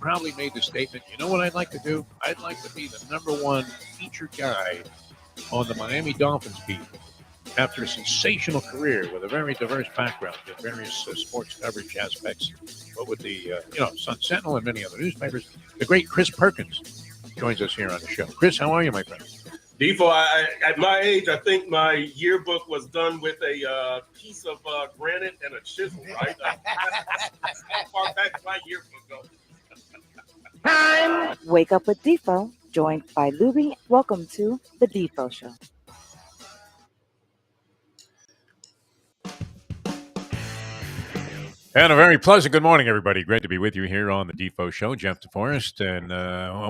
proudly made the statement, you know what I'd like to do? I'd like to be the #1 featured guy on the Miami Dolphins beat after a sensational career with a very diverse background in various sports coverage aspects, but with the Sun Sentinel and many other newspapers. The great Chris Perkins joins us here on the show. Chris, how are you, my friend? Defo, at my age, I think my yearbook was done with a piece of granite and a chisel, right? That's how far back my yearbook goes. Time! Wake up with Defo, joined by Lubie. Welcome to the Defo Show. And a very pleasant good morning, everybody. Great to be with you here on the Defo Show. Jeff DeForest and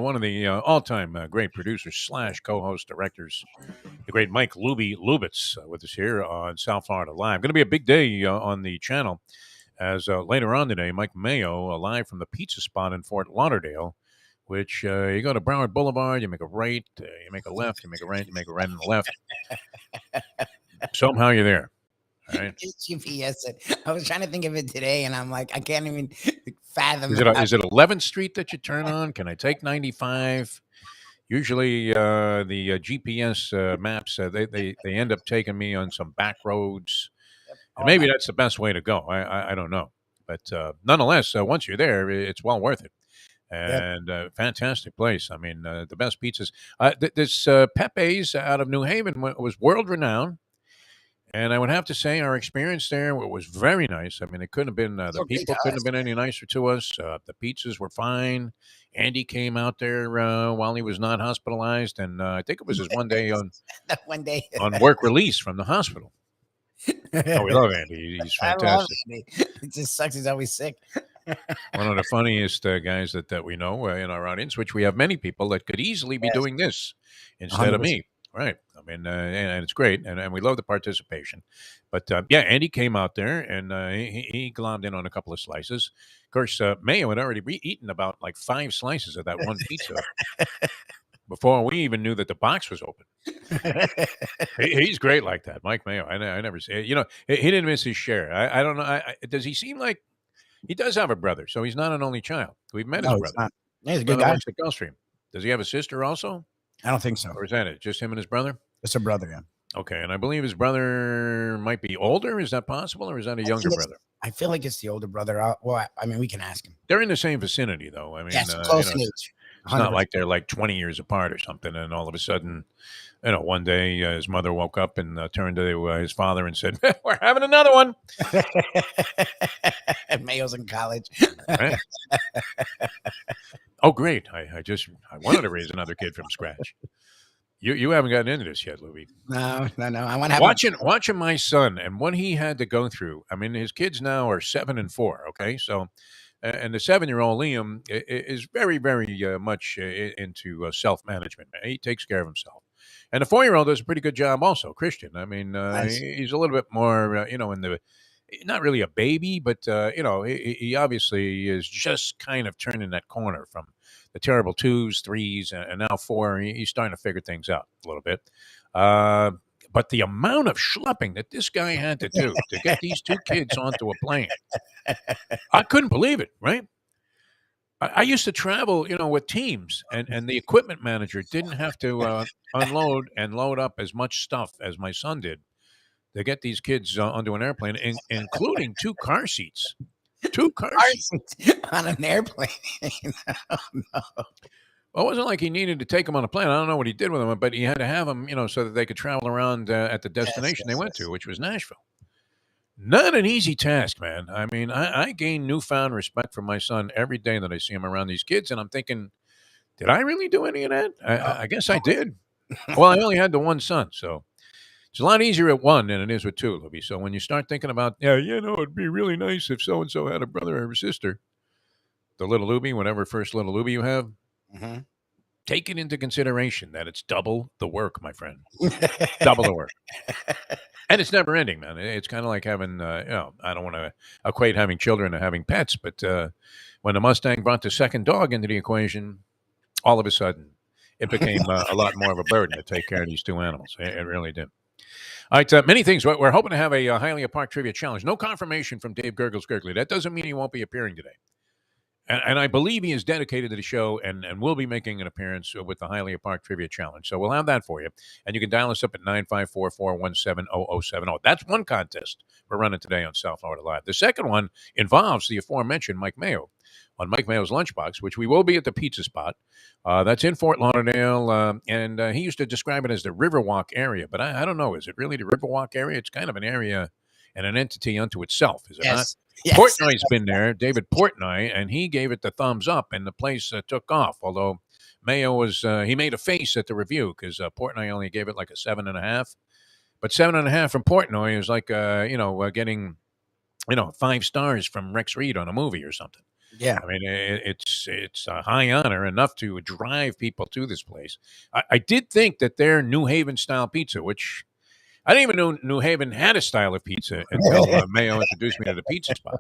one of the all-time great producers / co-host directors, the great Mike Lubitz, with us here on South Florida Live. Going to be a big day on the channel as later on today, Mike Mayo live from the pizza spot in Fort Lauderdale, which you go to Broward Boulevard, you make a right, you make a left, you make a right, you make a right and a left. Somehow you're there. All right. GPS it. I was trying to think of it today, and I'm like, I can't even fathom. Is it 11th Street that you turn on? Can I take 95? Usually, the GPS maps they end up taking me on some back roads, and maybe that's the best way to go. I don't know, but nonetheless, once you're there, it's well worth it. And fantastic place. I mean, the best pizzas. This Pepe's out of New Haven was world renowned. And I would have to say our experience there was very nice. I mean, it couldn't have been, the people couldn't have been any nicer to us. The pizzas were fine. Andy came out there while he was not hospitalized. And I think it was his one day on work release from the hospital. Oh, we love Andy. He's fantastic. It just sucks. He's always sick. One of the funniest guys that we know in our audience, which we have many people that could easily be doing this instead 100%. Of me. Right. I mean, and it's great, and we love the participation. But, Andy came out there, and he glommed in on a couple of slices. Of course, Mayo had already eaten about like 5 slices of that one pizza before we even knew that the box was open. He's great like that, Mike Mayo. I never say, he didn't miss his share. I don't know. Does he seem like he does have a brother? So he's not an only child. We've met his brother. Yeah, he's a good guy. The Gulfstream. Does he have a sister also? I don't think so. Or is that it? Just him and his brother? It's a brother, yeah. Okay, and I believe his brother might be older. Is that possible, or is that a younger brother? I feel like it's the older brother. Well, I mean, we can ask him. They're in the same vicinity, though. I mean, yes, close in age. It's not like they're like 20 years apart or something, and all of a sudden, one day his mother woke up and turned to his father and said, "We're having another one." Mayo's in college. Right? Oh, great! I wanted to raise another kid from scratch. You haven't gotten into this yet, Lubie. No. I want to watching my son and what he had to go through. I mean, his kids now are 7 and 4. Okay, so and the 7-year-old Liam is very, very much into self-management. He takes care of himself, and the 4-year-old does a pretty good job also. Christian, I mean, nice. He's a little bit more, in the. Not really a baby, but, he obviously is just kind of turning that corner from the terrible 2s, 3s, and now 4. He's starting to figure things out a little bit. But the amount of schlepping that this guy had to do to get these 2 kids onto a plane, I couldn't believe it, right? I used to travel, with teams, and the equipment manager didn't have to unload and load up as much stuff as my son did. They get these kids onto an airplane, including 2 car seats. 2 car seats on an airplane. No. Well, it wasn't like he needed to take them on a plane. I don't know what he did with them, but he had to have them, so that they could travel around at the destination they went to, which was Nashville. Not an easy task, man. I mean, I gain newfound respect for my son every day that I see him around these kids, and I'm thinking, did I really do any of that? I guess I did. Well, I only had the one son, so. It's a lot easier at 1 than it is with 2, Lubie. So when you start thinking about, it'd be really nice if so-and-so had a brother or a sister, the little Lubie, whatever first little Lubie you have, take it into consideration that it's double the work, my friend. Double the work. And it's never ending, man. It's kind of like having, I don't want to equate having children to having pets, but when the Mustang brought the second dog into the equation, all of a sudden, it became a lot more of a burden to take care of these 2 animals. It really did. All right, many things. We're hoping to have a Hialeah Park Trivia Challenge. No confirmation from Dave Gurggles Gergely. That doesn't mean he won't be appearing today. And I believe he is dedicated to the show and will be making an appearance with the Hialeah Park Trivia Challenge. So we'll have that for you. And you can dial us up at 954-417-0070. That's one contest we're running today on South Florida Live. The second one involves the aforementioned Mike Mayo on Mike Mayo's Lunchbox, which we will be at the pizza spot. That's in Fort Lauderdale. And he used to describe it as the Riverwalk area. But I don't know. Is it really the Riverwalk area? It's kind of an area and an entity unto itself, is it not? Yes. Portnoy's been there, David Portnoy, and he gave it the thumbs up, and the place took off. Although Mayo was, he made a face at the review because Portnoy only gave it like a 7.5. But 7.5 from Portnoy is like, getting, 5 stars from Rex Reed on a movie or something. Yeah. I mean, it's a high honor enough to drive people to this place. I did think that their New Haven style pizza, which I didn't even know New Haven had a style of pizza until Mayo introduced me to the pizza spot.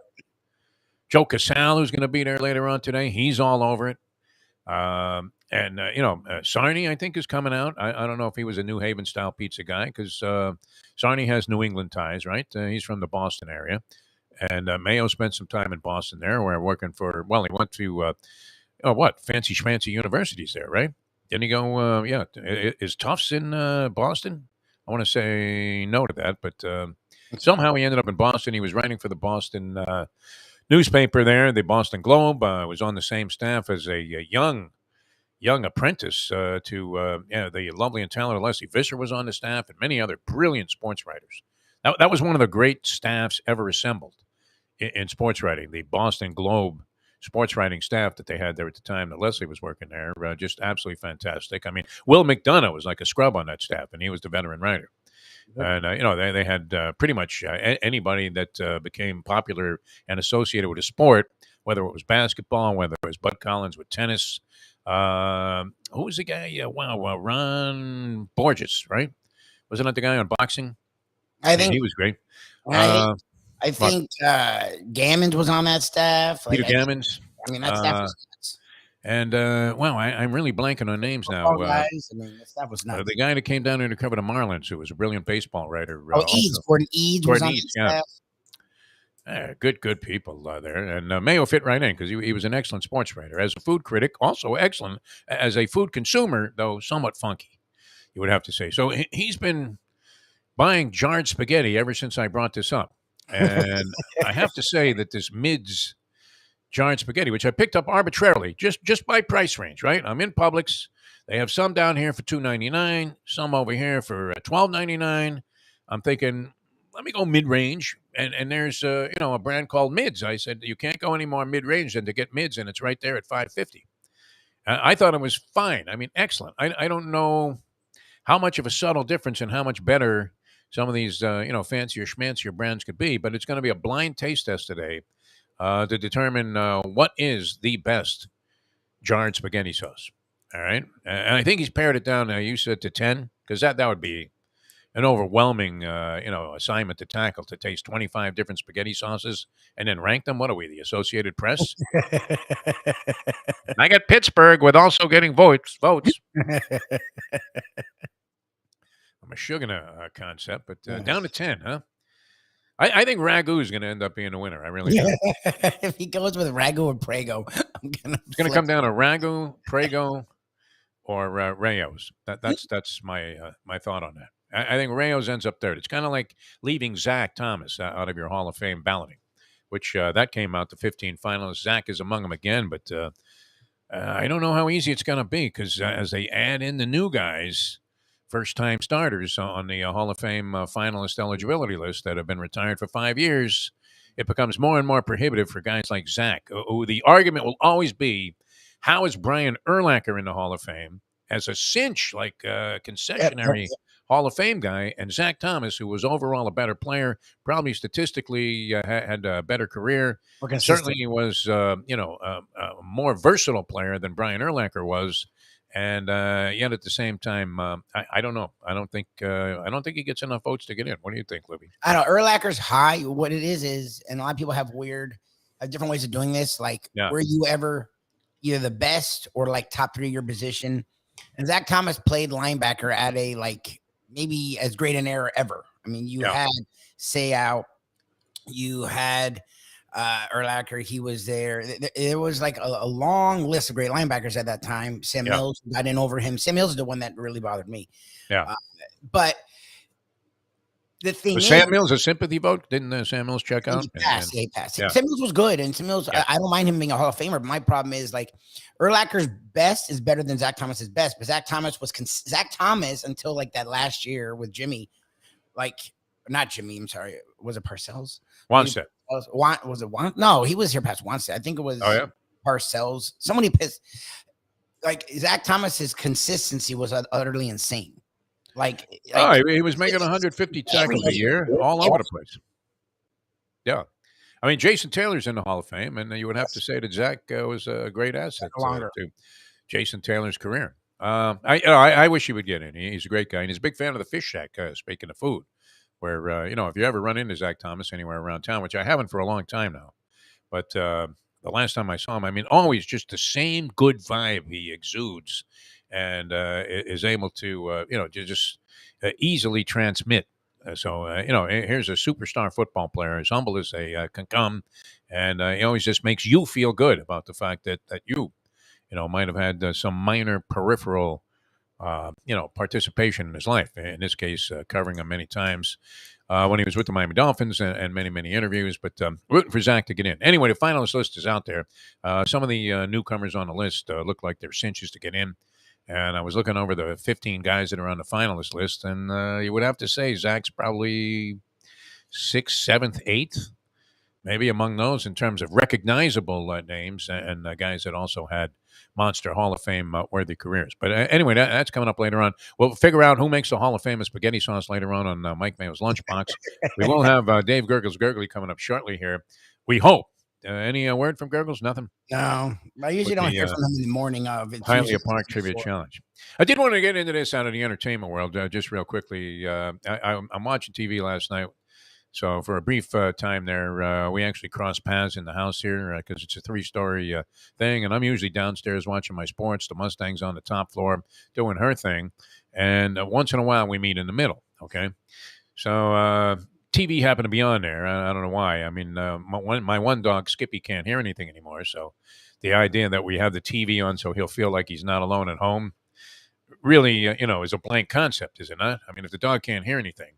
Joe Casal, who's going to be there later on today, he's all over it. Sarney, I think, is coming out. I don't know if he was a New Haven style pizza guy because Sarney has New England ties, right? He's from the Boston area. And Mayo spent some time in Boston there where working for, he went to, fancy schmancy universities there, right? Didn't he go, is Tufts in Boston? I want to say no to that, but somehow he ended up in Boston. He was writing for the Boston newspaper there, the Boston Globe. Was on the same staff as a young apprentice to the lovely and talented Leslie Visser was on the staff, and many other brilliant sports writers. That was one of the great staffs ever assembled in sports writing, the Boston Globe sports writing staff that they had there at the time that Leslie was working there. Just absolutely fantastic. I mean, Will McDonough was like a scrub on that staff, and he was the veteran writer. And, they had pretty much anybody that became popular and associated with a sport, whether it was basketball, whether it was Bud Collins with tennis. Who was the guy? Ron Borges, right? Wasn't that the guy on boxing? I think he was great. I think Gammons was on that staff. Peter Gammons. I mean, that staff was nuts. And I'm really blanking on names now. That staff was nuts. The guy that came down here to cover the Marlins, who was a brilliant baseball writer. Gordon Eads was on the staff. Good people there. And Mayo fit right in because he was an excellent sports writer. As a food critic, also excellent. As a food consumer, though somewhat funky, you would have to say. So he's been buying jarred spaghetti ever since I brought this up. And I have to say that this Mids jarred spaghetti, which I picked up arbitrarily, just by price range, right? I'm in Publix. They have some down here for $2.99, some over here for $12.99. I'm thinking, let me go mid-range. And there's a brand called Mids. I said, you can't go any more mid-range than to get Mids, and it's right there at $5.50. I thought it was fine. I mean, excellent. I don't know how much of a subtle difference and how much better some of these, fancier schmancier brands could be, but it's going to be a blind taste test today to determine what is the best jarred spaghetti sauce. All right. And I think he's pared it down, you said, to 10, because that would be an overwhelming, assignment to tackle, to taste 25 different spaghetti sauces and then rank them. What are we, the Associated Press? I got Pittsburgh with also getting votes. I'm a sugar concept, but down to 10, huh? I think Ragu is going to end up being the winner. I really do. If he goes with Ragu or Prego, it's going to come down to Ragu, Prego, or Rayos. That's my thought on that. I think Rayos ends up third. It's kind of like leaving Zach Thomas out of your Hall of Fame balloting, which that came out, the 15 finalists. Zach is among them again, but I don't know how easy it's going to be because as they add in the new guys, first-time starters on the Hall of Fame finalist eligibility list that have been retired for 5 years, it becomes more and more prohibitive for guys like Zach. The argument will always be, how is Brian Urlacher in the Hall of Fame as a cinch, like concessionary Hall of Fame guy, and Zach Thomas, who was overall a better player, probably statistically had a better career. Certainly he was, a more versatile player than Brian Urlacher was. And yet at the same time, I don't know. I don't think he gets enough votes to get in. What do you think, Libby? I don't know. Urlacher's high. What it is, and a lot of people have different ways of doing this. Like, were you ever either the best or like top 3 of your position? And Zach Thomas played linebacker at a maybe as great an era ever. I mean, you had Seau, you had Urlacher, he was there. It was like a long list of great linebackers at that time. Sam Mills got in over him. Sam Mills is the one that really bothered me. Yeah. But the thing was is, Sam Mills a sympathy vote? Didn't Sam Mills check out? He passed. Yeah. Sam Mills was good, and Sam Mills, I don't mind him being a Hall of Famer. But my problem is like Urlacher's best is better than Zach Thomas's best, but Zach Thomas until like that last year with Jimmy, like not Jimmy. I'm sorry, was it Parcells? Wanstead. Was it Wanstead? No, he was here past Wanstead. I think it was Parcells. Somebody pissed. Like Zach Thomas's consistency was utterly insane. Like he was making 150 tackles a year all over the place. Yeah. I mean, Jason Taylor's in the Hall of Fame, and you would have to say that Zach was a great asset to Jason Taylor's career. I wish he would get in. He's a great guy, and he's a big fan of the Fish Shack, speaking of food, where, if you ever run into Zach Thomas anywhere around town, which I haven't for a long time now, but the last time I saw him, I mean, always just the same good vibe he exudes and is able to, just easily transmit. Here's a superstar football player, as humble as they can come, and he always just makes you feel good about the fact that you might have had some minor peripheral, participation in his life. In this case, covering him many times when he was with the Miami Dolphins and many, many interviews. But rooting for Zach to get in. Anyway, the finalist list is out there. Some of the newcomers on the list look like they're cinches to get in. And I was looking over the 15 guys that are on the finalist list, and you would have to say Zach's probably 6th, 7th, 8th, maybe among those in terms of recognizable names and guys that also had monster Hall of Fame worthy careers. But anyway, that's coming up later on. We'll figure out who makes the Hall of Fame of spaghetti sauce later on Mike Mayo's Lunchbox. We will have Dave Gurggles Gergely coming up shortly here. We hope. Any word from Gurggles? Nothing? No. I usually don't hear from him in the morning of. Hialeah Park Trivia Challenge. I did want to get into this out of the entertainment world just real quickly. I'm watching TV last night. So for a brief time there, we actually crossed paths in the house here because it's a 3-story thing. And I'm usually downstairs watching my sports. The Mustang's on the top floor doing her thing. And once in a while, we meet in the middle. Okay. So TV happened to be on there. I don't know why. I mean, my one dog, Skippy, can't hear anything anymore. So the idea that we have the TV on so he'll feel like he's not alone at home really, is a blank concept, is it not? I mean, if the dog can't hear anything,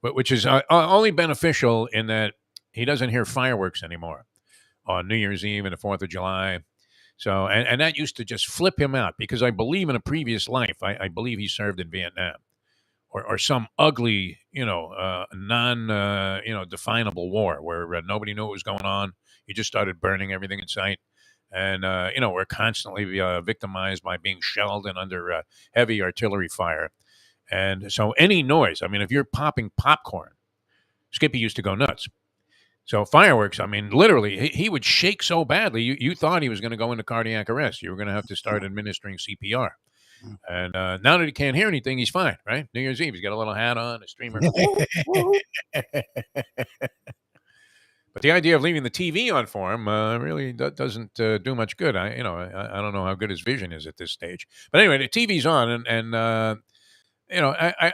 but which is only beneficial in that he doesn't hear fireworks anymore on New Year's Eve and the 4th of July. So, and that used to just flip him out because I believe in a previous life, I believe he served in Vietnam. Or some ugly, definable war where nobody knew what was going on. You just started burning everything in sight. And, we're constantly victimized by being shelled and under heavy artillery fire. And so any noise, I mean, if you're popping popcorn, Skippy used to go nuts. So fireworks, I mean, literally, he would shake so badly, you thought he was going to go into cardiac arrest. You were going to have to start administering CPR. And now that he can't hear anything, he's fine, right? New Year's Eve, he's got a little hat on, a streamer. But the idea of leaving the TV on for him really doesn't do much good. I don't know how good his vision is at this stage. But anyway, the TV's on, and I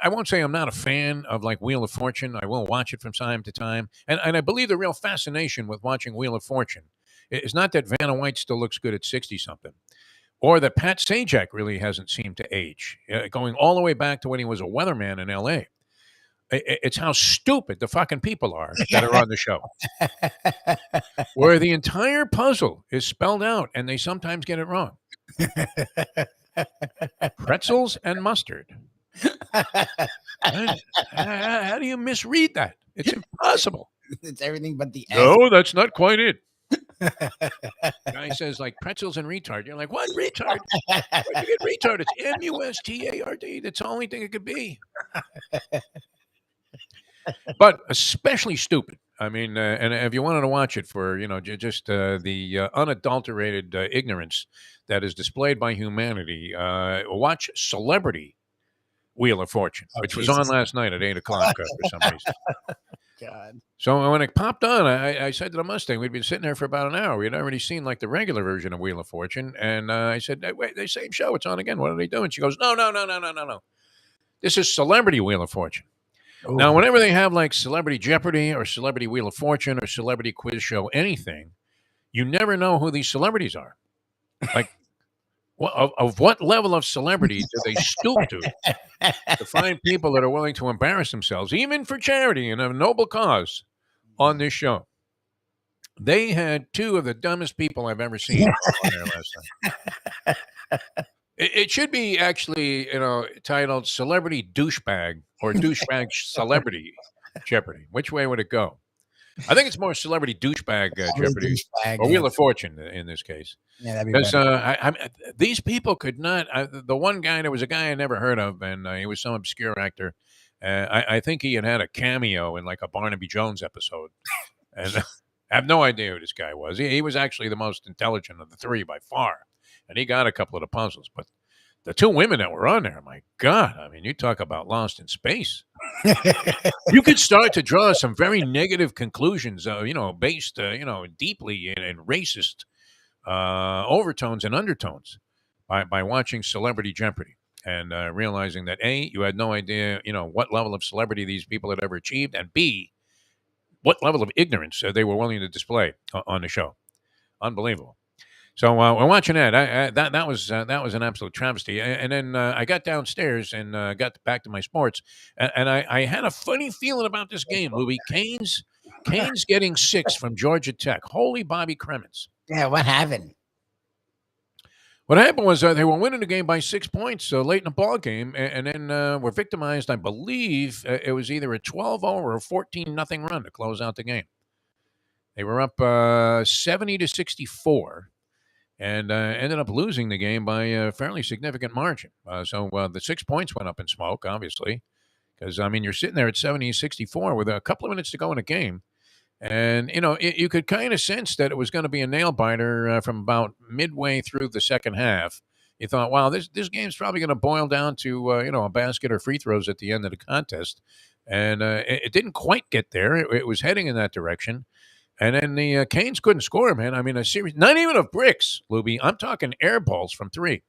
won't say I'm not a fan of like Wheel of Fortune. I will watch it from time to time, and I believe the real fascination with watching Wheel of Fortune is not that Vanna White still looks good at 60-something. Or that Pat Sajak really hasn't seemed to age, going all the way back to when he was a weatherman in L.A. It's how stupid the fucking people are that are on the show. Where the entire puzzle is spelled out, and they sometimes get it wrong. Pretzels and mustard. How do you misread that? It's impossible. It's everything but the S. No, that's not quite it. Guy says like pretzels and retard. You're like, what retard? Where'd you get retard? It's M-U-S-T-A-R-D. That's the only thing it could be. But especially stupid. I mean, and if you wanted to watch it for, just the unadulterated ignorance that is displayed by humanity, watch Celebrity Wheel of Fortune, which was on last night at 8 o'clock for some reason. God. So when it popped on, I said to the Mustang, we'd been sitting there for about an hour. We had already seen like the regular version of Wheel of Fortune. And I said, hey, wait, the same show. It's on again. What are they doing? She goes, no. This is Celebrity Wheel of Fortune. Now, whenever they have like Celebrity Jeopardy or Celebrity Wheel of Fortune or Celebrity Quiz Show, anything, you never know who these celebrities are. Like, of what level of celebrity do they stoop to find people that are willing to embarrass themselves, even for charity and a noble cause, on this show? They had two of the dumbest people I've ever seen on there last night. It should be actually, titled Celebrity Douchebag or Douchebag Celebrity Jeopardy. Which way would it go? I think it's more Celebrity Douchebag Jeopardy or Wheel of Fortune in this case. Yeah, that'd be Because these people could not. The one guy, there was a guy I never heard of, and he was some obscure actor. I think he had a cameo in like a Barnaby Jones episode, and I have no idea who this guy was. He was actually the most intelligent of the three by far, and he got a couple of the puzzles. But the two women that were on there, my God, I mean, you talk about lost in space. You could start to draw some very negative conclusions, based, deeply in racist overtones and undertones by watching Celebrity Jeopardy and realizing that A, you had no idea, what level of celebrity these people had ever achieved, and B, what level of ignorance they were willing to display on the show. Unbelievable. So we're watching that. That was an absolute travesty. And then I got downstairs and got back to my sports, and I had a funny feeling about this game, Lubie. Canes getting 6 from Georgia Tech. Holy Bobby Cremens. Yeah, what happened? What happened was they were winning the game by 6 points late in the ball game, and then were victimized. I believe it was either a 12-0 or a 14-0 run to close out the game. They were up 70-64. And ended up losing the game by a fairly significant margin. So the 6 points went up in smoke, obviously, because, I mean, you're sitting there at 70-64 with a couple of minutes to go in a game. And, you could kind of sense that it was going to be a nail-biter from about midway through the second half. You thought, wow, this game's probably going to boil down to, a basket or free throws at the end of the contest. And it didn't quite get there. It was heading in that direction. And then the Canes couldn't score, man. I mean, a series, not even of bricks, Lubie. I'm talking air balls from 3.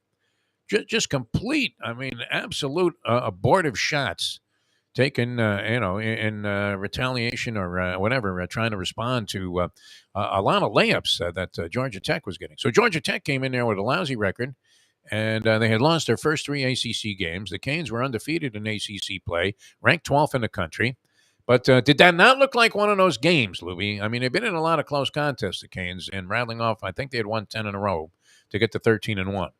Just complete, I mean, absolute abortive shots taken, in retaliation or whatever, trying to respond to a lot of layups that Georgia Tech was getting. So Georgia Tech came in there with a lousy record, and they had lost their first 3 ACC games. The Canes were undefeated in ACC play, ranked 12th in the country. But did that not look like one of those games, Lubie? I mean, they've been in a lot of close contests, the Canes, and rattling off, I think they had won 10 in a row to get to 13-1.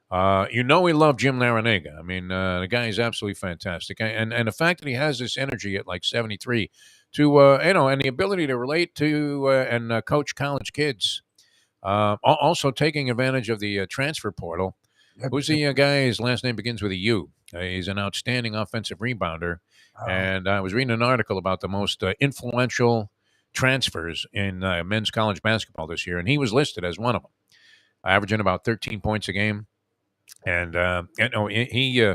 We love Jim Larrañaga. I mean, the guy is absolutely fantastic. And the fact that he has this energy at like 73 to, and the ability to relate to and coach college kids, also taking advantage of the transfer portal. Who's the guy? His last name begins with a U. He's an outstanding offensive rebounder. And I was reading an article about the most influential transfers in men's college basketball this year, and he was listed as one of them, averaging about 13 points a game. And, he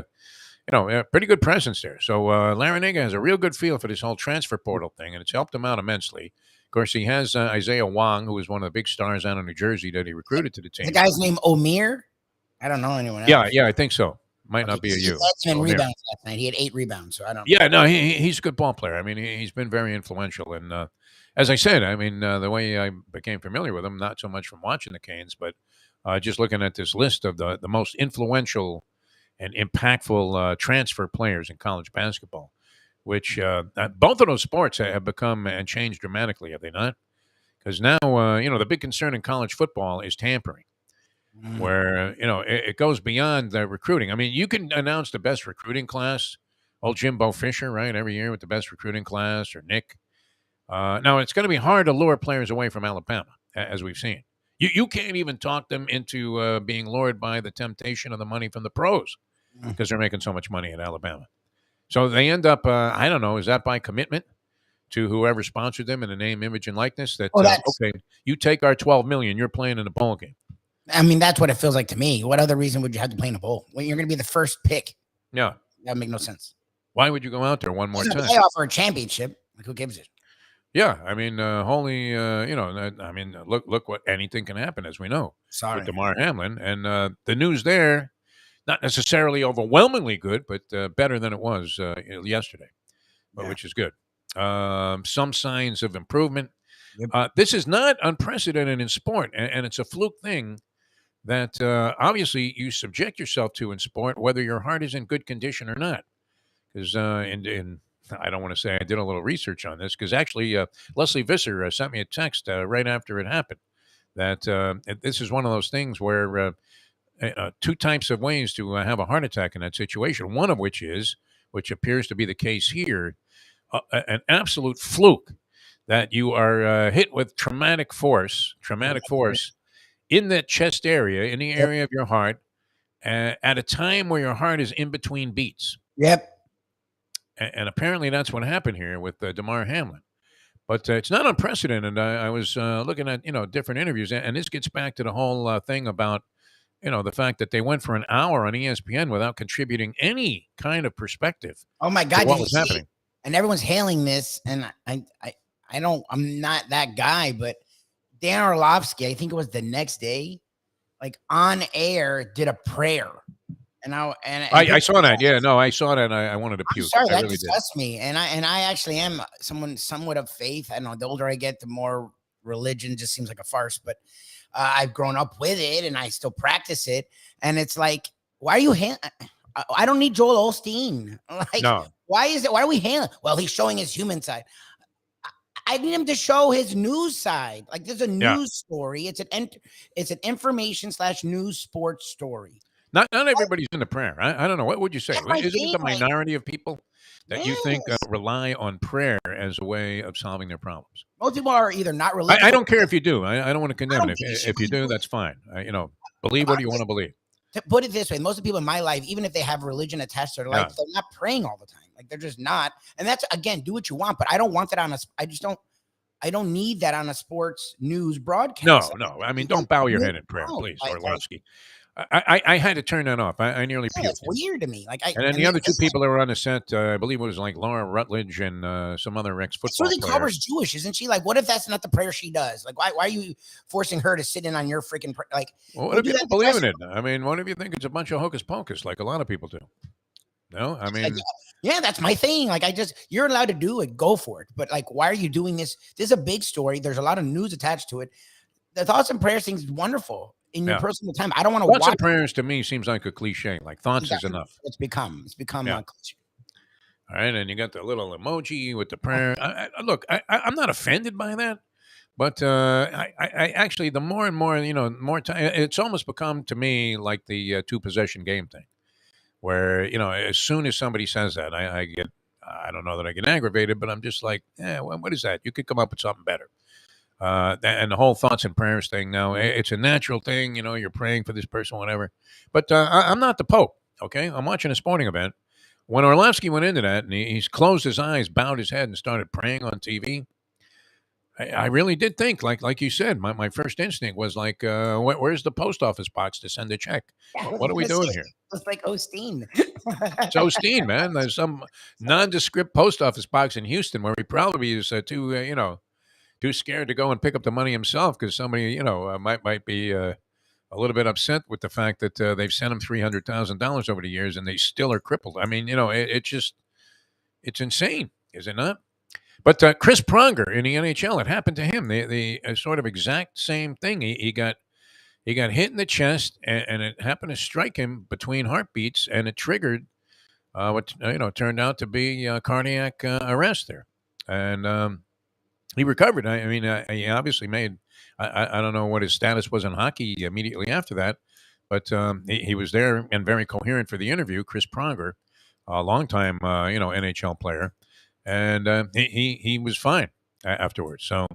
pretty good presence there. So Larrañaga has a real good feel for this whole transfer portal thing, and it's helped him out immensely. Of course, he has Isaiah Wong, who was one of the big stars out of New Jersey that he recruited to the team. The guy's name Omir? I don't know anyone else. Yeah, I think so. Might not be a you. He had rebounds last night. He had 8 rebounds, so I don't know. Yeah, no, he's a good ball player. I mean, he's been very influential. And as I said, I mean, the way I became familiar with him, not so much from watching the Canes, but just looking at this list of the most influential and impactful transfer players in college basketball, which both of those sports have become and changed dramatically, have they not? Because now, the big concern in college football is tampering. Where, it goes beyond the recruiting. I mean, you can announce the best recruiting class, old Jimbo Fisher, right, every year with the best recruiting class, or Nick. Now, it's going to be hard to lure players away from Alabama, as we've seen. You can't even talk them into being lured by the temptation of the money from the pros because they're making so much money in Alabama. So they end up, I don't know, is that by commitment to whoever sponsored them in the name, image, and likeness? That, okay, you take our $12 million, you're playing in the bowl game. I mean, that's what it feels like to me. What other reason would you have to play in a bowl? Well, you're going to be the first pick. Yeah. That would make no sense. Why would you go out there one more time? Playoff or a championship. Like, who gives it? Yeah. I mean, look what anything can happen, as we know. Sorry. With DeMar Hamlin. And the news there, not necessarily overwhelmingly good, but better than it was yesterday. which is good. Some signs of improvement. Yep. This is not unprecedented in sport, and it's a fluke thing that obviously you subject yourself to in sport, whether your heart is in good condition or not. Because in I don't want to say I did a little research on this, because actually Leslie Visser sent me a text right after it happened that this is one of those things where two types of ways to have a heart attack in that situation. One of which appears to be the case here, an absolute fluke that you are hit with traumatic force in that chest area, in the area of your heart, at a time where your heart is in between beats. Yep. And apparently that's what happened here with Damar Hamlin. But it's not unprecedented. I was looking at different interviews, and this gets back to the whole thing about the fact that they went for an hour on ESPN without contributing any kind of perspective. Oh my God, what was happening? And everyone's hailing this, and I'm not that guy, but Dan Orlovsky, I think it was the next day, like on air, did a prayer. And I saw that. Yeah, no, I saw that. And I wanted to puke. Sorry, that disgusts me. And I actually am someone somewhat of faith. I don't know. The older I get, the more religion just seems like a farce. But I've grown up with it, and I still practice it. And it's like, why are you? I don't need Joel Osteen. Like, no. Why is it? Why are we handling? Well, he's showing his human side. I need him to show his news side. Like, there's a news story. It's an information/news sports story. Not everybody's into prayer. I don't know. What would you say? Isn't it the minority of people that you think rely on prayer as a way of solving their problems? Most people are either not religious. I don't care if you do. I don't want to condemn it. If you do, that's fine. Believe what you want to believe. To put it this way, most of the people in my life, even if they have religion attached to their life, they're not praying all the time. Like, they're just not. And that's, again, do what you want. But I don't want that I don't need that on a sports news broadcast. No. I mean, don't bow your head in prayer, please, Orlovsky. I had to turn that off. I nearly puked. It's weird to me. And then the other two people that were on the set, I believe it was like Laura Rutledge and some other ex-football player. Culver's Jewish, isn't she? Like, what if that's not the prayer she does? Like, why are you forcing her to sit in on your freaking like? Well, what if you don't believe in it? I mean, what if you think it's a bunch of hocus pocus, like a lot of people do? No, I mean, yeah, that's my thing. Like, you're allowed to do it, go for it. But like, why are you doing this? This is a big story. There's a lot of news attached to it. The thoughts and prayers thing is wonderful. In your personal time, I don't want to watch. Thoughts and prayers to me seems like a cliche. Like, thoughts is enough. It's become a cliche. All right, and you got the little emoji with the prayer. Look, I'm not offended by that, but I actually, the more and more, more time, it's almost become to me like the two possession game thing, where as soon as somebody says that, I get, I don't know that I get aggravated, but I'm just like, what is that? You could come up with something better. And the whole thoughts and prayers thing now, it's a natural thing. You're praying for this person, whatever. But I'm not the Pope, okay? I'm watching a sporting event. When Orlovsky went into that and he's closed his eyes, bowed his head, and started praying on TV, I really did think, like you said, my first instinct was like, where's the post office box to send a check? What are we doing here? It's like Osteen. It's Osteen, man. There's some nondescript post office box in Houston where he probably is too scared to go and pick up the money himself because somebody, might be a little bit upset with the fact that they've sent him $300,000 over the years and they still are crippled. I mean, it's insane, is it not? But Chris Pronger in the NHL, it happened to him. The sort of exact same thing. He got hit in the chest, and it happened to strike him between heartbeats, and it triggered what turned out to be cardiac arrest there, and. He recovered. I mean, he obviously made. I don't know what his status was in hockey immediately after that, but he was there and very coherent for the interview. Chris Pronger, a longtime NHL player, and he was fine afterwards. So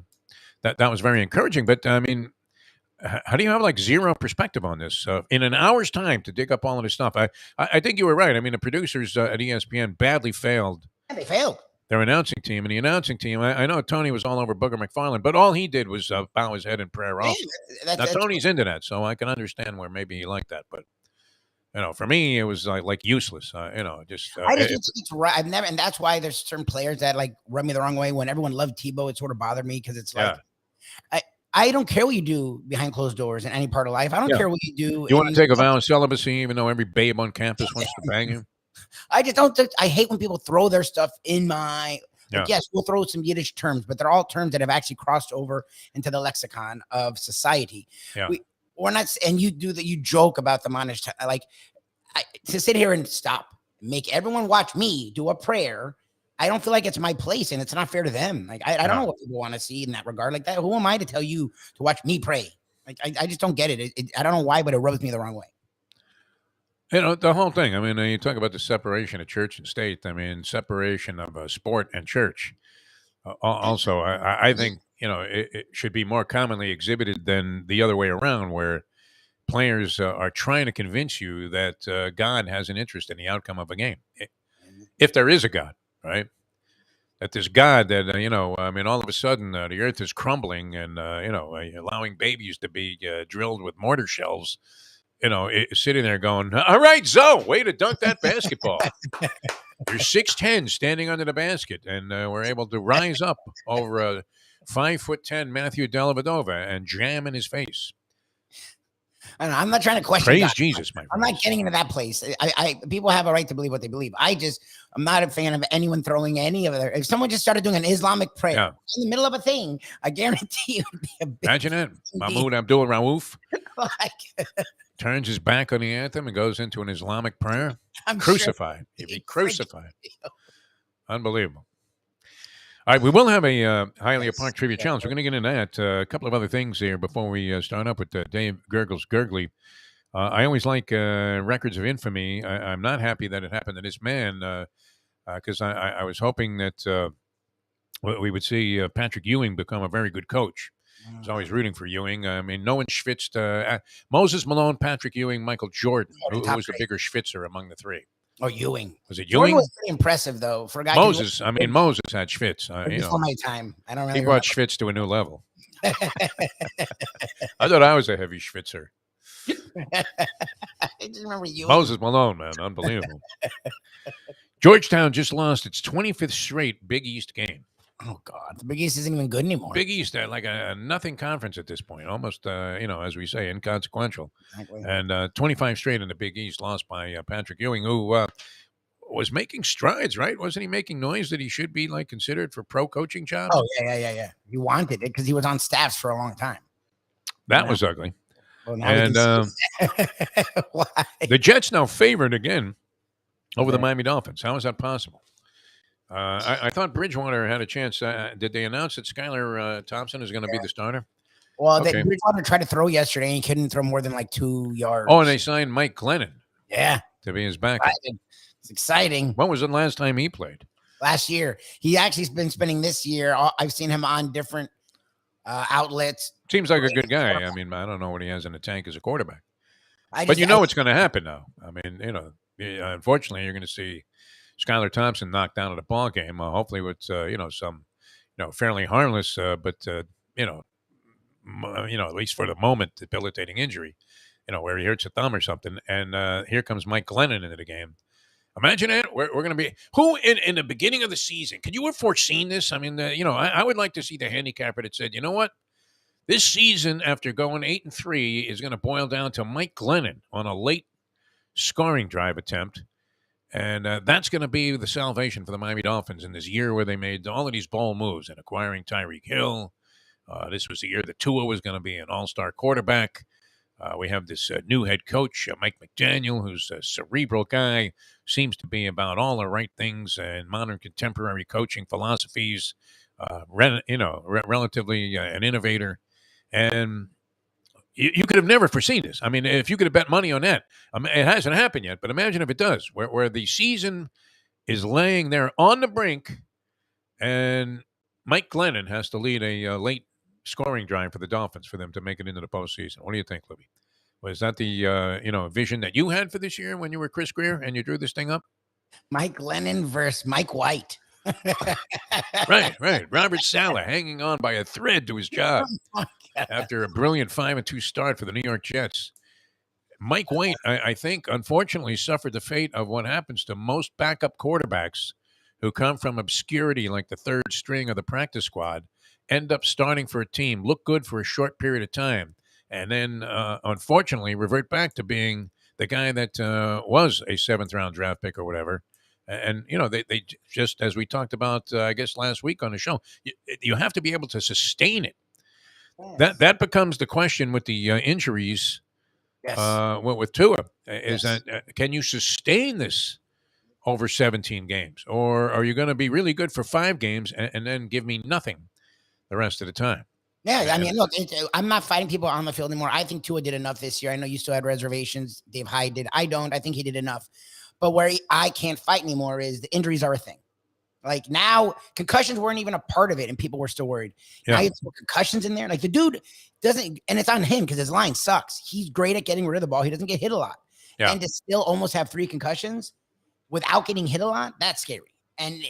that was very encouraging. But I mean, how do you have like zero perspective on this in an hour's time to dig up all of this stuff? I think you were right. I mean, the producers at ESPN badly failed. Yeah, they failed. Their announcing team, and the announcing team, I know Tony was all over Booger McFarland, but all he did was bow his head in prayer also. Now, Tony's into that, so I can understand where maybe he liked that, but for me, it was like useless. Just I just it's right. I've never, and that's why there's certain players that like rub me the wrong way. When everyone loved Tebow, it sort of bothered me because it's like I don't care what you do behind closed doors in any part of life. I don't care what you do. You want to take a vow of celibacy, even though every babe on campus wants to bang you? I just don't. I hate when people throw their stuff in my. Like, yes, we'll throw some Yiddish terms, but they're all terms that have actually crossed over into the lexicon of society. Yeah. We're not, and you do that. You joke about the Manish, like to sit here and make everyone watch me do a prayer. I don't feel like it's my place, and it's not fair to them. Like I don't know what people want to see in that regard. Like that, who am I to tell you to watch me pray? Like I just don't get it. I don't know why, but it rubs me the wrong way. You know, the whole thing. I mean, you talk about the separation of church and state. I mean, separation of sport and church. Also, I think, it should be more commonly exhibited than the other way around, where players are trying to convince you that God has an interest in the outcome of a game. If there is a God, right? That there's God that, I mean, all of a sudden the earth is crumbling and, allowing babies to be drilled with mortar shells. Sitting there going, all right, Zoe, way to dunk that basketball. You're 6'10", standing under the basket, and we're able to rise up over 5'10" Matthew Dellavedova and jam in his face. I'm not trying to question. Praise God. Jesus, my friend. I'm not getting into that place. People have a right to believe what they believe. I'm not a fan of anyone throwing any of their. If someone just started doing an Islamic prayer in the middle of a thing, I guarantee it would be a big. Imagine it, Mahmoud Abdul Rauf turns his back on the anthem and goes into an Islamic prayer. I'm crucified. Sure. He'd be crucified. Unbelievable. All right, we will have a Hialeah Park Trivia Challenge. We're going to get into that. A couple of other things here before we start up with Dave Gurggles Gergely. I always like records of infamy. I'm not happy that it happened to this man because I was hoping that we would see Patrick Ewing become a very good coach. I was always rooting for Ewing. I mean, no one schwitzed. Moses Malone, Patrick Ewing, Michael Jordan. Who was the bigger schwitzer among the three? Oh, Ewing. Was it Ewing? Jordan was pretty impressive, though. For a guy Moses had schwitz. Before my time. I don't really He brought schwitz to a new level. I thought I was a heavy schwitzer. I just remember Ewing. Moses Malone, man. Unbelievable. Georgetown just lost its 25th straight Big East game. Oh, God. The Big East isn't even good anymore. Big East, like a nothing conference at this point. Almost, as we say, inconsequential. Exactly. And 25 straight in the Big East lost by Patrick Ewing, who was making strides, right? Wasn't he making noise that he should be, considered for pro coaching jobs? Oh, yeah. He wanted it because he was on staffs for a long time. That was ugly. Well, and the Jets now favored again over the Miami Dolphins. How is that possible? I thought Bridgewater had a chance. Did they announce that Skylar Thompson is going to be the starter? Well, Bridgewater tried to throw yesterday and he couldn't throw more than 2 yards. Oh, and they signed Mike Glennon. Yeah. To be his backup. It's exciting. When was the last time he played? Last year. He actually has been spending this year. I've seen him on different outlets. Seems like a good guy. I mean, I don't know what he has in the tank as a quarterback. But what's going to happen now. I mean, unfortunately, you're going to see Skylar Thompson knocked down at a ball game. Hopefully, with some, fairly harmless, but at least for the moment, debilitating injury. Where he hurts a thumb or something. And here comes Mike Glennon into the game. Imagine it. We're going to be who in the beginning of the season. Could you have foreseen this? I mean, I would like to see the handicapper that said, you know what, this season after going 8-3 is going to boil down to Mike Glennon on a late scoring drive attempt. And that's going to be the salvation for the Miami Dolphins in this year where they made all of these bold moves and acquiring Tyreek Hill. This was the year that Tua was going to be an all-star quarterback. We have this new head coach, Mike McDaniel, who's a cerebral guy, seems to be about all the right things and modern contemporary coaching philosophies, relatively an innovator. And you could have never foreseen this. I mean, if you could have bet money on that, it hasn't happened yet, but imagine if it does, where the season is laying there on the brink and Mike Glennon has to lead a late scoring drive for the Dolphins for them to make it into the postseason. What do you think, Lubie? Was that the vision that you had for this year when you were Chris Greer and you drew this thing up? Mike Glennon versus Mike White. Right. Robert Saleh hanging on by a thread to his job after a brilliant 5-2 start for the New York Jets. Mike White, I think, unfortunately suffered the fate of what happens to most backup quarterbacks who come from obscurity like the third string of the practice squad, end up starting for a team, look good for a short period of time, and then, unfortunately, revert back to being the guy that was a 7th-round draft pick or whatever. And, they just, as we talked about, I guess, last week on the show, you have to be able to sustain it. Yes. That becomes the question with the injuries Yes. with Tua, is that can you sustain this over 17 games? Or are you going to be really good for 5 games and then give me nothing the rest of the time? Yeah, I mean, look, I'm not fighting people on the field anymore. I think Tua did enough this year. I know you still had reservations. Dave Hyde did. I don't. I think he did enough. But where I can't fight anymore is the injuries are a thing. Like now, concussions weren't even a part of it, and people were still worried. Yeah. Now you have concussions in there. Like the dude doesn't, and it's on him because his line sucks. He's great at getting rid of the ball. He doesn't get hit a lot. Yeah. And to still almost have 3 concussions without getting hit a lot, that's scary. And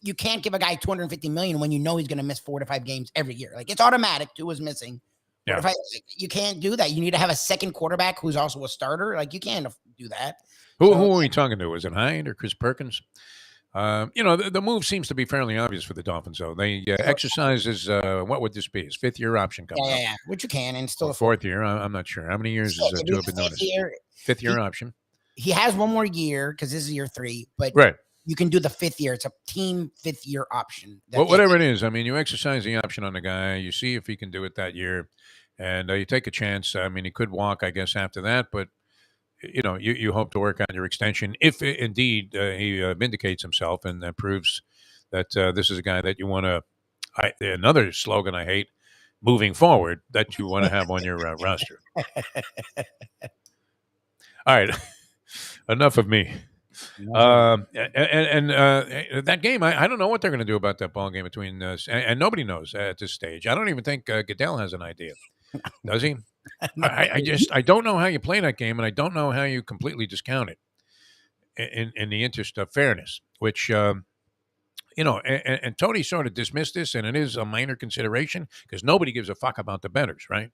you can't give a guy $250 million when you know he's going to miss 4 to 5 games every year. Like it's automatic. Tua's missing. Yeah. You can't do that. You need to have a second quarterback who's also a starter. Like you can't do that. Who are we talking to? Was it Hyde or Chris Perkins? The move seems to be fairly obvious for the Dolphins, though. They exercise his, what would this be? His 5th-year option comes up. Yeah, which you can, and still a 4th year. I'm not sure. How many years has Tua been noticed? 5th-year option. He has 1 more year because this is year 3, but right. You can do the 5th year. It's a team 5th-year option. Well, whatever it is, I mean, you exercise the option on the guy. You see if he can do it that year, and you take a chance. I mean, he could walk, I guess, after that, but you hope to work on your extension if indeed he vindicates himself and proves that this is a guy that you want to. Another slogan I hate, moving forward, that you want to have on your roster. All right, enough of me. And that game, I don't know what they're going to do about that ball game between us, and nobody knows at this stage. I don't even think Goodell has an idea. Does he? I don't know how you play that game, and I don't know how you completely discount it in the interest of fairness, which, and Tony sort of dismissed this, and it is a minor consideration because nobody gives a fuck about the bettors, right?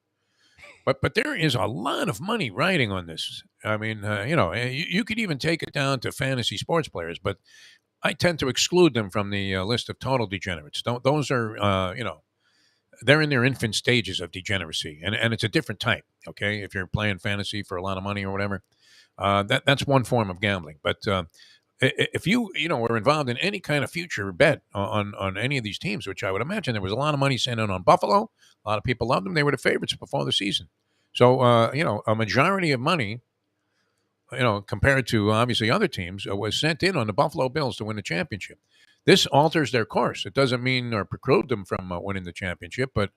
But there is a lot of money riding on this. I mean, you could even take it down to fantasy sports players, but I tend to exclude them from the list of total degenerates. Those are, they're in their infant stages of degeneracy, and it's a different type. Okay, if you're playing fantasy for a lot of money or whatever, that's one form of gambling. But if you were involved in any kind of future bet on any of these teams, which I would imagine there was a lot of money sent in on Buffalo, a lot of people loved them. They were the favorites before the season. So a majority of money, compared to obviously other teams, was sent in on the Buffalo Bills to win the championship. This alters their course. It doesn't mean or preclude them from winning the championship, but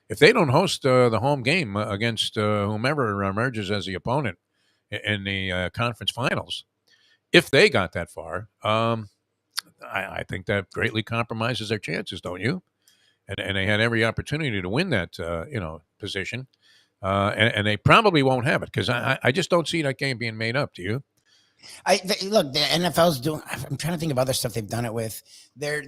if they don't host the home game against whomever emerges as the opponent in the conference finals, if they got that far, I think that greatly compromises their chances, don't you? And they had every opportunity to win that, position, and they probably won't have it because I just don't see that game being made up. Do you? Look, the NFL's doing. I'm trying to think of other stuff they've done it with. They're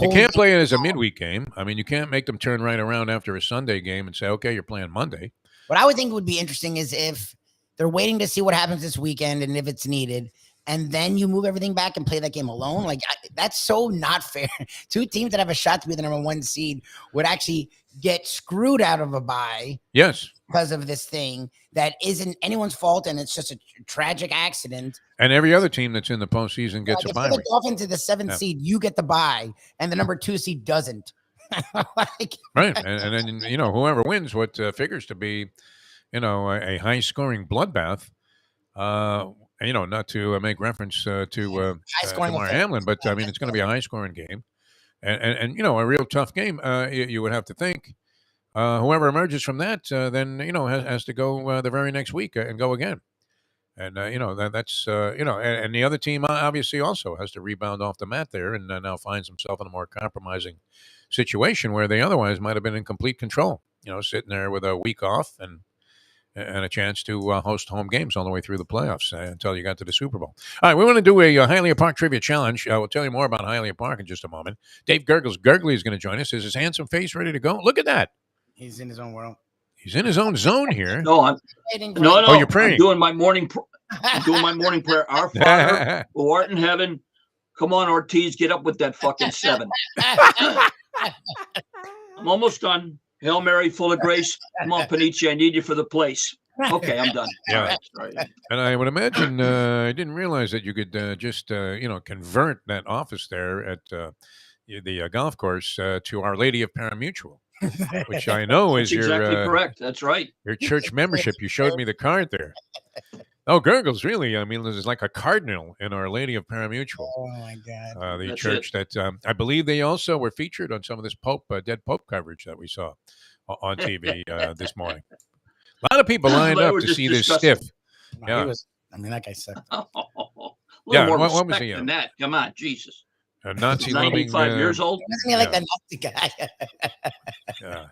you can't play it as a midweek game. I mean, you can't make them turn right around after a Sunday game and say, "Okay, you're playing Monday." What I would think would be interesting is if they're waiting to see what happens this weekend and if it's needed, and then you move everything back and play that game alone. Like that's so not fair. 2 teams that have a shot to be the number 1 seed would actually get screwed out of a bye. Yes. Because of this thing that isn't anyone's fault, and it's just a tragic accident. And every other team that's in the postseason gets a bye. The Dolphins to the 7th seed, you get the bye, and the number 2 seed doesn't. Right, and then whoever wins what figures to be, a high-scoring bloodbath. Not to make reference to Damar Hamlin, but I mean it's going to be a high-scoring game, and a real tough game. You would have to think. Whoever emerges from that, then has to go the very next week and go again, and that's and the other team obviously also has to rebound off the mat there, and now finds himself in a more compromising situation where they otherwise might have been in complete control. Sitting there with a week off and a chance to host home games all the way through the playoffs until you got to the Super Bowl. All right, we want to do a Hialeah Park Trivia Challenge. We'll tell you more about Hialeah Park in just a moment. Dave Gurggles Gergely is going to join us. Is his handsome face ready to go? Look at that. He's in his own world. He's in his own zone here. No, Oh, you're praying. I'm doing my morning prayer. Our Father, who art in heaven, come on, Ortiz, get up with that fucking 7. I'm almost done. Hail Mary, full of grace. Come on, Panici, I need you for the place. Okay, I'm done. Yeah. All right, sorry. And I would imagine I didn't realize that you could just convert that office there at the golf course to Our Lady of Paramutual, which I know That's is exactly correct. That's right. your church membership. You showed me the card there. Oh, Gurggles, really? I mean, there's like a cardinal in Our Lady of Paramutual. Oh my God! The That's church that I believe they also were featured on some of this dead Pope coverage that we saw on TV this morning. A lot of people lined They up were to just see this disgusting. stiff. No, Yeah. he was. I mean, that guy sucked. A little Yeah, more what was respect he, than that. Come on, Jesus. A Nazi-loving. 95 years old. Wasn't he like the Nazi guy? Yeah.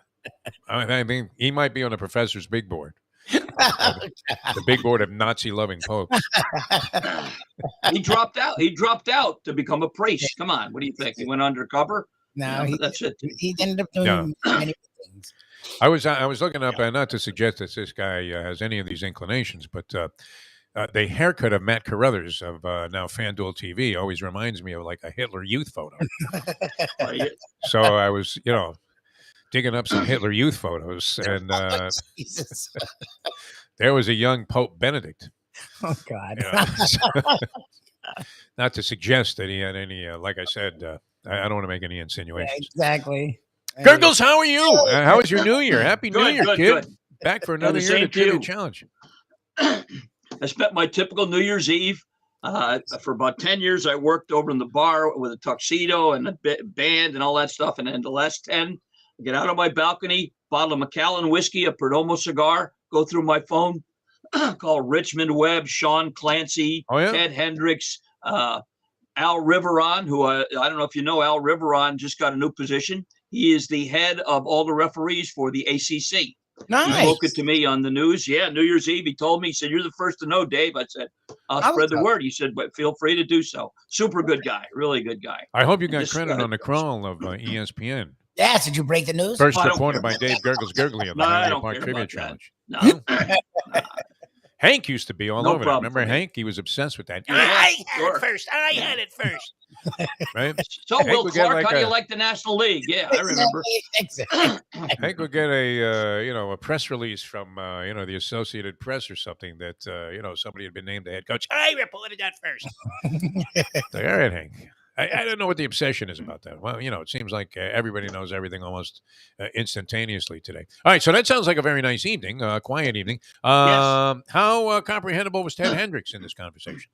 I mean, he might be on the professor's big board. The big board of Nazi-loving popes. He dropped out. He dropped out to become a priest. Come on. What do you think? He went undercover? No, That's it. he ended up doing many things. I was looking up, not to suggest that this guy has any of these inclinations, but the haircut of Matt Carruthers of now FanDuel TV always reminds me of like a Hitler Youth photo. So I was, digging up some Hitler Youth photos, and Jesus. there was a young Pope Benedict. Oh God. Not to suggest that he had any, like I said, I don't want to make any Yeah, insinuations. exactly. Gurggles, how are you? How was your New Year? Happy New Good, Year, good, kid. good. Back for another the year of the same to Trivia you. Challenge. I spent my typical New Year's Eve. For about 10 years, I worked over in the bar with a tuxedo and a band and all that stuff. And then the last 10, I get out on my balcony, bottle of Macallan whiskey, a Perdomo cigar, go through my phone, call Richmond Webb, Sean Clancy, Ted Hendricks, Al Riveron, who I don't know if you know, Al Riveron just got a new position. He is the head of all the referees for the ACC. Nice. He spoke it to me on the news. Yeah, New Year's Eve. He told me, he said, "You're the first to know, Dave." I said, "I'll spread the word." He said, "But feel free to do so." Super good guy. Really good guy. I hope you got credit on the crawl of ESPN. Yes, did you break the news? First reported by Dave Gurggles Gergely on the Hialeah Park Trivia Challenge. No. Hank used to be all over that. Remember Hank? He was obsessed with that. I had it first. Right? So, Hank Will would get Clark, like how do you like the National League? Yeah, I remember. Hank would get a press release from the Associated Press or something that somebody had been named the head coach. I reported that first. Like, all right, Hank. I don't know what the obsession is about that. Well, it seems like everybody knows everything almost instantaneously today. All right, so that sounds like a very nice evening, quiet evening. Yes. How comprehensible was Ted Hendricks in this conversation?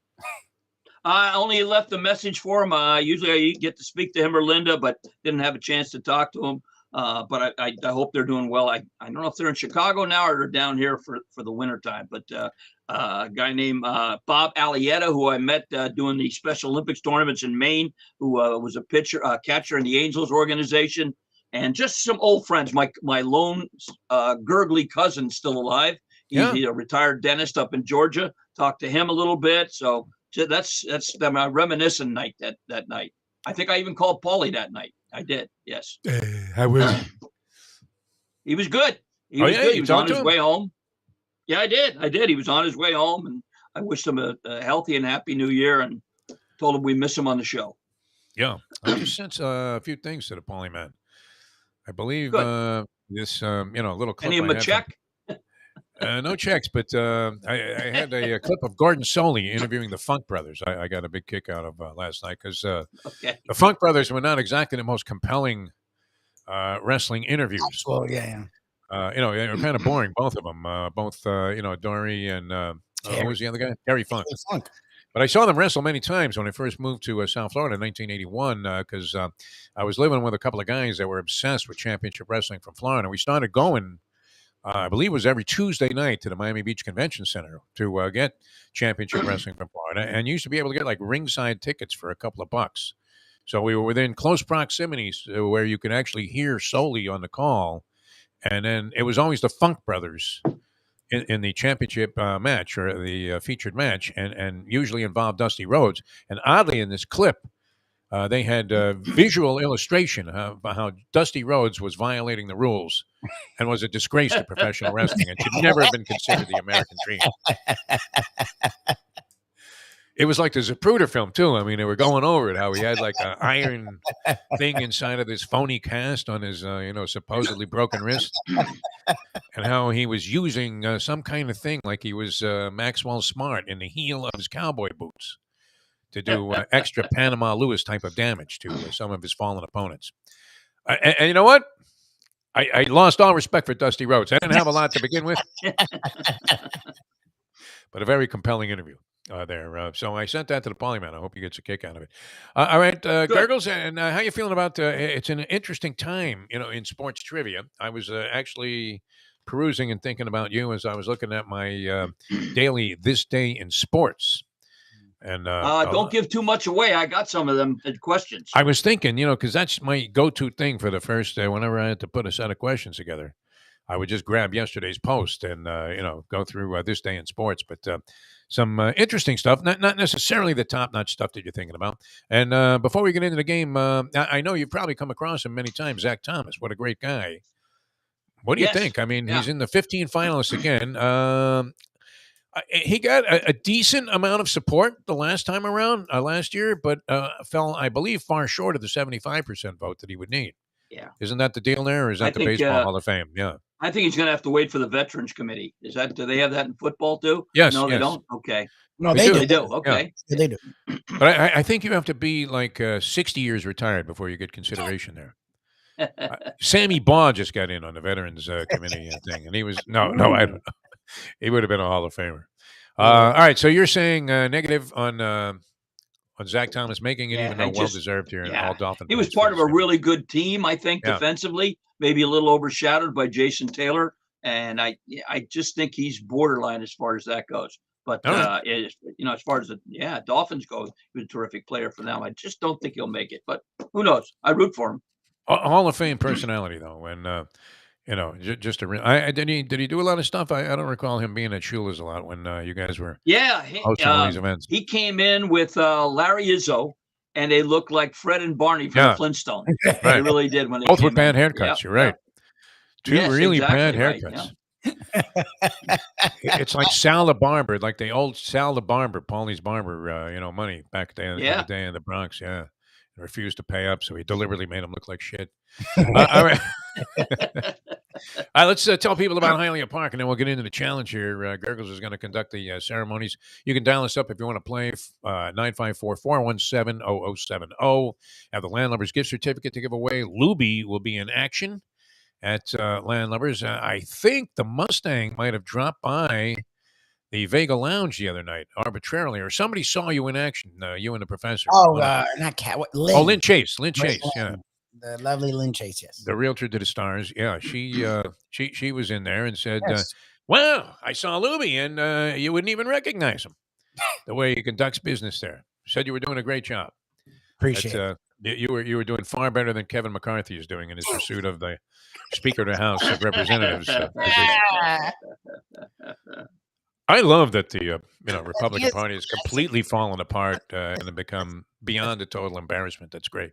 I only left a message for him. Usually I get to speak to him or Linda, but didn't have a chance to talk to him. But I hope they're doing well. I don't know if they're in Chicago now or they're down here for the winter time. But a guy named Bob Alietta, who I met doing the Special Olympics tournaments in Maine, who was a catcher in the Angels organization, and just some old friends. My lone Gurgly cousin still alive. He's a retired dentist up in Georgia. Talked to him a little bit. So that's my reminiscent night that night. I think I even called Paulie that night. I did. Yes. I will. He was good. He was good. He was on his way home. Yeah, I did. He was on his way home, and I wished him a healthy and happy New Year, and told him we miss him on the show. Yeah, I just sent a few things to the Paulie man. I believe this little clip. Any of them a check? No checks, but I had a clip of Gordon Soley interviewing the Funk Brothers. I got a big kick out of last night because the Funk Brothers were not exactly the most compelling wrestling interviews. Well, yeah. They were kind of boring, both of them. Both Dory and who was the other guy? Terry Funk. But I saw them wrestle many times when I first moved to South Florida in 1981 because I was living with a couple of guys that were obsessed with championship wrestling from Florida. We started going. I believe it was every Tuesday night to the Miami Beach Convention Center to get championship wrestling from Florida, and you used to be able to get like ringside tickets for a couple of bucks. So we were within close proximity where you could actually hear Soley on the call, and then it was always the Funk Brothers in the championship match or the featured match, and usually involved Dusty Rhodes. And oddly, in this clip, they had visual illustration of how Dusty Rhodes was violating the rules and was a disgrace to professional wrestling and should never have been considered the American dream. It was like the Zapruder film, too. I mean, they were going over it, how he had like an iron thing inside of this phony cast on his, supposedly broken wrist. and how he was using some kind of thing like he was Maxwell Smart in the heel of his cowboy boots to do extra Panama Lewis type of damage to some of his fallen opponents. And you know what? I lost all respect for Dusty Rhodes. I didn't have a lot to begin with, but a very compelling interview there. So I sent that to the Polyman. I hope he gets a kick out of it. All right, Gurggles, and how you feeling about? It's an interesting time, in sports trivia. I was actually perusing and thinking about you as I was looking at my daily This Day in Sports. And don't give too much away. I got some of them questions. I was thinking, because that's my go-to thing for the first day. Whenever I had to put a set of questions together, I would just grab yesterday's post and go through This Day in Sports. But some interesting stuff, not necessarily the top-notch stuff that you're thinking about. And before we get into the game, I know you've probably come across him many times. Zach Thomas, what a great guy. What do you think? I mean, he's in the 15 finalists again. He got a decent amount of support the last time around, last year, but fell, I believe, far short of the 75% vote that he would need. Yeah. Isn't that the deal there, or is that the Baseball Hall of Fame? Yeah. I think he's going to have to wait for the Veterans Committee. Do they have that in football too? Yes. No, they don't? Okay. No, they do. They do. Okay. Yeah, they do. But I think you have to be like 60 years retired before you get consideration there. Sammy Baugh just got in on the Veterans Committee thing, and he was, no, I don't know. He would have been a Hall of Famer. All right, so you're saying negative on Zach Thomas making it, even though well-deserved here. All Dolphin. He was part of a really good team, I think, defensively, maybe a little overshadowed by Jason Taylor. And I just think he's borderline as far as that goes. But, as far as the Dolphins go, he was a terrific player for them. I just don't think he'll make it. But who knows? I root for him. Hall of Fame personality, though, and just a real. Did he do a lot of stuff? I don't recall him being at Shula's a lot when you guys were hosting all these events. He came in with Larry Izzo, and they looked like Fred and Barney from the Flintstones. Right. They really did. When they both with bad haircuts. You're right. Two really bad haircuts. Right, It's like Sal the Barber, like the old Sal the Barber, Paulie's Barber, money back then in the day in the Bronx. Yeah. Refused to pay up, so he deliberately made him look like shit. All right. All right, let's tell people about Hialeah Park, and then we'll get into the challenge here. Gurggles is going to conduct the ceremonies. You can dial us up if you want to play, 954-417-0070. Have the Landlubbers gift certificate to give away. Lubie will be in action at Landlubbers. I think the Mustang might have dropped by the Vega Lounge the other night arbitrarily, or somebody saw you in action, you and the professor. Not Cat. Lynn. Oh, Lynn Chase. Yeah. The lovely Lynn Chase, yes. The realtor to the stars. Yeah, she was in there and said, well, I saw Lubie, and you wouldn't even recognize him. The way he conducts business there. Said you were doing a great job. Appreciate it. You were doing far better than Kevin McCarthy is doing in his pursuit of the Speaker of the House of Representatives position. I love that the Republican Party has completely fallen apart and have become beyond a total embarrassment. That's great.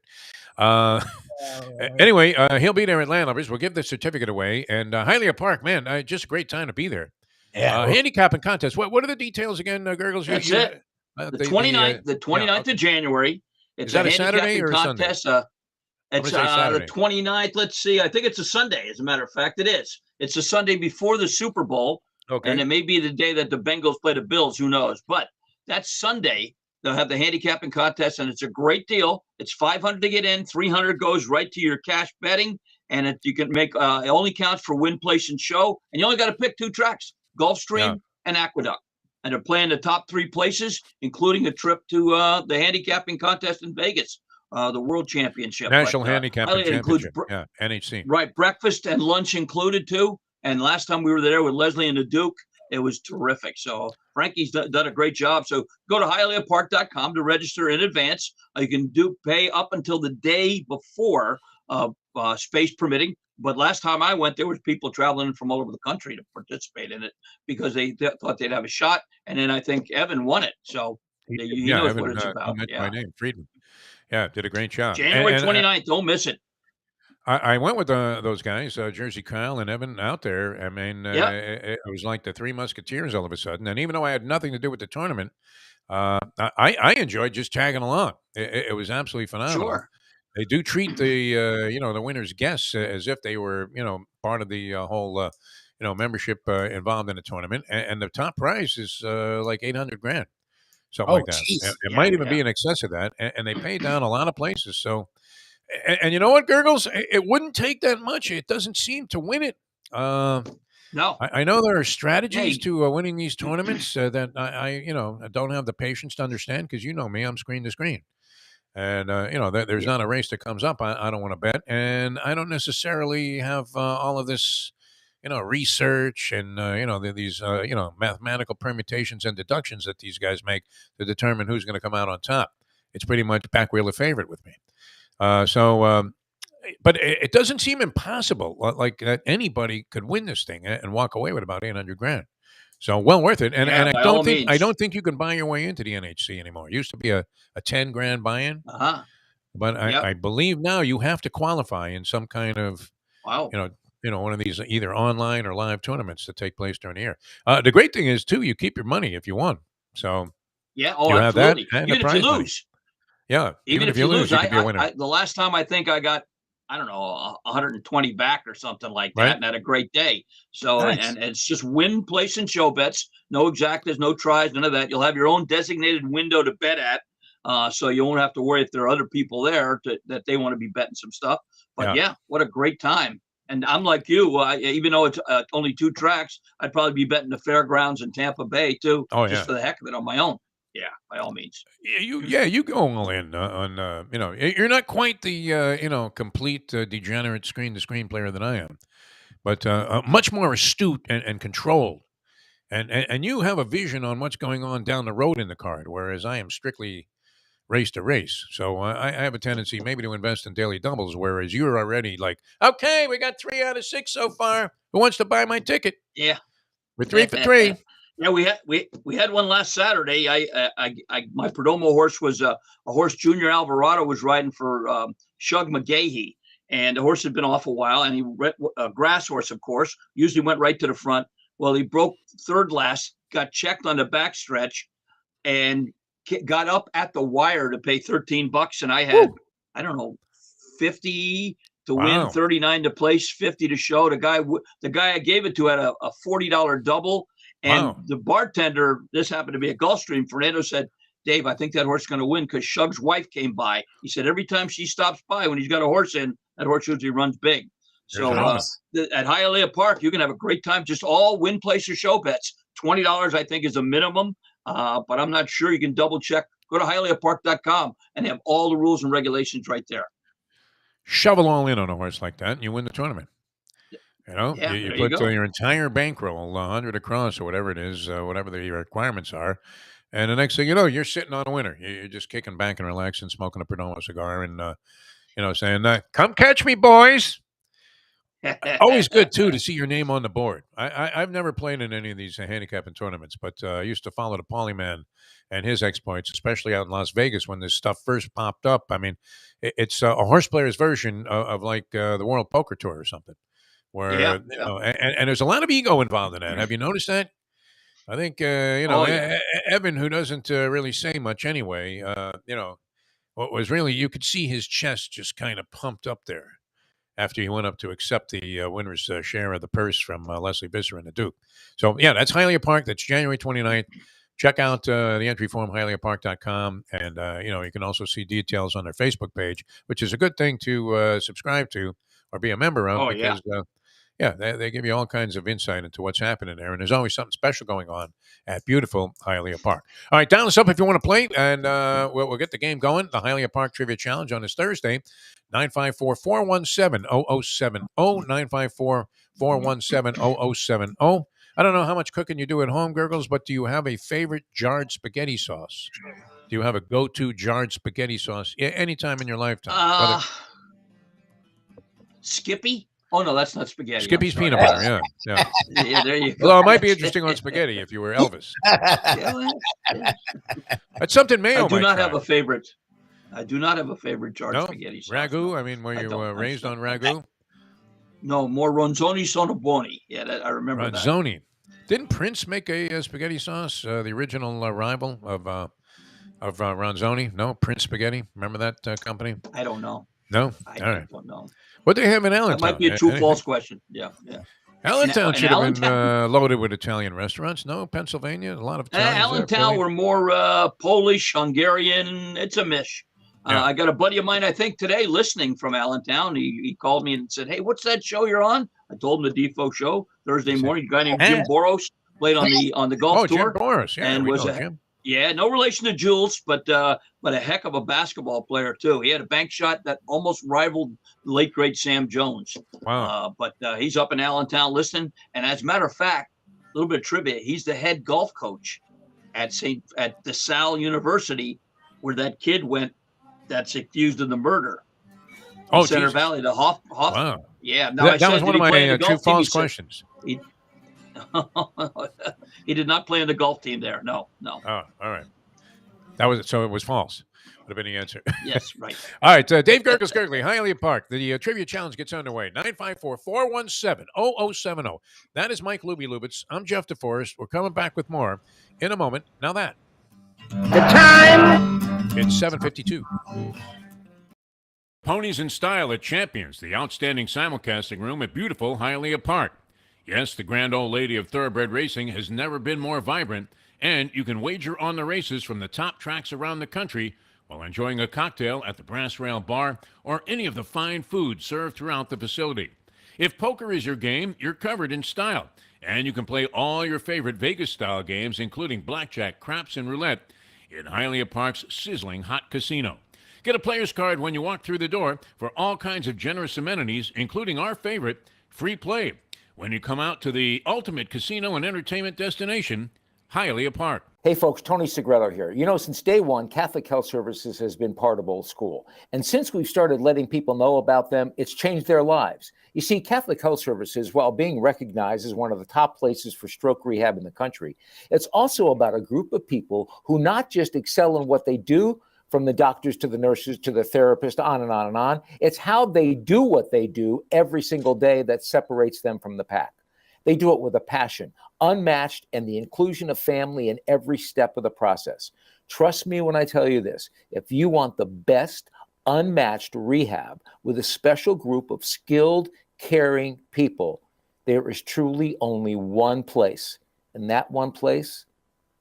Anyway, he'll be there at Landlubbers. We'll give the certificate away. And Hialeah Park, man, just a great time to be there. Yeah. Handicapping contest. What are the details again, Gurggles? That's it. The 29th of January. It's is that a Saturday or contest. Sunday? It's the 29th. Let's see. I think it's a Sunday. As a matter of fact, it is. It's the Sunday before the Super Bowl. Okay. And it may be the day that the Bengals play the Bills. Who knows? But that Sunday, they'll have the handicapping contest, and it's a great deal. It's $500 to get in. $300 goes right to your cash betting, and you can make. It only counts for win, place, and show. And you only got to pick two tracks: Gulfstream and Aqueduct. And they're playing the top three places, including a trip to the handicapping contest in Vegas, the World Championship. National Handicapping Championship. NHC. Right, breakfast and lunch included too. And last time we were there with Leslie and the Duke, it was terrific. So Frankie's done a great job. So go to HialeahPark.com to register in advance. You can pay up until the day before, space permitting. But last time I went, there was people traveling from all over the country to participate in it because they thought they'd have a shot. And then I think Evan won it. So he knows Evan, what it's about. My name, Friedman. Yeah, did a great job. January 29th. Don't miss it. I went with those guys, Jersey Kyle and Evan, out there. I mean, it was like the Three Musketeers all of a sudden. And even though I had nothing to do with the tournament, I enjoyed just tagging along. It was absolutely phenomenal. Sure. They do treat the the winners' guests as if they were part of the whole membership involved in the tournament, and the top prize is like 800 grand, something Oh, like that. jeez. It Yeah, might even yeah. be in excess of that, and they pay down a lot of places. So, and you know what, Gurgles, it wouldn't take that much. It doesn't seem to win it. No. I know there are strategies Hey. to winning these tournaments that I don't have the patience to understand because you know me, I'm screen to screen. And there's Yeah. not a race that comes up I don't want to bet, and I don't necessarily have all of this, research and these mathematical permutations and deductions that these guys make to determine who's going to come out on top. It's pretty much back wheeler favorite with me. But it doesn't seem impossible, like that anybody could win this thing and walk away with about 800 grand. So well worth it. And Yeah, I by don't all think means. you can buy your way into the NHC anymore. It used to be a 10 grand buy-in, Uh-huh. but Yep. I believe now you have to qualify in some kind of Wow. one of these either online or live tournaments that take place during the year. The great thing is too, you keep your money if you won. So Yeah. Oh, you have that absolutely. and the Even if you prize money. lose. Yeah, Even if you lose, you could be a winner, the last time I think I got, I don't know, 120 back or something like that, right? and had a great day. So, Nice. and it's just win, place, and show bets. No exactas, no tries, none of that. You'll have your own designated window to bet at, so you won't have to worry if there are other people there that they want to be betting some stuff. But Yeah. yeah, what a great time! And I'm like you, even though it's only 2 tracks, I'd probably be betting the fairgrounds in Tampa Bay too, Oh just yeah. for the heck of it on my own. Yeah, by all means. You go all in on you're not quite the complete degenerate screen to screen player that I am, but much more astute and controlled, and you have a vision on what's going on down the road in the card, whereas I am strictly race to race. So I have a tendency maybe to invest in daily doubles, whereas you're already like, okay, we got 3 out of 6 so far. Who wants to buy my ticket? Yeah. We're 3 for 3. Yeah, we had one last Saturday. My Perdomo horse was a horse Junior Alvarado was riding for Shug McGahee, and the horse had been off a while, and he a grass horse, of course, usually went right to the front. Well, he broke third last, got checked on the backstretch, and got up at the wire to pay $13, and I had I don't know 50 to win, Wow. 39 to place, 50 to show. The guy I gave it to had a $40 double. And Wow. the bartender, this happened to be a Gulfstream, Fernando said, Dave, I think that horse is going to win because Shug's wife came by. He said, every time she stops by when he's got a horse in, that horse usually runs big. There's So an omen. at Hialeah Park, you can have a great time. Just all win, place, or show bets. $20, I think, is a minimum, but I'm not sure. You can double check. Go to hialeahpark.com and have all the rules and regulations right there. Shovel all in on a horse like that, and you win the tournament. Yeah, you there you put go. your entire bankroll, 100 across or whatever it is, whatever the requirements are, and the next thing you know, you're sitting on a winner. You're just kicking back and relaxing, smoking a Perdomo cigar, and saying, "Come catch me, boys." Always good too to see your name on the board. I've never played in any of these handicapping tournaments, but I used to follow the Polyman and his exploits, especially out in Las Vegas when this stuff first popped up. I mean, it's a horse player's version of like the World Poker Tour or something. Where Yeah. and there's a lot of ego involved in that. Have you noticed that? I think Oh, yeah. Evan, who doesn't really say much anyway, what was really you could see his chest just kind of pumped up there after he went up to accept the winner's share of the purse from Leslie Visser and the Duke. So yeah, that's Hialeah Park. That's January 29th. Check out the entry form, hialeahpark.com. And, you can also see details on their Facebook page, which is a good thing to subscribe to or be a member of Oh, yeah. because they give you all kinds of insight into what's happening there. And there's always something special going on at beautiful Hialeah Park. All right, dial us up if you want to play, and we'll get the game going. The Hialeah Park Trivia Challenge on this Thursday, 954-417-0070, 954-417-0070. I don't know how much cooking you do at home, Gurgles, but do you have a favorite jarred spaghetti sauce? Do you have a go-to jarred spaghetti sauce anytime in your lifetime? Skippy? Oh, no, that's not spaghetti. Skippy's peanut butter, yeah. Yeah, there you go. Although it might be interesting on spaghetti if you were Elvis. That's something Mayo I do might not try. have a favorite. I do not have a favorite jarred No? spaghetti sauce. Ragu? No. I mean, were I you don't. I'm raised sorry. on ragu? No, more ronzoni sono buoni. Yeah, I remember that. Ronzoni. Didn't Prince make a spaghetti sauce? The original rival of Ronzoni? No, Prince Spaghetti. Remember that company? I don't know. No? I All right. don't know. What do they have in Allentown? That might be a true-false question. Yeah. Allentown should have been Allentown? loaded with Italian restaurants. No, Pennsylvania, a lot of Italians Allentown there. were more Polish, Hungarian. It's a mish. I got a buddy of mine, I think today, listening from Allentown. He called me and said, "Hey, what's that show you're on?" I told him the Defo show Thursday morning. A guy named Jim Boros played on the golf tour. Jim Boros, yeah, and was Jim. Yeah, no relation to Jules, but a heck of a basketball player too. He had a bank shot that almost rivaled the late great Sam Jones. Wow. But he's up in Allentown listening. And as a matter of fact, a little bit of trivia: he's the head golf coach at DeSalle University, where that kid went. That's accused of the murder. Center Valley, the Hoff. Wow. Yeah. Now that was one of my true false questions. He did not play on the golf team there. No. Oh, all right. So it was false. Would have been the answer. Yes, right. All right. Dave Gurggles Gergely, Hialeah Park. The trivia challenge gets underway. 954-417-0070. That is Mike Lubitz. I'm Jeff DeForest. We're coming back with more in a moment. Now that. The time. It's 7:52. Ponies in Style at Champions, the outstanding simulcasting room at beautiful Hialeah Park. Yes, the grand old lady of thoroughbred racing has never been more vibrant, and you can wager on the races from the top tracks around the country while enjoying a cocktail at the Brass Rail Bar or any of the fine food served throughout the facility. If poker is your game, you're covered in style, and you can play all your favorite Vegas-style games, including blackjack, craps, and roulette, in Hialeah Park's sizzling hot casino. Get a player's card when you walk through the door for all kinds of generous amenities, including our favorite, free play, when you come out to the ultimate casino and entertainment destination, Hialeah Park. Hey folks, Tony Segreto here. You know, since day one, Catholic Health Services has been part of Old School. And since we've started letting people know about them, it's changed their lives. You see, Catholic Health Services, while being recognized as one of the top places for stroke rehab in the country, it's also about a group of people who not just excel in what they do, from the doctors to the nurses to the therapist, on and on and on. It's how they do what they do every single day that separates them from the pack. They do it with a passion, unmatched, and the inclusion of family in every step of the process. Trust me when I tell you this. If you want the best, unmatched rehab with a special group of skilled, caring people, there is truly only one place, and that one place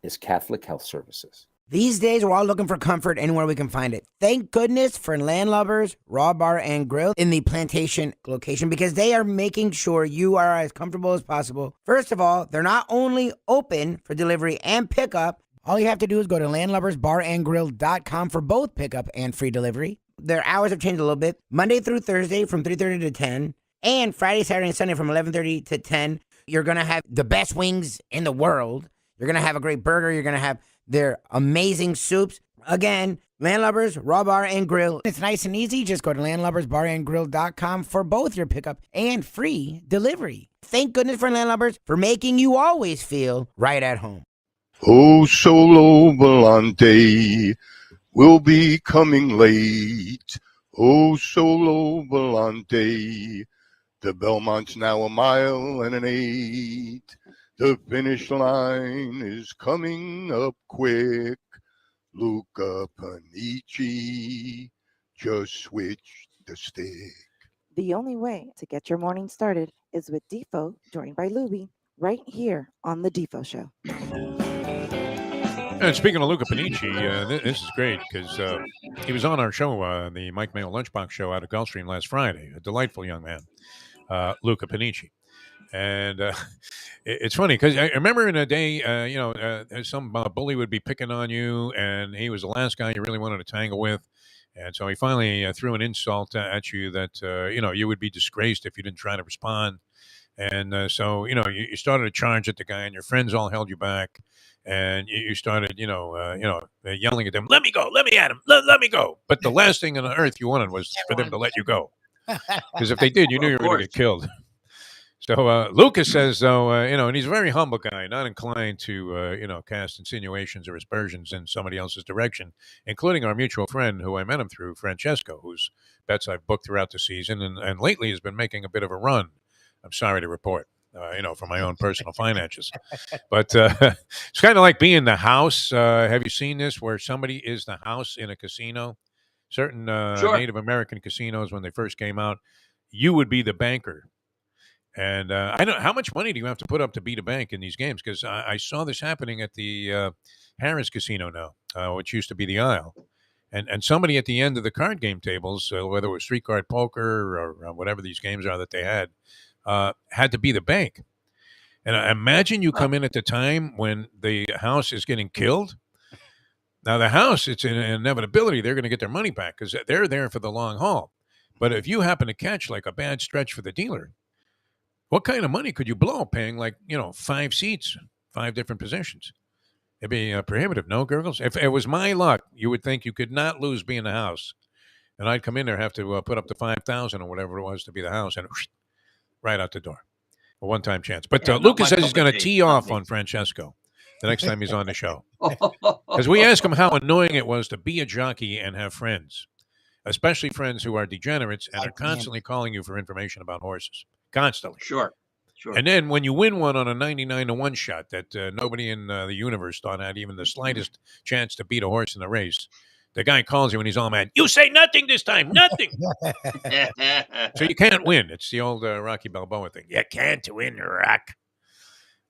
is Catholic Health Services. These days, we're all looking for comfort anywhere we can find it. Thank goodness for Landlubber's Raw Bar and Grill in the Plantation location, because they are making sure you are as comfortable as possible. First of all, they're not only open for delivery and pickup. All you have to do is go to landlubbersbarandgrill.com for both pickup and free delivery. Their hours have changed a little bit. Monday through Thursday from 3:30 to 10, and Friday, Saturday, and Sunday from 11:30 to 10. You're going to have the best wings in the world. You're going to have a great burger. You're going to have their amazing soups. Again, Landlubbers, Raw Bar and Grill. It's nice and easy. Just go to landlubbersbarandgrill.com for both your pickup and free delivery. Thank goodness for Landlubbers for making you always feel right at home. Oh, Solo Volante will be coming late. Oh, Solo Volante, the Belmont's now 1.8 miles. The finish line is coming up quick. Luca Panici just switched the stick. The only way to get your morning started is with Defo, joined by Lubie, right here on the Defo Show. And speaking of Luca Panici, this is great because he was on our show, the Mike Mayo Lunchbox show out of Gulfstream last Friday. A delightful young man, Luca Panici. And it's funny because I remember in a day, some bully would be picking on you, and he was the last guy you really wanted to tangle with. And so he finally threw an insult at you that, you would be disgraced if you didn't try to respond. And so, you started a charge at the guy, and your friends all held you back. And you started, yelling at them, "Let me go, let me at him, let me go." But the last thing on earth you wanted was for them to let you go. Because if they did, you knew you were going to get killed. So Lucas says, though, and he's a very humble guy, not inclined to, cast insinuations or aspersions in somebody else's direction, including our mutual friend who I met him through, Francesco, whose bets I've booked throughout the season and lately has been making a bit of a run. I'm sorry to report, for my own personal finances. But it's kind of like being the house. Have you seen this where somebody is the house in a casino? certain Sure. Native American casinos when they first came out, you would be the banker. And I don't. How much money do you have to put up to beat a bank in these games? Because I saw this happening at the Harris Casino now, which used to be the Isle, and somebody at the end of the card game tables, whether it was street card poker or whatever these games are that they had to be the bank. And I imagine you come in at the time when the house is getting killed. Now the house, it's an inevitability they're going to get their money back because they're there for the long haul. But if you happen to catch like a bad stretch for the dealer, what kind of money could you blow paying 5 seats, 5 different positions? It'd be prohibitive, no, Gurggles? If it was my luck, you would think you could not lose being the house. And I'd come in there, have to put up to 5,000 or whatever it was to be the house, and right out the door. A one-time chance. But Lucas says he's going to tee off on Francesco the next time he's on the show. Because we asked him how annoying it was to be a jockey and have friends, especially friends who are degenerates and are constantly calling you for information about horses. Constantly. Sure. And then when you win one on a 99-1 shot that nobody in the universe thought had even the slightest chance to beat a horse in the race, the guy calls you and he's all mad. You say nothing this time. Nothing. So you can't win. It's the old Rocky Balboa thing. You can't win, Rock.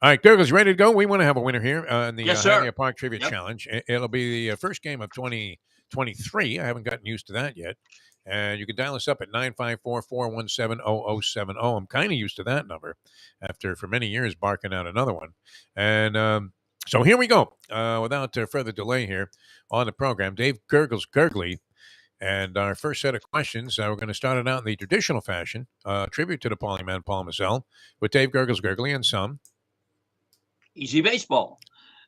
All right, Gurggles, you ready to go? We want to have a winner here in the Hialeah Park Trivia Challenge. It'll be the first game of 2023. I haven't gotten used to that yet. And you can dial us up at 954-417-0070. I'm kind of used to that number after, for many years, barking out another one. And so here we go. Without further delay here on the program, Dave Gurggles Gergely. And our first set of questions, we're going to start it out in the traditional fashion, tribute to the Polyman Paul Mazzell, with Dave Gurggles Gergely and some. Easy baseball.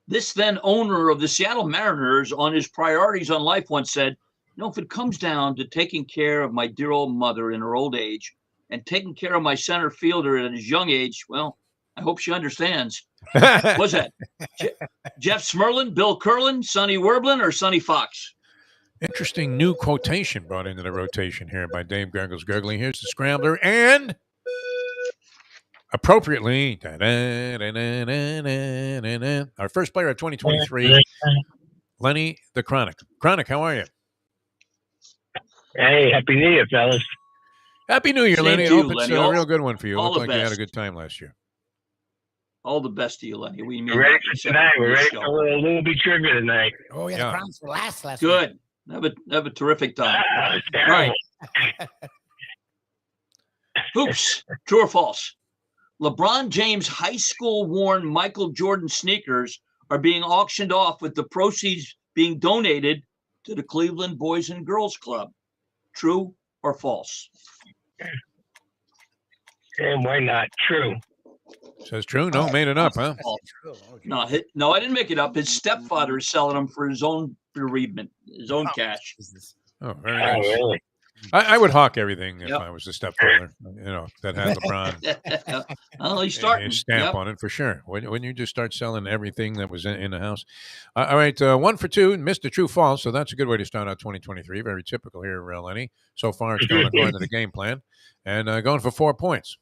This then owner of the Seattle Mariners on his priorities on life once said, if it comes down to taking care of my dear old mother in her old age and taking care of my center fielder at his young age, well, I hope she understands. What's that? Jeff Smerlin, Bill Curlin, Sonny Werblin, or Sonny Fox? Interesting new quotation brought into the rotation here by Dave Gurggles Gergely. Here's the scrambler and appropriately, our first player of 2023, Lenny the Chronic. Chronic, how are you? Hey, Happy New Year, fellas. Happy New Year, Lenny. I hope it's a real good one for you. Looked like you had a good time last year. All the best to you, Lenny. We're ready for tonight. We're ready for a little Lubie trivia tonight. Oh, yeah, the Browns were last Good. week. Have a terrific time. All right. Oops. True or false? LeBron James high school worn Michael Jordan sneakers are being auctioned off with the proceeds being donated to the Cleveland Boys and Girls Club. True or false? And why not? True. Says true. No, made it up, huh? No, I didn't make it up. His stepfather is selling them for his own bereavement, his own cash. Oh, very nice. Really? I would hawk everything if I was the stepfather, that had LeBron Well, he's starting. stamp on it for sure. When you just start selling everything that was in the house. All right, 1 for 2, missed a true false, so that's a good way to start out 2023. Very typical here, Lenny. So far, it's going according to the game plan. And going for 4 points.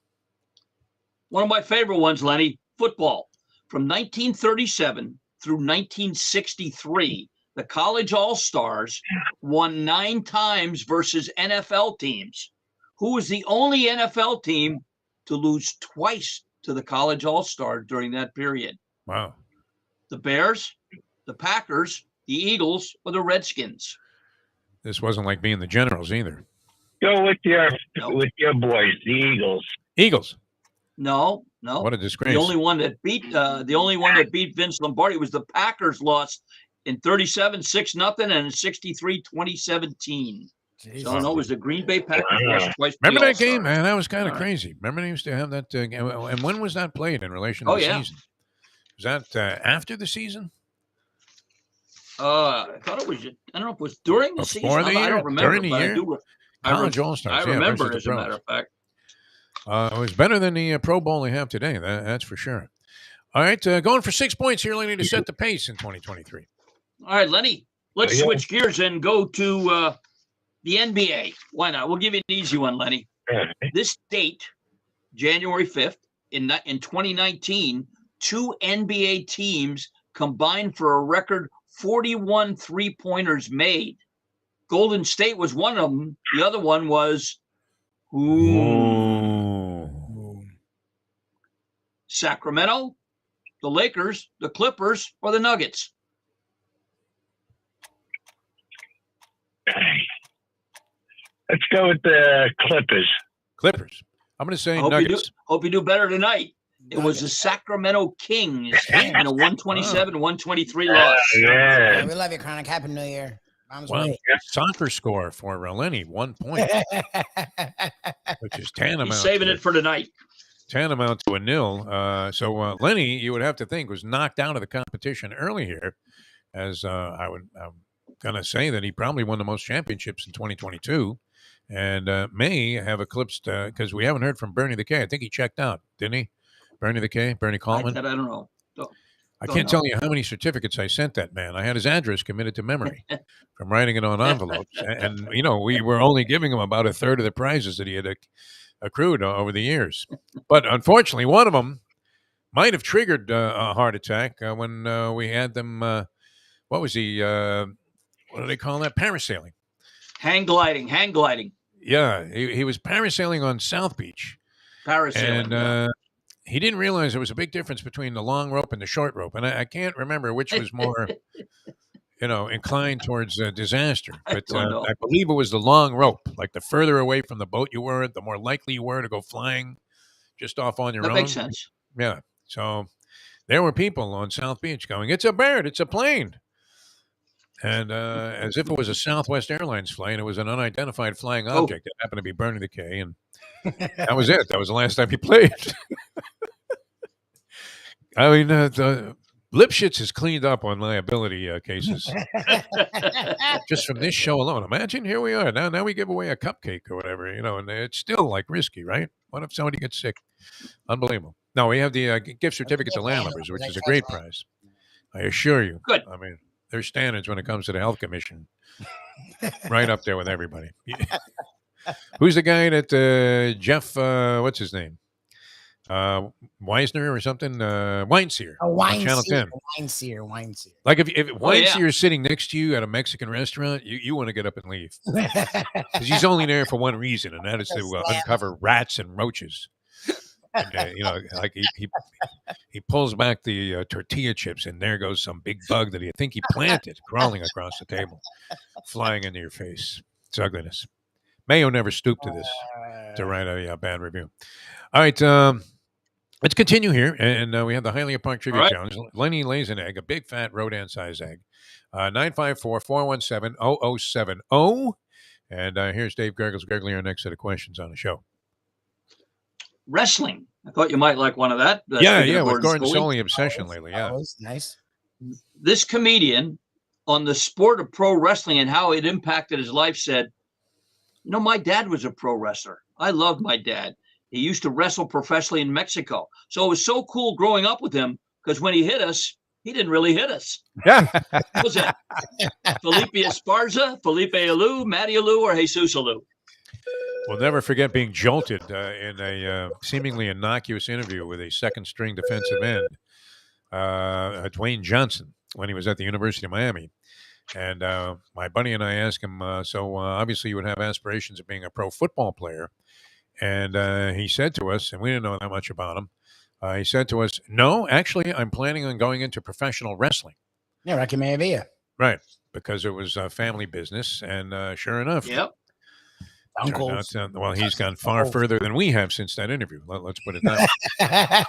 One of my favorite ones, Lenny, football. From 1937 through 1963, the College All-Stars won 9 times versus NFL teams. Who was the only NFL team to lose twice to the College All-Star during that period? Wow. The Bears, the Packers, the Eagles, or the Redskins? This wasn't like being the Generals either. Go with your boys, the Eagles. Eagles. No. What a disgrace. The only one that beat Vince Lombardi was the Packers lost in 37, 6-0, and in 63, 2017. So no, it was the Green Bay Packers lost twice. Remember that game, man? That was kind of crazy. Remember they used to have that game. And when was that played in relation to the season? Was that after the season? I thought it was. I don't know if it was during the season. The year? I don't remember. During the year? College All-Stars. I remember it, as a matter of fact. It was better than the Pro Bowl they have today. That's for sure. All right, going for 6 points here, Lenny, to set the pace in 2023. All right, Lenny, let's switch gears and go to the NBA. Why not? We'll give you an easy one, Lenny. This date, January 5th, in 2019, 2 NBA teams combined for a record 41 three-pointers made. Golden State was one of them. The other one was Sacramento, the Lakers, the Clippers, or the Nuggets. Let's go with the Clippers. Clippers. I'm going to say Nuggets. Hope you do better tonight. It was the Sacramento Kings in a 127-123 loss. Yeah. We love you, Chronic. Happy New Year. Well, soccer score for Lenny, 1 point, which is tantamount. He's saving it for tonight. Tantamount to a 0. So Lenny, you would have to think, was knocked out of the competition early here, as I'm going to say that he probably won the most championships in 2022, and may have eclipsed because we haven't heard from Bernie the K. I think he checked out, didn't he? Bernie the K, Bernie Coleman. I don't know. I can't tell you how many certificates I sent that man. I had his address committed to memory from writing it on envelopes. And, we were only giving him about a third of the prizes that he had accrued over the years. But unfortunately, one of them might have triggered a heart attack when we had them. What was he? What do they call that? Parasailing. Hang gliding. Yeah, he was parasailing on South Beach. Parasailing. And he didn't realize there was a big difference between the long rope and the short rope. And I can't remember which was more, inclined towards disaster. But I believe it was the long rope. Like the further away from the boat you were, the more likely you were to go flying just off on your own. That makes sense. Yeah. So there were people on South Beach going, "It's a bird, it's a plane." And as if it was a Southwest Airlines flight, it was an unidentified flying object. It happened to be Bernie the K. And that was it. That was the last time he played. I mean, the Lipschitz is cleaned up on liability cases just from this show alone. Imagine, here we are. Now we give away a cupcake or whatever, and it's still like risky, right? What if somebody gets sick? Unbelievable. No, we have the gift certificate to Landlubbers, which is a great prize. I assure you. Good. I mean, there's standards when it comes to the health commission. Right up there with everybody. Who's the guy that Jeff, what's his name? Weisner or something? Wineseer. On Channel 10. Wineseer. Like if Wineseer is sitting next to you at a Mexican restaurant, you want to get up and leave. Because he's only there for one reason, and that is to uncover rats and roaches. And, like he pulls back the tortilla chips, and there goes some big bug that he planted crawling across the table, flying into your face. It's ugliness. Mayo never stooped to this, to write a bad review. All right, let's continue here. And we have the Hialeah Park Trivia Challenge. Lenny lays an egg, a big, fat, rodent-sized egg. 954-417-0070. And here's Dave Gurggles Gergely, our next set of questions on the show. Wrestling. I thought you might like one of that. Yeah, with Gordon Soley obsession lately. Yeah, that was nice. This comedian on the sport of pro wrestling and how it impacted his life said, my dad was a pro wrestler. I loved my dad. He used to wrestle professionally in Mexico. So it was so cool growing up with him because when he hit us, he didn't really hit us. Yeah. What was that? Felipe Esparza, Felipe Alou, Matty Alou, or Jesus Alou? We'll never forget being jolted in a seemingly innocuous interview with a second-string defensive end, Dwayne Johnson, when he was at the University of Miami. And my buddy and I asked him, so obviously you would have aspirations of being a pro football player. And he said to us, and we didn't know that much about him, he said to us, no, actually, I'm planning on going into professional wrestling. Yeah, Rocky Maivia. Right, because it was a family business. And sure enough. Yep. Well, he's gone far further than we have since that interview. Let's put it that way.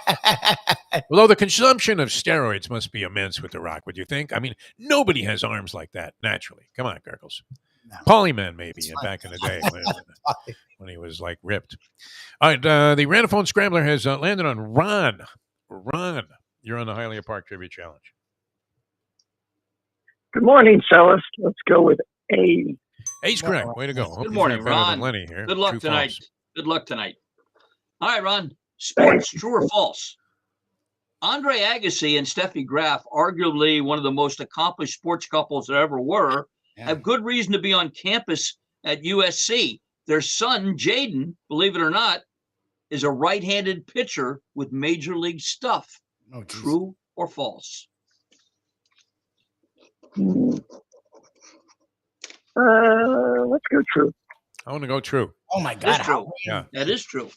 Although the consumption of steroids must be immense with The Rock, would you think? I mean, nobody has arms like that naturally. Come on, Gurggles. No. Polyman, maybe, back in the day when he was like ripped. All right, the Ranophone Scrambler has landed on Ron. Ron, you're on the Hialeah Park Trivia Challenge. Good morning, fellas. Let's go with A. A's correct. Way to go. Good morning, Ron. Lenny here. Good luck tonight. Good luck tonight. All right, Ron. Sports, true or false? Andre Agassi and Steffi Graf, arguably one of the most accomplished sports couples there ever were, have good reason to be on campus at USC. Their son, Jaden, believe it or not, is a right-handed pitcher with major league stuff. Oh, true or false? let's go true. I want to go true. Oh my That's God. true. Yeah. That is true.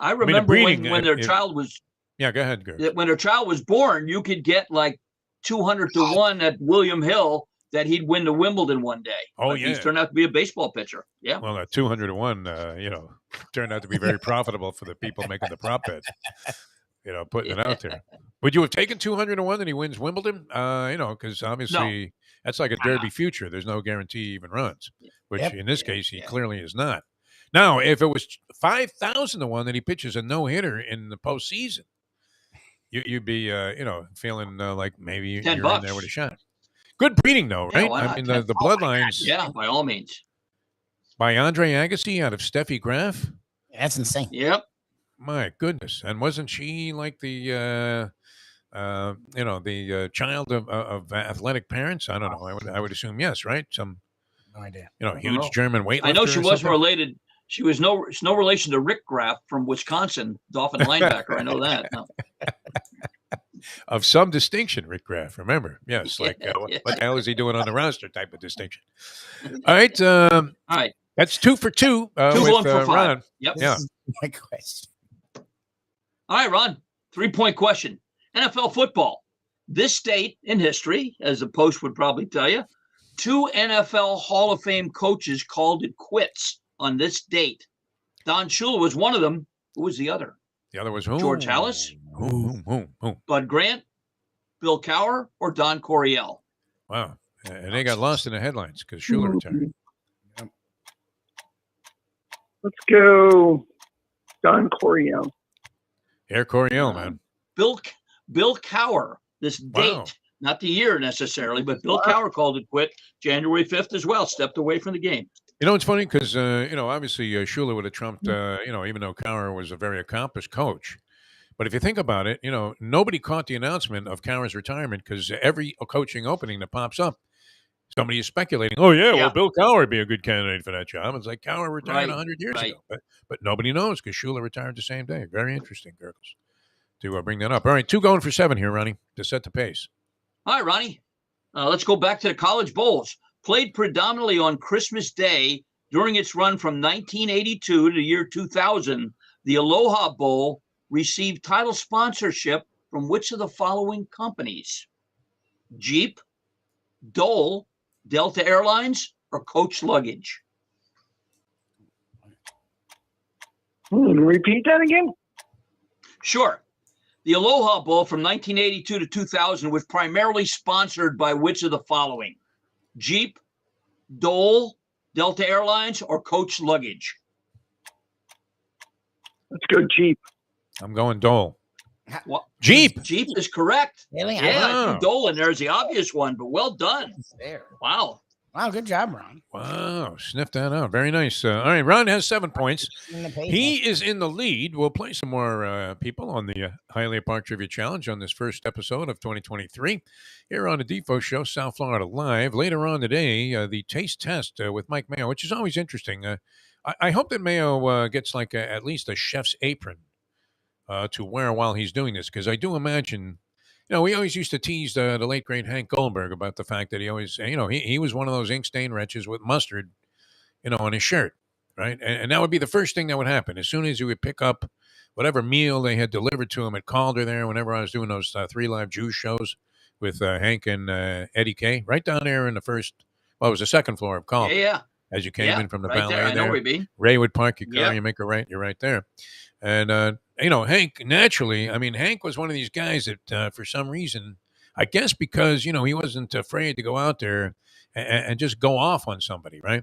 I mean, remember breeding, when their if- child was Yeah, go ahead, Gerg. when their child was born, you could get like 200 to 1 at William Hill that he'd win the Wimbledon one day. Oh, But yeah. He's turned out to be a baseball pitcher. Yeah. Well, 200 to 1, turned out to be very profitable for the people making the prop bet. Putting it out there. Would you have taken 200 to 1 that he wins Wimbledon? Because obviously that's like a derby future. There's no guarantee he even runs, which in this case he clearly is not. Now, if it was 5,000 to 1 that he pitches a no hitter in the postseason, you'd be feeling like maybe you're in there with a shot. Good breeding, though, right? why I not? mean, the bloodlines. Yeah, by all means. By Andre Agassi out of Steffi Graf. That's insane. Yep. My goodness. And wasn't she like the child of athletic parents? I don't know. I would assume yes, right? Some No idea. huge German weightlifter. I know she or wasn't something? related. She was no relation to Rick Graff from Wisconsin, Dolphin linebacker. I know that. No. Of some distinction, Rick Graff. Remember, yes, like what the hell is he doing on the roster? Type of distinction. All right, All right. that's 2 for 2. 2 with, going for 5. Ron. Yep. Yeah. My question. All right, Ron. 3-point question. NFL football. This date in history, as the Post would probably tell you, 2 NFL Hall of Fame coaches called it quits on this date. Don Shula was one of them. Who was the other? The other was who? George Halas, Who? Bud Grant, Bill Cowher, or Don Coryell? Wow. And they got lost in the headlines because Shula retired. Let's go Don Coryell. Air Coryell, man. Bill Cowher, this date, Wow. not the year necessarily, but Bill Cowher called it quit January 5th as well, stepped away from the game. It's funny because, obviously Shula would have trumped, even though Cowher was a very accomplished coach. But if you think about it, nobody caught the announcement of Cowher's retirement because every coaching opening that pops up, somebody is speculating, well, Bill Cowher would be a good candidate for that job. It's like Cowher retired 100 years ago. But nobody knows because Shula retired the same day. Very interesting, Gurggles, to bring that up. All right, 2 going for 7 here, Ronnie, to set the pace. All right, Ronnie. Let's go back to the college bowls. Played predominantly on Christmas Day during its run from 1982 to the year 2000, the Aloha Bowl received title sponsorship from which of the following companies? Jeep, Dole, Delta Airlines, or Coach Luggage? Repeat that again? Sure. The Aloha Bowl from 1982 to 2000 was primarily sponsored by which of the following? Jeep, Dole, Delta Airlines, or Coach Luggage? Let's go Jeep. I'm going Dole. What? Jeep. Jeep is correct. Really? Yeah, I Wow. think Dole in there is the obvious one, but well done. There. Wow. Wow, good job, Ron. Wow, sniff that out. Very nice. All right, Ron has 7 points. In the page. He is in the lead. We'll play some more people on the Hialeah Park Trivia Challenge on this first episode of 2023 here on the Defo Show, South Florida Live. Later on today, the taste test with Mike Mayo, which is always interesting. I hope that Mayo gets like at least a chef's apron to wear while he's doing this, because I do imagine, we always used to tease the late, great Hank Goldberg about the fact that he always, he was one of those ink stain wretches with mustard, on his shirt, right? And that would be the first thing that would happen. As soon as he would pick up whatever meal they had delivered to him at Calder there, whenever I was doing those 3 live Jews shows with Hank and Eddie K, right down there in it was the second floor of Calder. Yeah. As you came in from the right ballet there. I know there. where you mean. Raywood Park, your car, Yep. you make a right, you're right there. And, Hank, naturally, Hank was one of these guys that for some reason, I guess because, he wasn't afraid to go out there and just go off on somebody, right?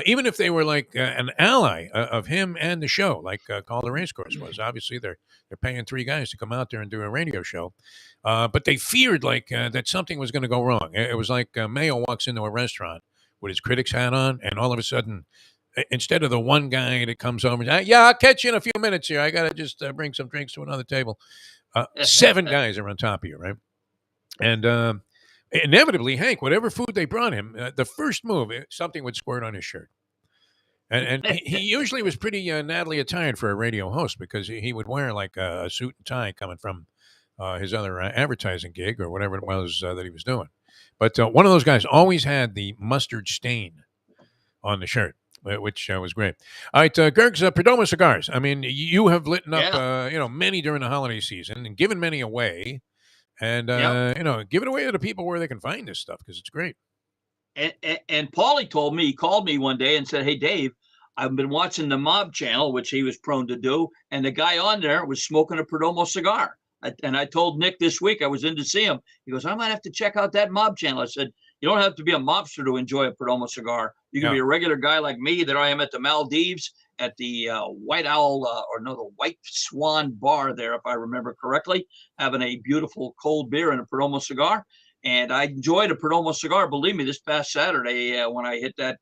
Even if they were like an ally of him and the show, like Calder Racecourse was. Obviously, they're paying 3 guys to come out there and do a radio show. But they feared that something was going to go wrong. It was like Mayo walks into a restaurant with his critic's hat on, and all of a sudden, instead of the one guy that comes over, I'll catch you in a few minutes here. I got to just bring some drinks to another table. 7 guys are on top of you, right? And inevitably, Hank, whatever food they brought him, the first move, something would squirt on his shirt. And he usually was pretty nattily attired for a radio host, because he would wear like a suit and tie coming from his other advertising gig or whatever it was that he was doing. But one of those guys always had the mustard stain on the shirt, which was great. All right, Gurgs, Perdomo cigars. I mean, you have lit up, many during the holiday season and given many away. And, give it away to the people where they can find this stuff because it's great. And Paulie he called me one day and said, "Hey, Dave, I've been watching the Mob channel," which he was prone to do, and the guy on there was smoking a Perdomo cigar. And I told Nick this week, I was in to see him. He goes, "I might have to check out that Mob channel." I said, "You don't have to be a mobster to enjoy a Perdomo cigar. You can be a regular guy like me that I am at the Maldives at the White Owl, the White Swan bar there, if I remember correctly, having a beautiful cold beer and a Perdomo cigar. And I enjoyed a Perdomo cigar, believe me, this past Saturday when I hit that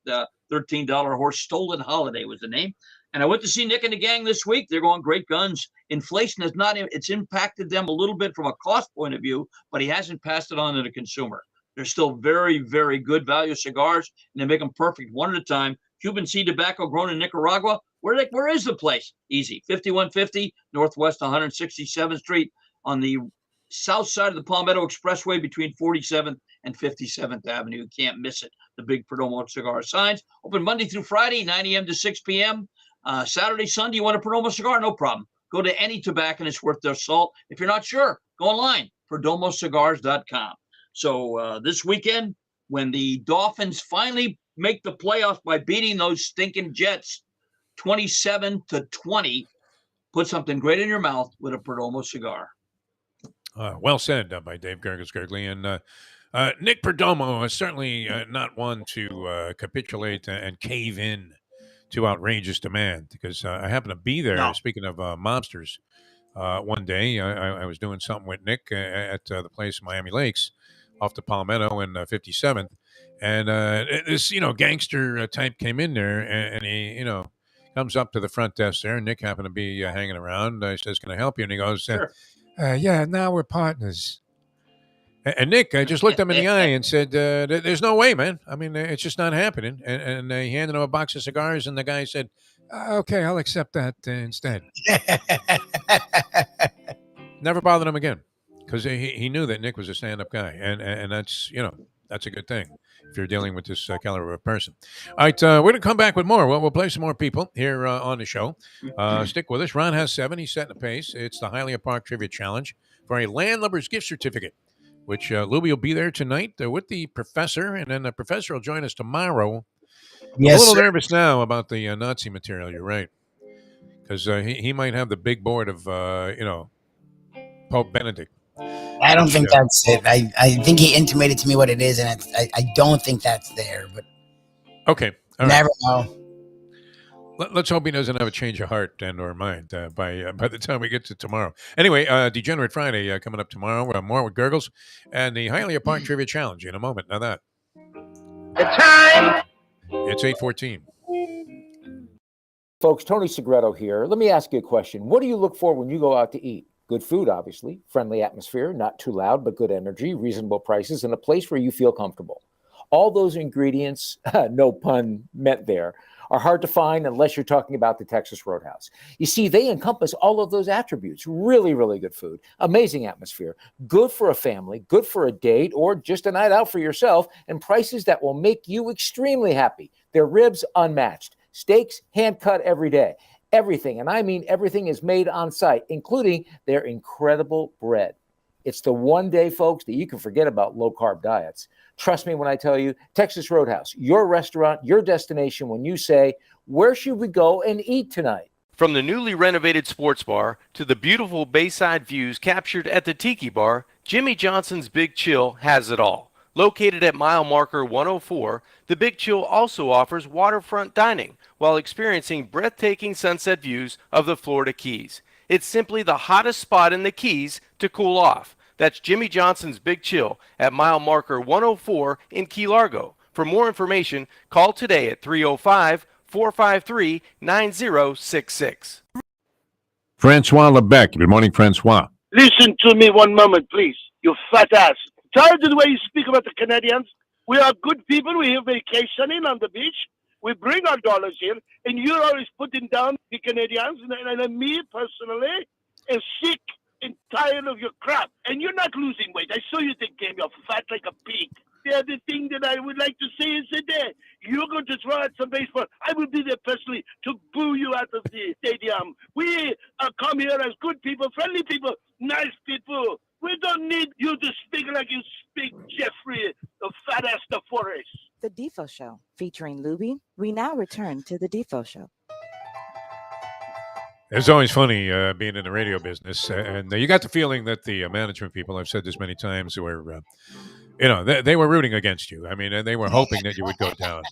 $13 horse. Stolen Holiday was the name. And I went to see Nick and the gang this week. They're going great guns. Inflation it's impacted them a little bit from a cost point of view, but he hasn't passed it on to the consumer. They're still very, very good value cigars, and they make them perfect one at a time. Cuban seed tobacco grown in Nicaragua. Where is the place? Easy. 5150 Northwest 167th Street on the south side of the Palmetto Expressway between 47th and 57th Avenue. You can't miss it. The big Perdomo cigar signs. Open Monday through Friday, 9 a.m. to 6 p.m. Saturday, Sunday, you want a Perdomo cigar? No problem. Go to any tobacconist worth their salt. If you're not sure, go online, perdomocigars.com. So this weekend, when the Dolphins finally make the playoffs by beating those stinking Jets 27-20, put something great in your mouth with a Perdomo cigar. Well said by Dave Gurggles Gergely. And Nick Perdomo is certainly not one to capitulate and cave in to outrageous demand, because I happened to be there. No. Speaking of mobsters, one day I was doing something with Nick at the place in Miami Lakes off the Palmetto and 57th. And this, gangster type came in there and he, comes up to the front desk there. And Nick happened to be hanging around. I says, "Can I help you?" And he goes, "Sure. Yeah, now we're partners." And Nick, I just looked him in the eye and said, "There's no way, man. I mean, it's just not happening." And he handed him a box of cigars, and the guy said, "Okay, I'll accept that instead." Never bothered him again, because he knew that Nick was a stand-up guy, and that's that's a good thing if you're dealing with this caliber of person. All right, we're going to come back with more. We'll play some more people here on the show. Stick with us. Ron has 7. He's setting the pace. It's the Hialeah Park Trivia Challenge for a Landlubber's gift certificate, which Lubie will be there tonight with the professor, and then the professor will join us tomorrow. Yes, I'm a little nervous now about the Nazi material. You're right, because he might have the big board of Pope Benedict. I don't think that's it. I think he intimated to me what it is, and I don't think that's there. But okay, never know. Let's hope he doesn't have a change of heart and or mind by the time we get to tomorrow. Anyway, Degenerate Friday coming up tomorrow. More with Gurggles and the Hialeah Park Trivia Challenge in a moment. Now that the time. It's 8:14. Folks, Tony Segreto here. Let me ask you a question. What do you look for when you go out to eat? Good food, obviously, friendly atmosphere, not too loud, but good energy, reasonable prices, and a place where you feel comfortable. All those ingredients, no pun meant there, are hard to find unless you're talking about the Texas Roadhouse. You see, they encompass all of those attributes. Really, really good food, amazing atmosphere, good for a family, good for a date, or just a night out for yourself, and prices that will make you extremely happy. Their ribs unmatched, steaks hand-cut every day. Everything, and I mean everything, is made on site, including their incredible bread. It's the one day, folks, that you can forget about low-carb diets. Trust me when I tell you, Texas Roadhouse, your restaurant, your destination when you say, "Where should we go and eat tonight?" From the newly renovated sports bar to the beautiful bayside views captured at the Tiki Bar, Jimmy Johnson's Big Chill has it all. Located at mile marker 104, the Big Chill also offers waterfront dining while experiencing breathtaking sunset views of the Florida Keys. It's simply the hottest spot in the Keys to cool off. That's Jimmy Johnson's Big Chill at mile marker 104 in Key Largo. For more information, call today at 305-453-9066. Francois Lebec. Good morning, Francois. Listen to me one moment, please. You fat ass. Tired of the way you speak about the Canadians? We are good people. We're here vacationing on the beach. We bring our dollars here, and you're always putting down the Canadians, and me personally am sick and tired of your crap. And you're not losing weight. I saw you the game. You're fat like a pig. the other thing that I would like to say is that you're going to throw out some baseball. I will be there personally to boo you out of the stadium. We come here as good people, friendly people, nice people. We don't need you to speak like you speak, Jeffrey, the fat ass the forest. The Defo Show, featuring Lubie. We now return to the Defo Show. It's always funny being in the radio business, and you got the feeling that the management people, I've said this many times, were, they were rooting against you. I mean, they were hoping that you would go down.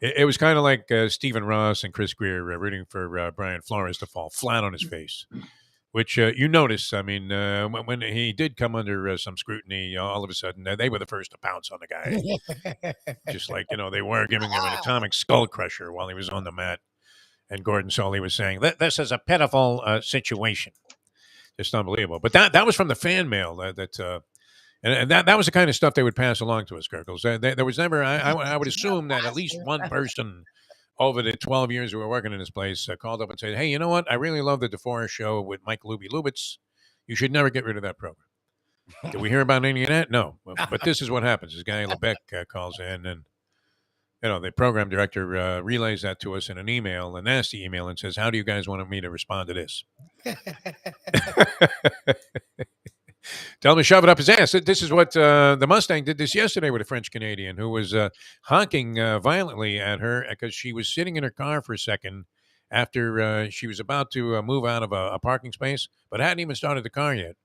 It was kind of like Stephen Ross and Chris Greer rooting for Brian Flores to fall flat on his face, which you notice. I mean, when he did come under some scrutiny, all of a sudden, they were the first to pounce on the guy. Just like, they were giving him an atomic skull crusher while he was on the mat. And Gordon Soley was saying, this is a pitiful situation. Just unbelievable. But that was from the fan mail and that was the kind of stuff they would pass along to us, Gurggles. There was never, I would assume that at least one person over the 12 years we were working in this place called up and said, hey, you know what? I really love the DeForest show with Mike Lubie Lubitz. You should never get rid of that program. Did we hear about any of that? No. But this is what happens. This guy Lebec calls in and, the program director relays that to us in an email, a nasty email, and says, how do you guys want me to respond to this? Tell him to shove it up his ass. This is what the Mustang did this yesterday with a French Canadian who was honking violently at her because she was sitting in her car for a second after she was about to move out of a parking space, but hadn't even started the car yet.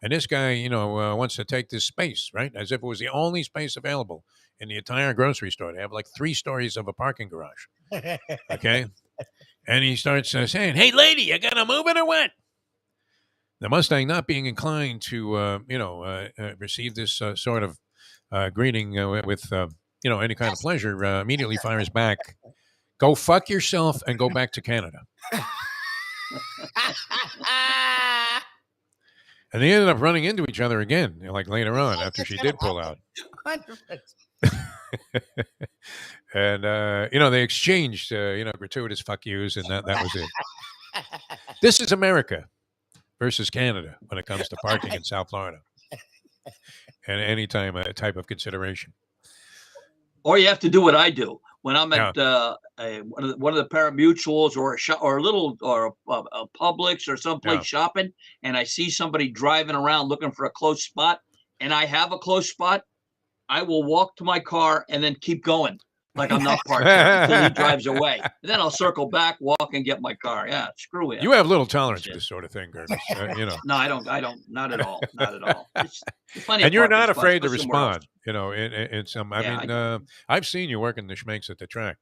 And this guy, wants to take this space, right? As if it was the only space available in the entire grocery store. They have like 3 stories of a parking garage. Okay. And he starts saying, hey, lady, you going to move it or what? The Mustang, not being inclined to, receive this sort of greeting with, any kind of pleasure, immediately fires back, go fuck yourself and go back to Canada. And they ended up running into each other again, like later on after she did pull out. 100%. And, they exchanged, gratuitous fuck yous, and that was it. This is America versus Canada when it comes to parking in South Florida. And any type of consideration. Or you have to do what I do when I'm at one of the pari-mutuels or a Publix or someplace shopping, and I see somebody driving around looking for a close spot, and I have a close spot. I will walk to my car and then keep going like I'm not parked until he drives away. And then I'll circle back, walk, and get my car. Yeah, screw it. You have little tolerance for this sort of thing, Gurggles. No, I don't. Not at all. Not at all. And you're not afraid to respond. In some. I've seen you working the schminks at the track.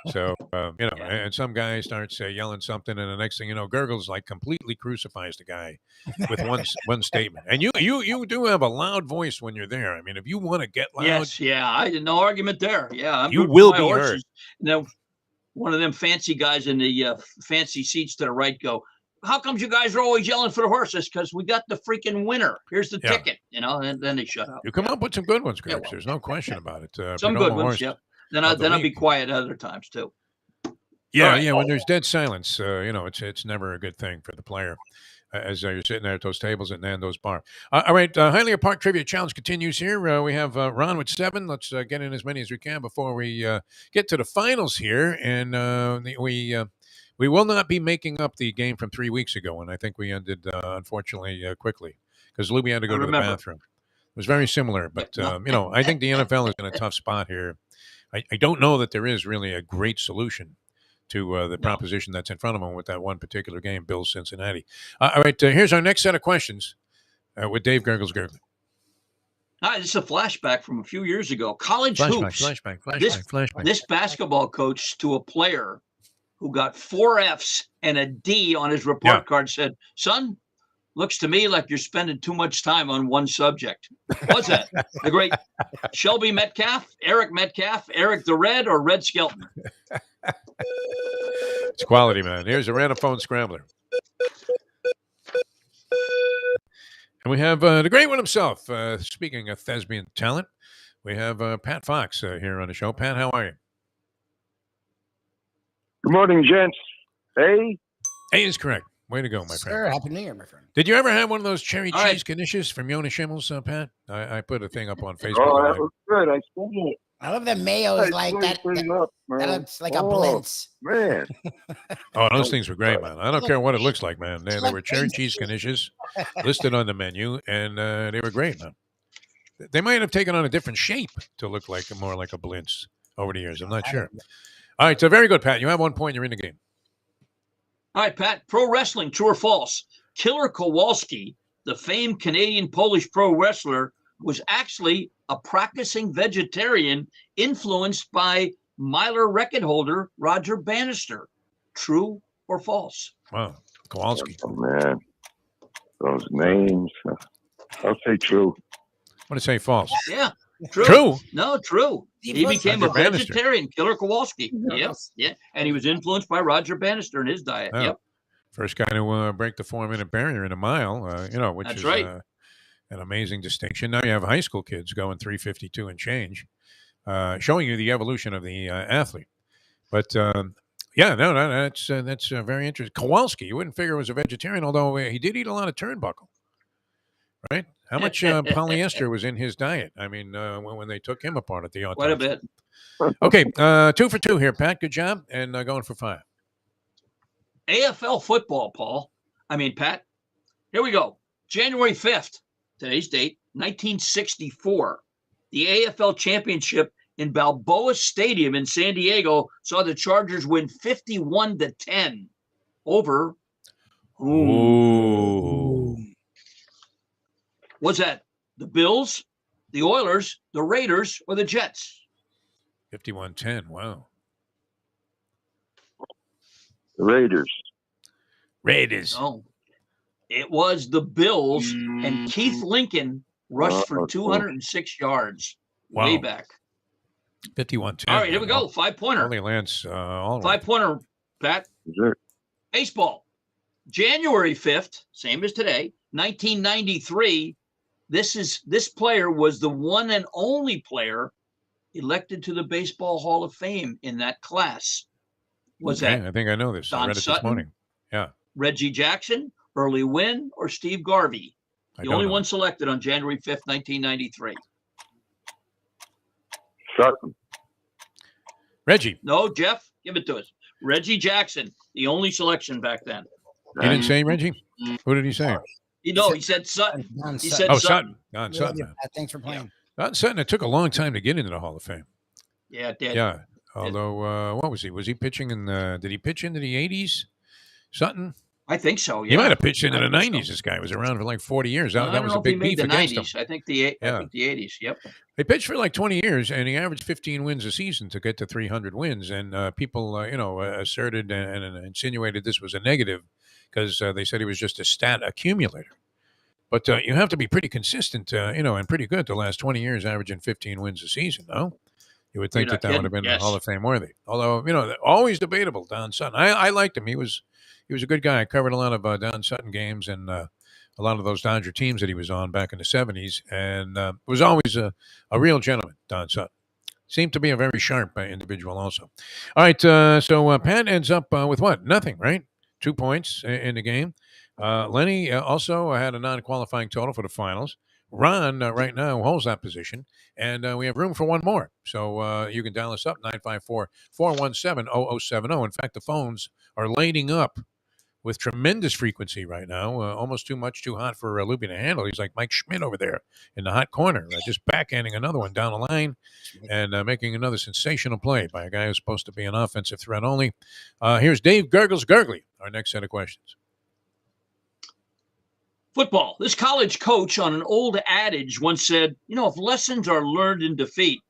So, and some guy starts yelling something, and the next thing you know, Gurggles like completely crucifies the guy with one statement. And you do have a loud voice when you're there. I mean, if you want to get loud, yes, no argument there. Yeah, you will be heard. Now, one of them fancy guys in the fancy seats to the right go, how comes you guys are always yelling for the horses? Because we got the freaking winner. Here's the ticket, and then they shut up. You come up with some good ones, Gurggles. There's no question about it. Some good ones, yeah. Then I'll be quiet other times too. Yeah. When there's dead silence, it's never a good thing for the player. As you're sitting there at those tables at Nando's bar. All right, Hialeah Park Trivia Challenge continues here. We have Ron with 7. Let's get in as many as we can before we get to the finals here. And we will not be making up the game from 3 weeks ago, and I think we ended unfortunately quickly because Lubie had to go to the bathroom. It was very similar, but I think the NFL is in a tough spot here. I don't know that there is really a great solution to the proposition that's in front of them with that one particular game, Bills Cincinnati. All right, here's our next set of questions with Dave Gurggles Gergely. This is a flashback from a few years ago. College hoops. Flashback. This basketball coach to a player who got 4 Fs and a D on his report card said, son, looks to me like you're spending too much time on one subject. What's that? The great Shelby Metcalf, Eric the Red, or Red Skelton? It's quality, man. Here's a random phone scrambler. And we have the great one himself. Speaking of thespian talent, we have Pat Fox here on the show. Pat, how are you? Good morning, gents. Hey? A is correct. Way to go, my Sir, friend. Happy New Year, my friend. Did you ever have one of those cherry All right. cheese knishes from Yona Schimmel's, Pat? I put a thing up on Facebook. Oh, that was good. I saw it. I love the mayo is like that. That looks like a blintz. Man. Oh, those things were great, man. I don't care what it looks like, man. They were cherry cheese knishes listed on the menu, and they were great, man. They might have taken on a different shape to look like more like a blintz over the years. I'm not sure. All right, so very good, Pat. You have 1 point. You're in the game. All right, Pat. Pro wrestling, true or false? Killer Kowalski, the famed Canadian Polish pro wrestler, was actually a practicing vegetarian influenced by Myler record holder Roger Bannister. True or false? Wow, Kowalski. Oh, man. Those names. I'll say true. I'm going to say false. Yeah. True. True? No, true. He became Roger a Bannister. vegetarian, Killer Kowalski. Yep. Yeah. And he was influenced by Roger Bannister in his diet. Yeah. Yep. First guy to break the 4-minute barrier in a mile, which That's is right. an amazing distinction. Now you have high school kids going 3:52 and change, showing you the evolution of the athlete. But that's very interesting. Kowalski, you wouldn't figure was a vegetarian, although he did eat a lot of turnbuckle, right? How much polyester was in his diet? I mean, when they took him apart at the autopsy. Quite a bit. Okay, 2 for 2 here, Pat. Good job, and going for 5. AFL football, Pat. Here we go. January 5th, today's date, 1964. The AFL championship in Balboa Stadium in San Diego saw the Chargers win 51-10 over. Ooh. Was that the Bills, the Oilers, the Raiders, or the Jets? 51-10. Wow. The Raiders. No. It was the Bills, and Keith Lincoln rushed for 206 yards way back. 51-10. All right, here we go. 5-pointer. Only Lance. All right. 5-pointer, Pat. Sure. Baseball. January 5th, same as today, 1993. This player was the one and only player elected to the Baseball Hall of Fame in that class. Was that? I think I know this. I Don read it Sutton? this morning. Yeah. Reggie Jackson, Early Wynn, or Steve Garvey? The only one selected on January 5th, 1993. Sutton. Reggie. No, Jeff, give it to us. Reggie Jackson, the only selection back then. He didn't say Reggie? Who did he say? He said Sutton. He said Sutton. Don Sutton. Thanks for playing. Don Sutton, it took a long time to get into the Hall of Fame. Yeah, it did. Yeah. Although, what was he? Was he pitching did he pitch into the 80s? Sutton? I think so, yeah. He might have pitched into the 90s. This guy was around for like 40 years. That was a big beef against him. I think the 80s, yep. He pitched for like 20 years, and he averaged 15 wins a season to get to 300 wins. And people, asserted and insinuated this was a negative because they said he was just a stat accumulator. But you have to be pretty consistent, and pretty good the last 20 years, averaging 15 wins a season, no? You would think that would have been Hall of Fame worthy. Although, always debatable, Don Sutton. I liked him. He was a good guy. I covered a lot of Don Sutton games and a lot of those Dodger teams that he was on back in the 70s. And was always a real gentleman, Don Sutton. Seemed to be a very sharp individual also. All right, so Pat ends up with what? Nothing, right? 2 points in the game. Lenny also had a non-qualifying total for the finals. Ron right now holds that position, and we have room for one more. So you can dial us up, 954-417-0070. In fact, the phones are lighting up with tremendous frequency right now, almost too much, too hot for Lubie to handle. He's like Mike Schmidt over there in the hot corner, just backhanding another one down the line and making another sensational play by a guy who's supposed to be an offensive threat only. Here's Dave Gurggles Gergely, our next set of questions. Football. This college coach on an old adage once said, if lessons are learned in defeat,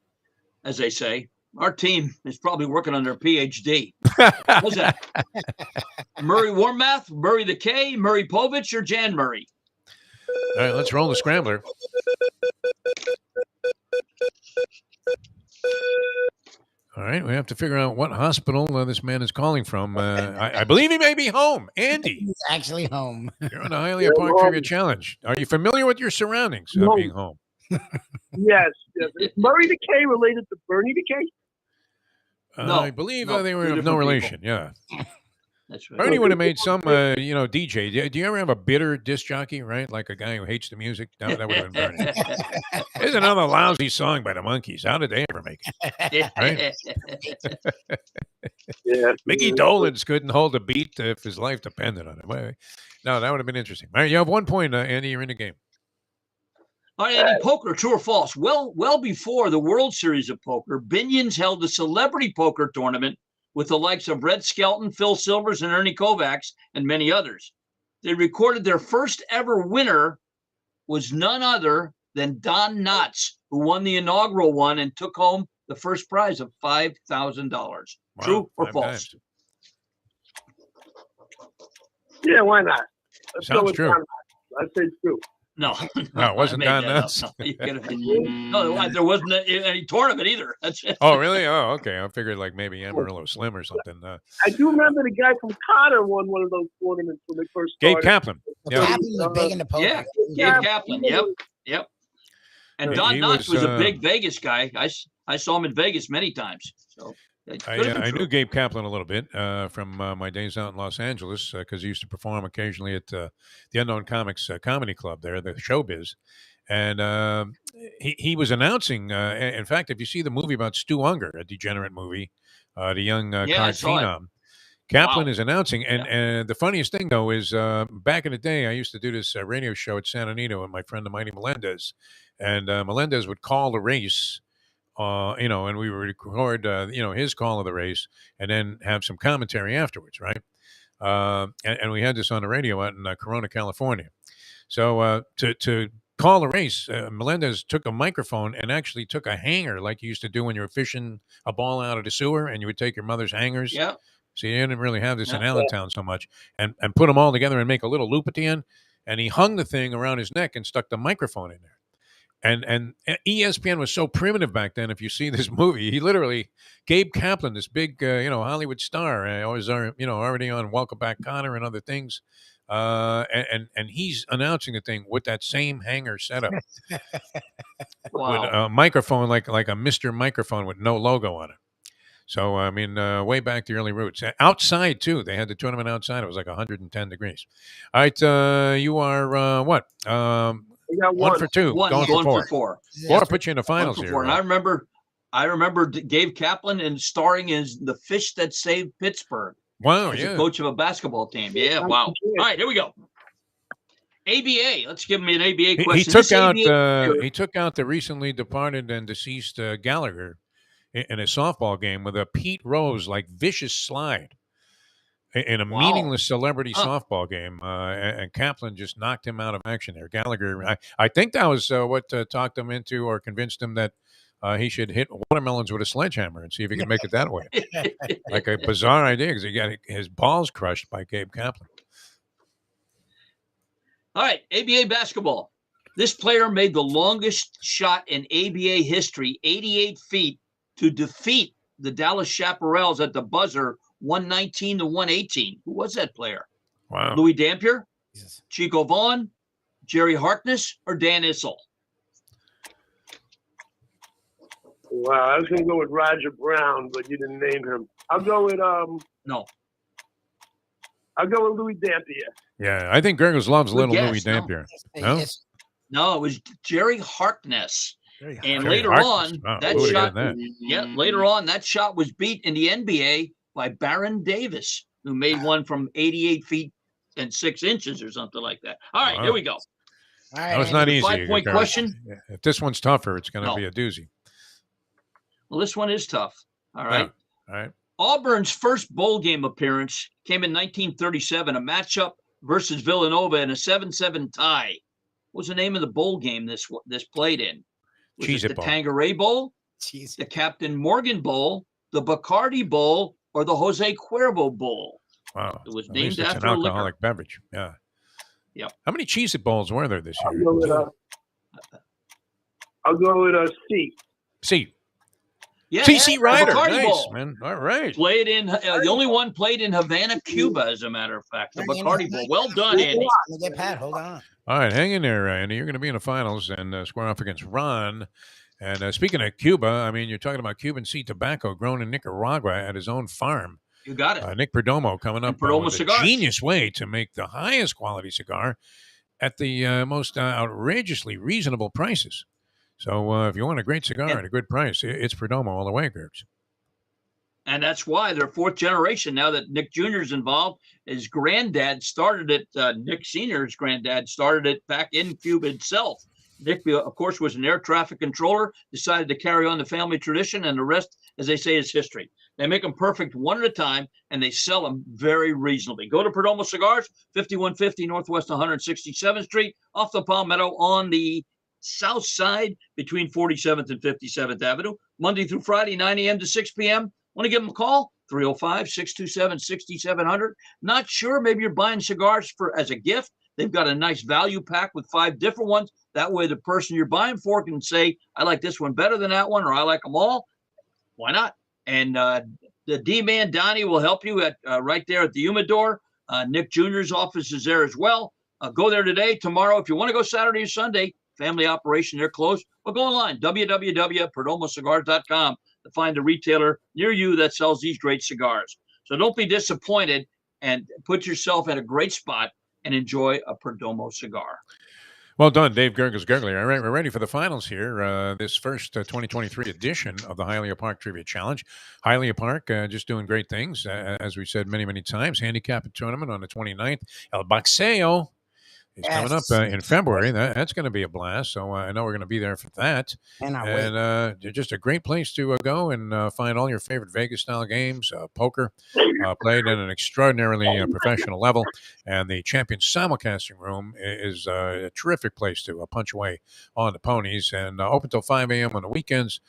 as they say, our team is probably working on their PhD. What's that? Murray Warmath, Murray the K, Murray Povich, or Jan Murray? All right, let's roll the scrambler. All right, we have to figure out what hospital this man is calling from. I believe he may be home. Andy. He's actually home. You're on the Hialeah Park Trivia Challenge. Are you familiar with your surroundings being home? Yes. Is Murray Decay related to Bernie Decay? I believe they were of no relation, yeah. That's right. Bernie would have made some, DJ. Do you ever have a bitter disc jockey, right? Like a guy who hates the music? That would have been Bernie. There's another lousy song by the Monkees. How did they ever make it? Right? Yeah. Mickey Dolenz couldn't hold a beat if his life depended on it. No, that would have been interesting. All right, you have 1 point, Andy. You're in the game. All right, Andy, poker, true or false? Well before the World Series of Poker, Binion's held a celebrity poker tournament with the likes of Red Skelton, Phil Silvers, and Ernie Kovacs, and many others. They recorded their first ever winner was none other than Don Knotts, who won the inaugural one and took home the first prize of $5,000. Wow, True or 5 false? times. Yeah, why not? Let's go Sounds with true. Don Knotts. I say true. No, No, it wasn't Don Knotts. No, there wasn't any tournament either. That's it. Oh, really? Oh, okay. I figured like maybe Amarillo Slim or something. I do remember the guy from Connor won one of those tournaments when they first started. Gabe Kaplan. Yeah. Kaplan was big into poker. Yeah, Gabe Kaplan. Yep. And He Don Knotts was a was, big Vegas guy. I saw him in Vegas many times. So I knew Gabe Kaplan a little bit from my days out in Los Angeles because he used to perform occasionally at the Unknown Comics Comedy Club there, the Showbiz. And he was announcing, in fact, if you see the movie about Stu Unger, a degenerate movie, the young card phenom, Kaplan is announcing. And the funniest thing, though, is back in the day, I used to do this radio show at San Anito with my friend, the Mighty Melendez. And Melendez would call the race. And we would record, his call of the race and then have some commentary afterwards, right? And we had this on the radio out in Corona, California. So to call the race, Melendez took a microphone and actually took a hanger like you used to do when you were fishing a ball out of the sewer and you would take your mother's hangers. Yeah. So you didn't really have this in Allentown so much and put them all together and make a little loop at the end. And he hung the thing around his neck and stuck the microphone in there. And ESPN was so primitive back then. If you see this movie, he literally, Gabe Kaplan, this big, Hollywood star, always, already on Welcome Back, Connor and other things. And he's announcing the thing with that same hanger setup. Wow. With a microphone, like a Mr. Microphone with no logo on it. So, I mean, way back the early roots. Outside, too. They had the tournament outside. It was like 110 degrees. All right, you are what? We got 1 for 2. Going for 4. Or put you in the finals 1 for here. 4. And I remember Gabe Kaplan and starring as the fish that saved Pittsburgh. Wow, as yeah. a coach of a basketball team. Yeah, wow. All right, here we go. ABA. Let's give me an ABA question. He took out the recently departed and deceased Gallagher in a softball game with a Pete Rose vicious slide in a meaningless celebrity softball game, and Kaplan just knocked him out of action there. Gallagher, I think that was what talked him into or convinced him that he should hit watermelons with a sledgehammer and see if he can make it that way. Like a bizarre idea because he got his balls crushed by Gabe Kaplan. All right, ABA basketball. This player made the longest shot in ABA history, 88 feet, to defeat the Dallas Chaparrals at the buzzer, 119 to 118. Who was that player? Wow. Louis Dampier, Chico Vaughn, Jerry Harkness, or Dan Issel? Wow, I was going to go with Roger Brown, but you didn't name him. I'll go with No. I'll go with Louis Dampier. Yeah, I think Gurggles loves little guess, Louis no. Dampier. No? No, it was Jerry Harkness. And Jerry later Harkness. on, Wow, that who would've shot, gotten that? later on, that shot was beat in the NBA by Baron Davis, who made one from 88 feet and 6 inches or something like that. All right, Wow. here we go. All right, That was not easy. 5-point Gurggles. question. Yeah, if this one's tougher, it's going to No. be a doozy. Well, this one is tough. All right. All right. Auburn's first bowl game appearance came in 1937, a matchup versus Villanova in a 7-7 tie. What was the name of the bowl game this played in? Was Cheez-It it the Bowl. Tanqueray Bowl, the Captain Morgan Bowl, the Bacardi Bowl, or the Jose Cuervo Bowl? Wow. It was At least named it's after an a liquor. alcoholic beverage. Yeah. Yep. How many Cheez-It Bowls were there this year? I'll go with C. C. Yeah, C.C. Ryder. Bacardi Nice, Bowl. man. All right. Played in the only one played in Havana, Cuba, as a matter of fact. The Bacardi Bowl. Well done, Andy. Get Pat, hold on. All right, hang in there, Andy. You're going to be in the finals and square off against Ron. And speaking of Cuba, I mean, you're talking about Cuban seed tobacco grown in Nicaragua at his own farm. You got it. Nick Perdomo coming up Perdomo with Cigars. a genius way to make the highest quality cigar at the most outrageously reasonable prices. So if you want a great cigar at a good price, it's Perdomo all the way, Gergs. And that's why they're fourth generation now that Nick Jr.'s involved. His granddad started it. Nick Sr.'s granddad started it back in Cuba itself. Nick, of course, was an air traffic controller, decided to carry on the family tradition, and the rest, as they say, is history. They make them perfect one at a time, and they sell them very reasonably. Go to Perdomo Cigars, 5150 Northwest 167th Street, off the Palmetto on the south side between 47th and 57th Avenue, Monday through Friday, 9 a.m. to 6 p.m. Want to give them a call? 305-627-6700. Not sure, maybe you're buying cigars as a gift. They've got a nice value pack with 5 different ones. That way the person you're buying for can say, I like this one better than that one, or I like them all. Why not? And the D-Man, Donnie, will help you at right there at the Humidor. Nick Jr.'s office is there as well. Go there today, tomorrow. If you want to go Saturday or Sunday, family operation, they're closed. But go online, www.perdomocigars.com to find a retailer near you that sells these great cigars. So don't be disappointed and put yourself at a great spot and enjoy a Perdomo cigar. Well done, Dave Gurggles Gergely. All right, we're ready for the finals here. This first 2023 edition of the Hialeah Park Trivia Challenge. Hialeah Park just doing great things, as we said many, many times. Handicapping tournament on the 29th. El Boxeo is coming up in February. That's going to be a blast. So I know we're going to be there for that. And just a great place to go and find all your favorite Vegas-style games, poker, played at an extraordinarily professional level. And the Champions Simulcasting Room is a terrific place to punch away on the ponies. And open till 5 a.m. on the weekends.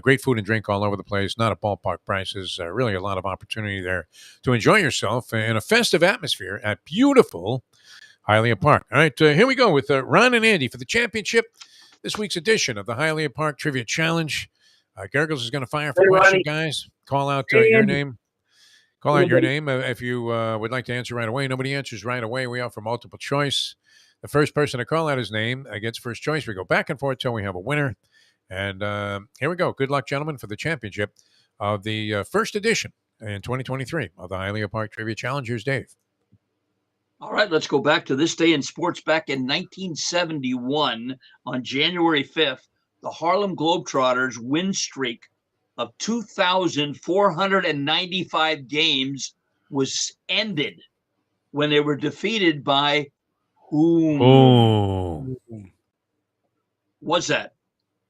Great food and drink all over the place. Not at ballpark prices. Really a lot of opportunity there to enjoy yourself in a festive atmosphere at beautiful Hialeah Park. All right, here we go with Ron and Andy for the championship. This week's edition of the Hialeah Park Trivia Challenge. Gurggles is going to fire for question, guys. Call out your name. Call out your name if you would like to answer right away. Nobody answers right away. We offer multiple choice. The first person to call out his name gets first choice. We go back and forth till we have a winner. And here we go. Good luck, gentlemen, for the championship of the first edition in 2023 of the Hialeah Park Trivia Challenge. Here's Dave. All right, let's go back to this day in sports. Back in 1971, on January 5th, the Harlem Globetrotters win streak of 2,495 games was ended when they were defeated by whom? Oh. Was that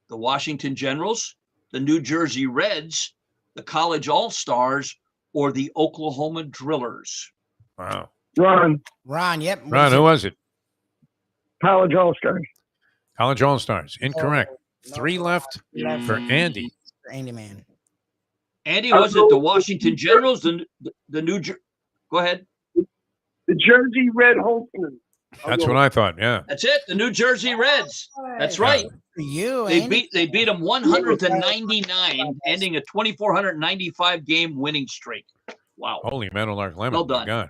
the Washington Generals, the New Jersey Reds, the College All-Stars, or the Oklahoma Drillers? Wow. Ron, yep. Ron, who was it? College All-Stars. College All-Stars. Incorrect. 3 left for Andy. For Andy, man. Andy, was it the Washington Generals, the New Jersey? Go ahead. The Jersey Red Holtzman. That's what I thought, yeah. That's it, the New Jersey Reds. That's right. For you, They Andy. beat them 100-99, ending a 2,495 game winning streak. Wow. Holy Meadowlark Lemon. Well done. God.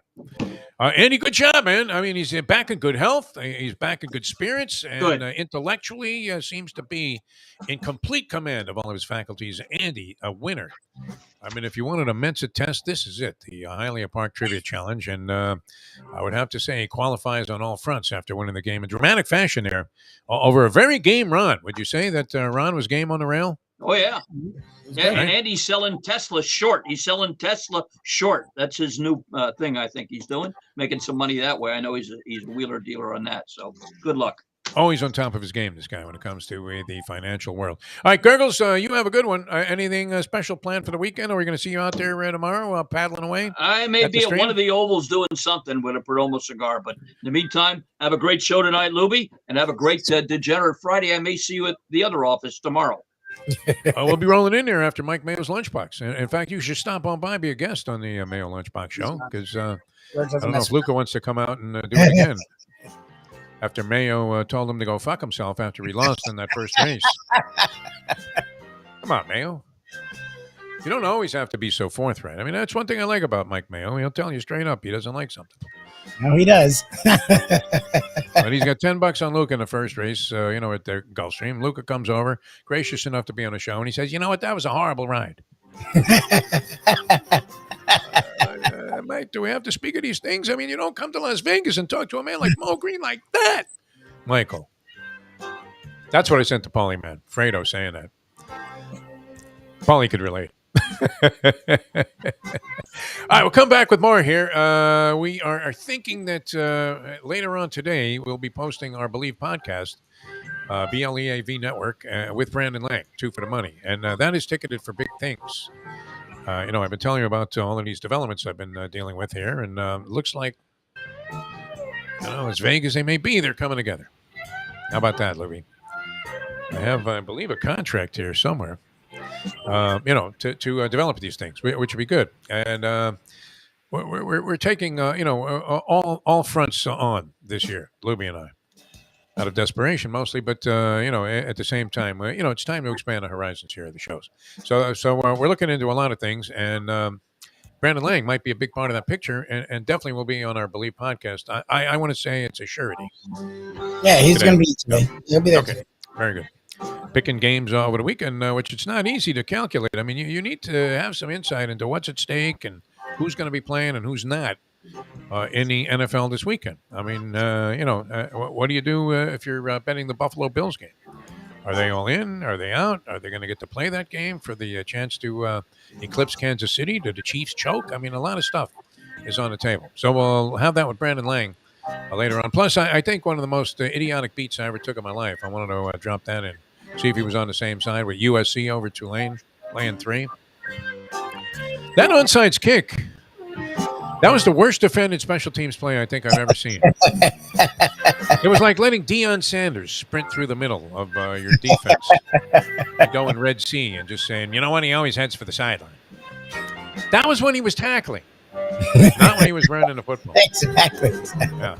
Andy, good job, man. I mean, he's back in good health. He's back in good spirits. And intellectually seems to be in complete command of all of his faculties. Andy, a winner. I mean, if you wanted a Mensa test, this is it, the Hialeah Park Trivia Challenge. And I would have to say he qualifies on all fronts after winning the game in dramatic fashion there over a very game Ron. Would you say that Ron was game on the rail? Oh, yeah. And Andy's selling Tesla short. He's selling Tesla short. That's his new thing, I think he's doing, making some money that way. I know he's a wheeler dealer on that. So good luck. Always on top of his game, this guy, when it comes to the financial world. All right, Gurggles, you have a good one. Anything special planned for the weekend? Are we going to see you out there tomorrow paddling away? I may be at one of the ovals doing something with a Perdomo cigar. But in the meantime, have a great show tonight, Lubie, and have a great Degenerate Friday. I may see you at the other office tomorrow. We'll be rolling in there after Mike Mayo's Lunchbox. In fact, you should stop on by, be a guest on the Mayo Lunchbox show, because I don't know if Luca wants to come out and do it again. After Mayo told him to go fuck himself after he lost in that first race. Come on, Mayo. You don't always have to be so forthright. I mean, that's one thing I like about Mike Mayo. He'll tell you straight up he doesn't like something. No, he does. But he's got $10 on Luca in the first race, at the Gulfstream. Luca comes over, gracious enough to be on the show, and he says, you know what, that was a horrible ride. right? Do we have to speak of these things? I mean, you don't come to Las Vegas and talk to a man like Mo Green like that. Michael. That's what I sent to Paulie, man. Fredo saying that. Paulie could relate. All right, we'll come back with more here. We are thinking that later on today we'll be posting our Believe podcast, BLEAV Network, with Brandon Lang, 2 for the Money. And that is ticketed for big things. I've been telling you about all of these developments I've been dealing with here, and it looks like, as vague as they may be, they're coming together. How about that, Lubie? I have, I believe, a contract here somewhere, to develop these things, which would be good. And we're taking, all fronts on this year, Lubie and I, out of desperation mostly, but, at the same time, it's time to expand the horizons here at the shows. So we're looking into a lot of things, and Brandon Lang might be a big part of that picture, and definitely will be on our Believe podcast. I want to say it's a surety. Yeah, he's going to be today. He'll be there today. Very good. Picking games over the weekend, which it's not easy to calculate. I mean, you need to have some insight into what's at stake and who's going to be playing and who's not in the NFL this weekend. I mean, what do you do if you're betting the Buffalo Bills game? Are they all in? Are they out? Are they going to get to play that game for the chance to eclipse Kansas City? Do the Chiefs choke? I mean, a lot of stuff is on the table. So we'll have that with Brandon Lang later on. Plus, I think one of the most idiotic beats I ever took in my life. I wanted to drop that in. See if he was on the same side with USC over Tulane, laying 3. That onside kick, that was the worst defended special teams play I think I've ever seen. It was like letting Deion Sanders sprint through the middle of your defense. Going Red Sea and just saying, you know what, he always heads for the sideline. That was when he was tackling, not when he was running the football. Exactly. Yeah.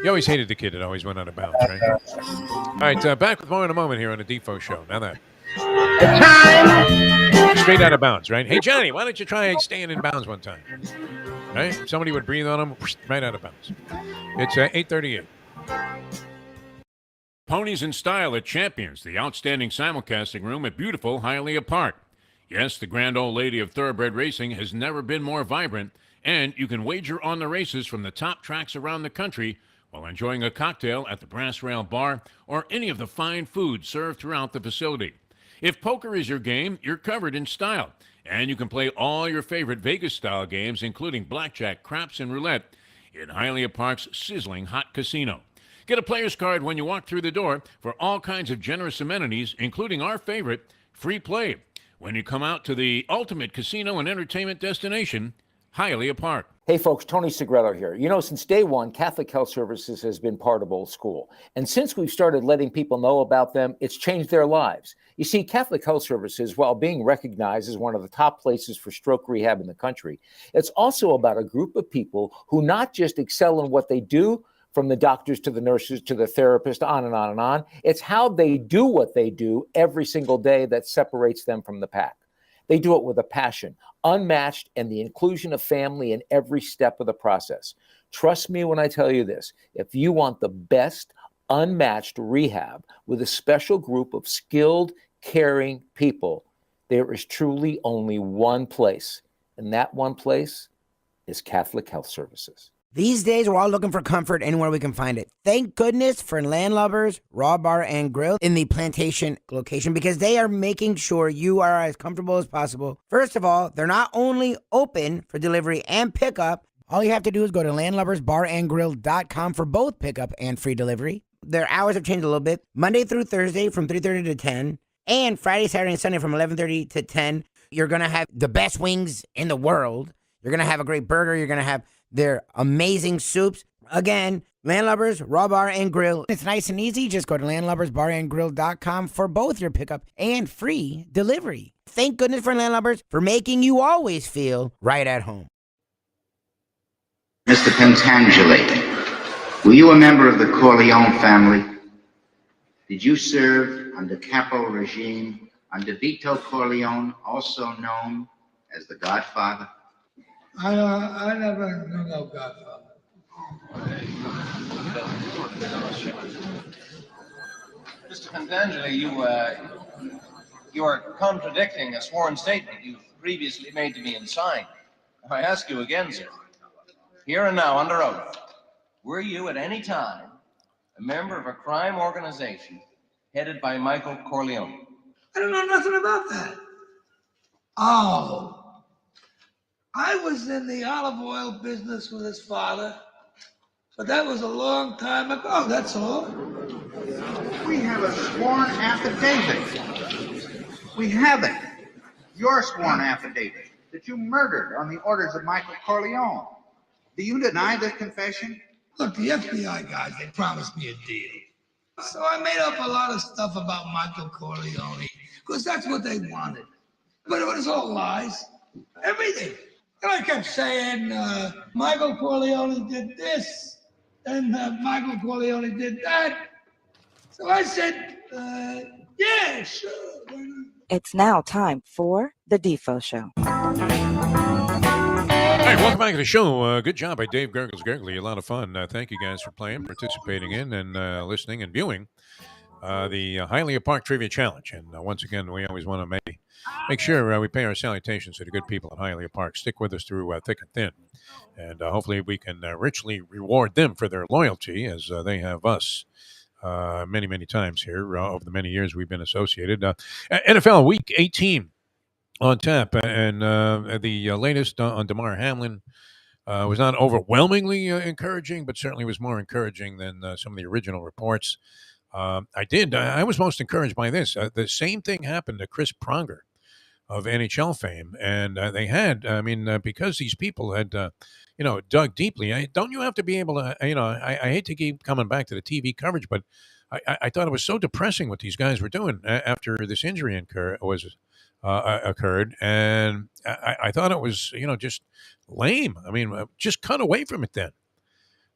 You always hated the kid that always went out of bounds, right? All right, back with more in a moment here on the Defo Show. Now that. Straight out of bounds, right? Hey, Johnny, why don't you try staying in bounds one time? Right? Somebody would breathe on him, right out of bounds. It's 8:38. Ponies in Style at Champions, the outstanding simulcasting room at beautiful Hialeah Park. Yes, the grand old lady of thoroughbred racing has never been more vibrant, and you can wager on the races from the top tracks around the country while enjoying a cocktail at the Brass Rail Bar or any of the fine food served throughout the facility. If poker is your game, you're covered in style, and you can play all your favorite Vegas-style games, including blackjack, craps, and roulette, in Hialeah Park's sizzling hot casino. Get a player's card when you walk through the door for all kinds of generous amenities, including our favorite, free play, when you come out to the ultimate casino and entertainment destination, Hialeah Park. Hey folks, Tony Segreto here. Since day one, Catholic Health Services has been part of Old School. And since we've started letting people know about them, it's changed their lives. You see, Catholic Health Services, while being recognized as one of the top places for stroke rehab in the country, it's also about a group of people who not just excel in what they do, from the doctors to the nurses to the therapist, on and on and on. It's how they do what they do every single day that separates them from the pack. They do it with a passion, unmatched, and the inclusion of family in every step of the process. Trust me when I tell you this. If you want the best, unmatched rehab with a special group of skilled, caring people, there is truly only one place, and that one place is Catholic Health Services. These days, we're all looking for comfort anywhere we can find it. Thank goodness for Landlubber's Raw Bar and Grill in the Plantation location, because they are making sure you are as comfortable as possible. First of all, they're not only open for delivery and pickup. All you have to do is go to landlubbersbarandgrill.com for both pickup and free delivery. Their hours have changed a little bit. Monday through Thursday from 3:30 to 10, and Friday, Saturday, and Sunday from 11:30 to 10. You're going to have the best wings in the world. You're going to have a great burger. You're going to have their amazing soups. Again, Landlubbers, Raw Bar and Grill. It's nice and easy. Just go to landlubbersbarandgrill.com for both your pickup and free delivery. Thank goodness for Landlubbers for making you always feel right at home. Mr. Pentangeli, were you a member of the Corleone family? Did you serve under Capo regime under Vito Corleone, also known as the Godfather? I never knew no Godfather. Mr. Pentangeli, you are contradicting a sworn statement you previously made to me and signed. I ask you again, sir, here and now under oath, were you at any time a member of a crime organization headed by Michael Corleone? I don't know nothing about that. Oh, I was in the olive oil business with his father, but that was a long time ago, that's all. We have a sworn affidavit. We have it. Your sworn affidavit that you murdered on the orders of Michael Corleone. Do you deny this confession? Look, the FBI guys, they promised me a deal. So I made up a lot of stuff about Michael Corleone, because that's what they wanted. But it was all lies. Everything. And I kept saying, Michael Corleone did this, and Michael Corleone did that. So I said, yeah, sure. It's now time for the Defo Show. All right, welcome back to the show. Good job by Dave Gurggles Gergely. A lot of fun. Thank you guys for playing, participating in, and listening and viewing the Hialeah Park Trivia Challenge. And once again, we always want to make sure we pay our salutations to the good people at Hialeah Park. Stick with us through thick and thin. And hopefully we can richly reward them for their loyalty as they have us many, many times here over the many years we've been associated. NFL Week 18 on tap, and the latest on Damar Hamlin was not overwhelmingly encouraging, but certainly was more encouraging than some of the original reports. I was most encouraged by this. The same thing happened to Chris Pronger of NHL fame, and they had, because these people had, dug deeply. Don't you have to be able to, I hate to keep coming back to the TV coverage, but I thought it was so depressing what these guys were doing after this injury occurred, and I thought it was, just lame. Just cut away from it then.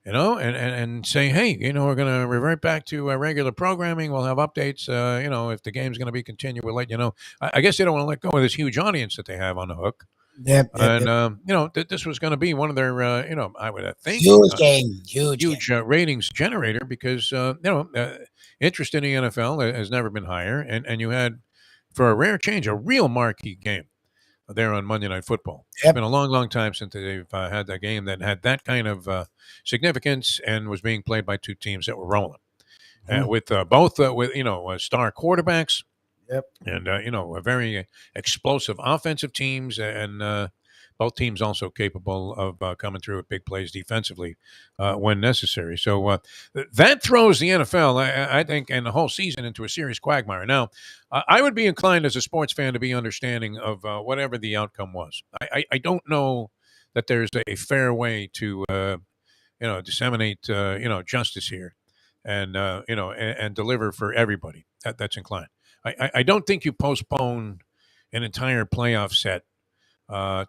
And say, hey, we're going to revert back to regular programming. We'll have updates. If the game's going to be continued, we'll let you know. I guess they don't want to let go of this huge audience that they have on the hook. Yep. This was going to be one of their, I would think, huge ratings generator because, interest in the NFL has never been higher. And you had, for a rare change, a real marquee game there on Monday Night Football. It's been a long, long time since they've had that game that had that kind of significance and was being played by two teams that were rolling with both star quarterbacks. Yep. And a very explosive offensive teams, and both teams also capable of coming through with big plays defensively when necessary. So that throws the NFL, I think, and the whole season into a serious quagmire. Now, I would be inclined as a sports fan to be understanding of whatever the outcome was. I don't know that there's a fair way to disseminate justice here, and and deliver for everybody that's inclined. I don't think you postpone an entire playoff set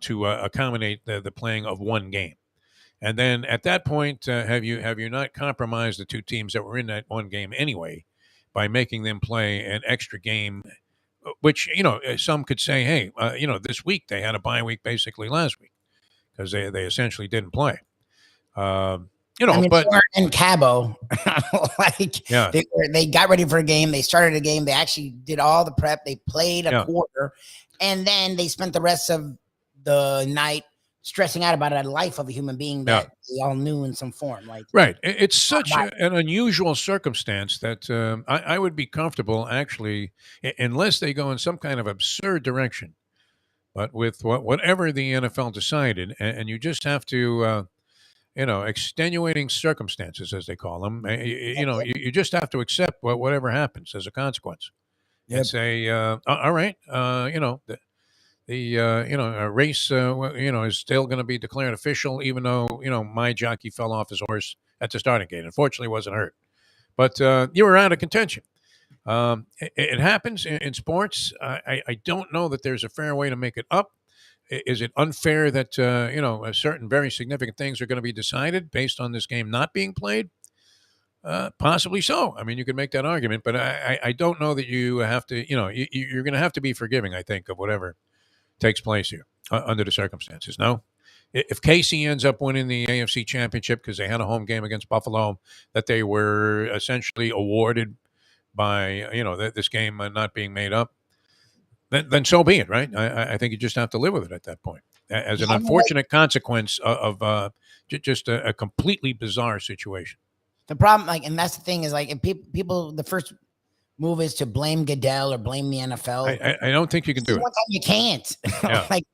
to accommodate the playing of one game, and then at that point, have you not compromised the two teams that were in that one game anyway by making them play an extra game, which some could say, hey, this week they had a bye week basically last week because they essentially didn't play. But in Cabo, they got ready for a game. They started a game. They actually did all the prep. They played a quarter, and then they spent the rest of the night stressing out about a life of a human being that they all knew in some form. Right. It's such an unusual circumstance that I would be comfortable actually, unless they go in some kind of absurd direction. But with whatever the NFL decided, and you just have to. Extenuating circumstances, as they call them. You just have to accept whatever happens as a consequence, and say, all right, the race, is still going to be declared official, even though my jockey fell off his horse at the starting gate. Unfortunately, wasn't hurt, but you were out of contention. It happens in sports. I don't know that there's a fair way to make it up. Is it unfair that certain very significant things are going to be decided based on this game not being played? Possibly so. You could make that argument, but I don't know that you have to. You're going to have to be forgiving, I think, of whatever takes place here under the circumstances. No, if KC ends up winning the AFC Championship because they had a home game against Buffalo that they were essentially awarded by this game not being made up. Then so be it, right? I think you just have to live with it at that point. as an unfortunate consequence of just a completely bizarre situation. The problem, like, and that's the thing is, like, if people, the first move is to blame Goodell or blame the NFL. I don't think you can do it. One time you can't. Yeah. Like,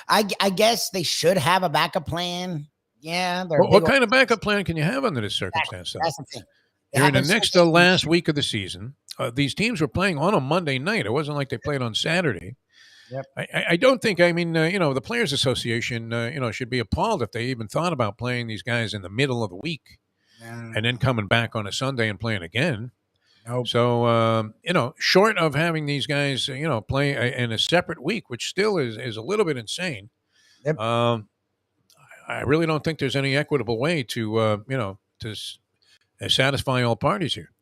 I guess they should have a backup plan. Yeah. What kind of backup plan can you have under this circumstance? That's the thing. You're in the next to last week of the season. These teams were playing on a Monday night. It wasn't like they played on Saturday. Yep. I don't think, I mean, the Players Association, should be appalled if they even thought about playing these guys in the middle of the week and then coming back on a Sunday and playing again. Nope. So, short of having these guys, play in a separate week, which still is a little bit insane. Yep. I really don't think there's any equitable way to, to satisfy all parties here.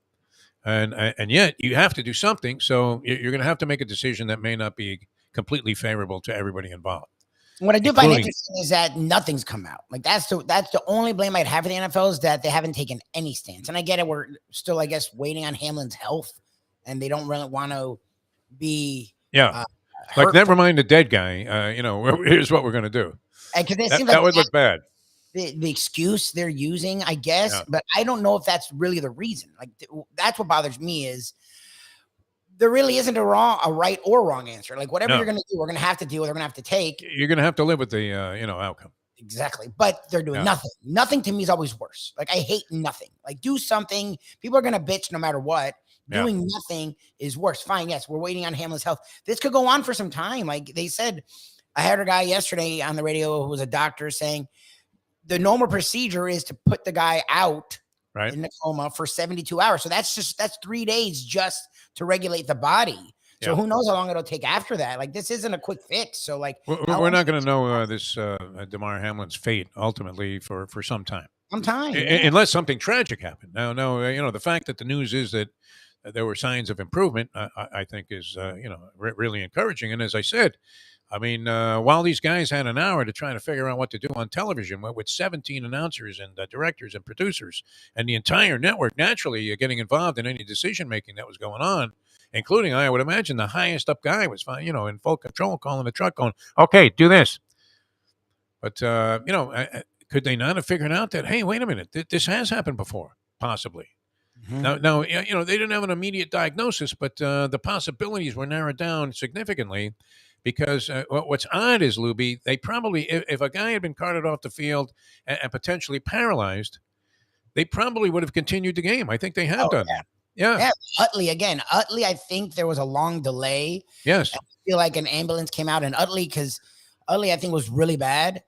And yet you have to do something. So you're going to have to make a decision that may not be completely favorable to everybody involved. What I do find interesting is that nothing's come out. Like that's the only blame I'd have for the NFL is that they haven't taken any stance. And I get it. We're still, I guess, waiting on Hamlin's health, and they don't really want to be. Yeah. Like, never mind the dead guy. Here's what we're going to do. Because that would look bad. The excuse they're using, I guess, but I don't know if that's really the reason. Like, that's what bothers me is there really isn't a right or wrong answer. Like, whatever you're going to do, we're going to have to do. They're going to have to take. You're going to have to live with the outcome. Exactly, but they're doing nothing. Nothing to me is always worse. Like, I hate nothing. Like, do something. People are going to bitch no matter what. Doing nothing is worse. Fine, yes, we're waiting on Hamlin's health. This could go on for some time. Like they said, I heard a guy yesterday on the radio who was a doctor saying the normal procedure is to put the guy out in the coma for 72 hours. So that's 3 days just to regulate the body. So who knows how long it'll take after that? Like, this isn't a quick fix. So, like, we're not going to know this Damar Hamlin's fate ultimately for some time. Unless something tragic happened. Now, the fact that the news is that there were signs of improvement, I think is really encouraging. And as I said, I mean, while these guys had an hour to try to figure out what to do on television with 17 announcers and directors and producers and the entire network naturally getting involved in any decision making that was going on, including, I would imagine, the highest up guy was fine, in full control, calling the truck, going, "Okay, do this." But could they not have figured out that, hey, wait a minute, this has happened before, possibly? Now, they didn't have an immediate diagnosis, but the possibilities were narrowed down significantly. Because what's odd is, Lubie, they probably, if a guy had been carted off the field and potentially paralyzed, they probably would have continued the game. I think they have done that. Yeah. Utley, I think there was a long delay. Yes. I feel like an ambulance came out, and Utley, I think, was really bad.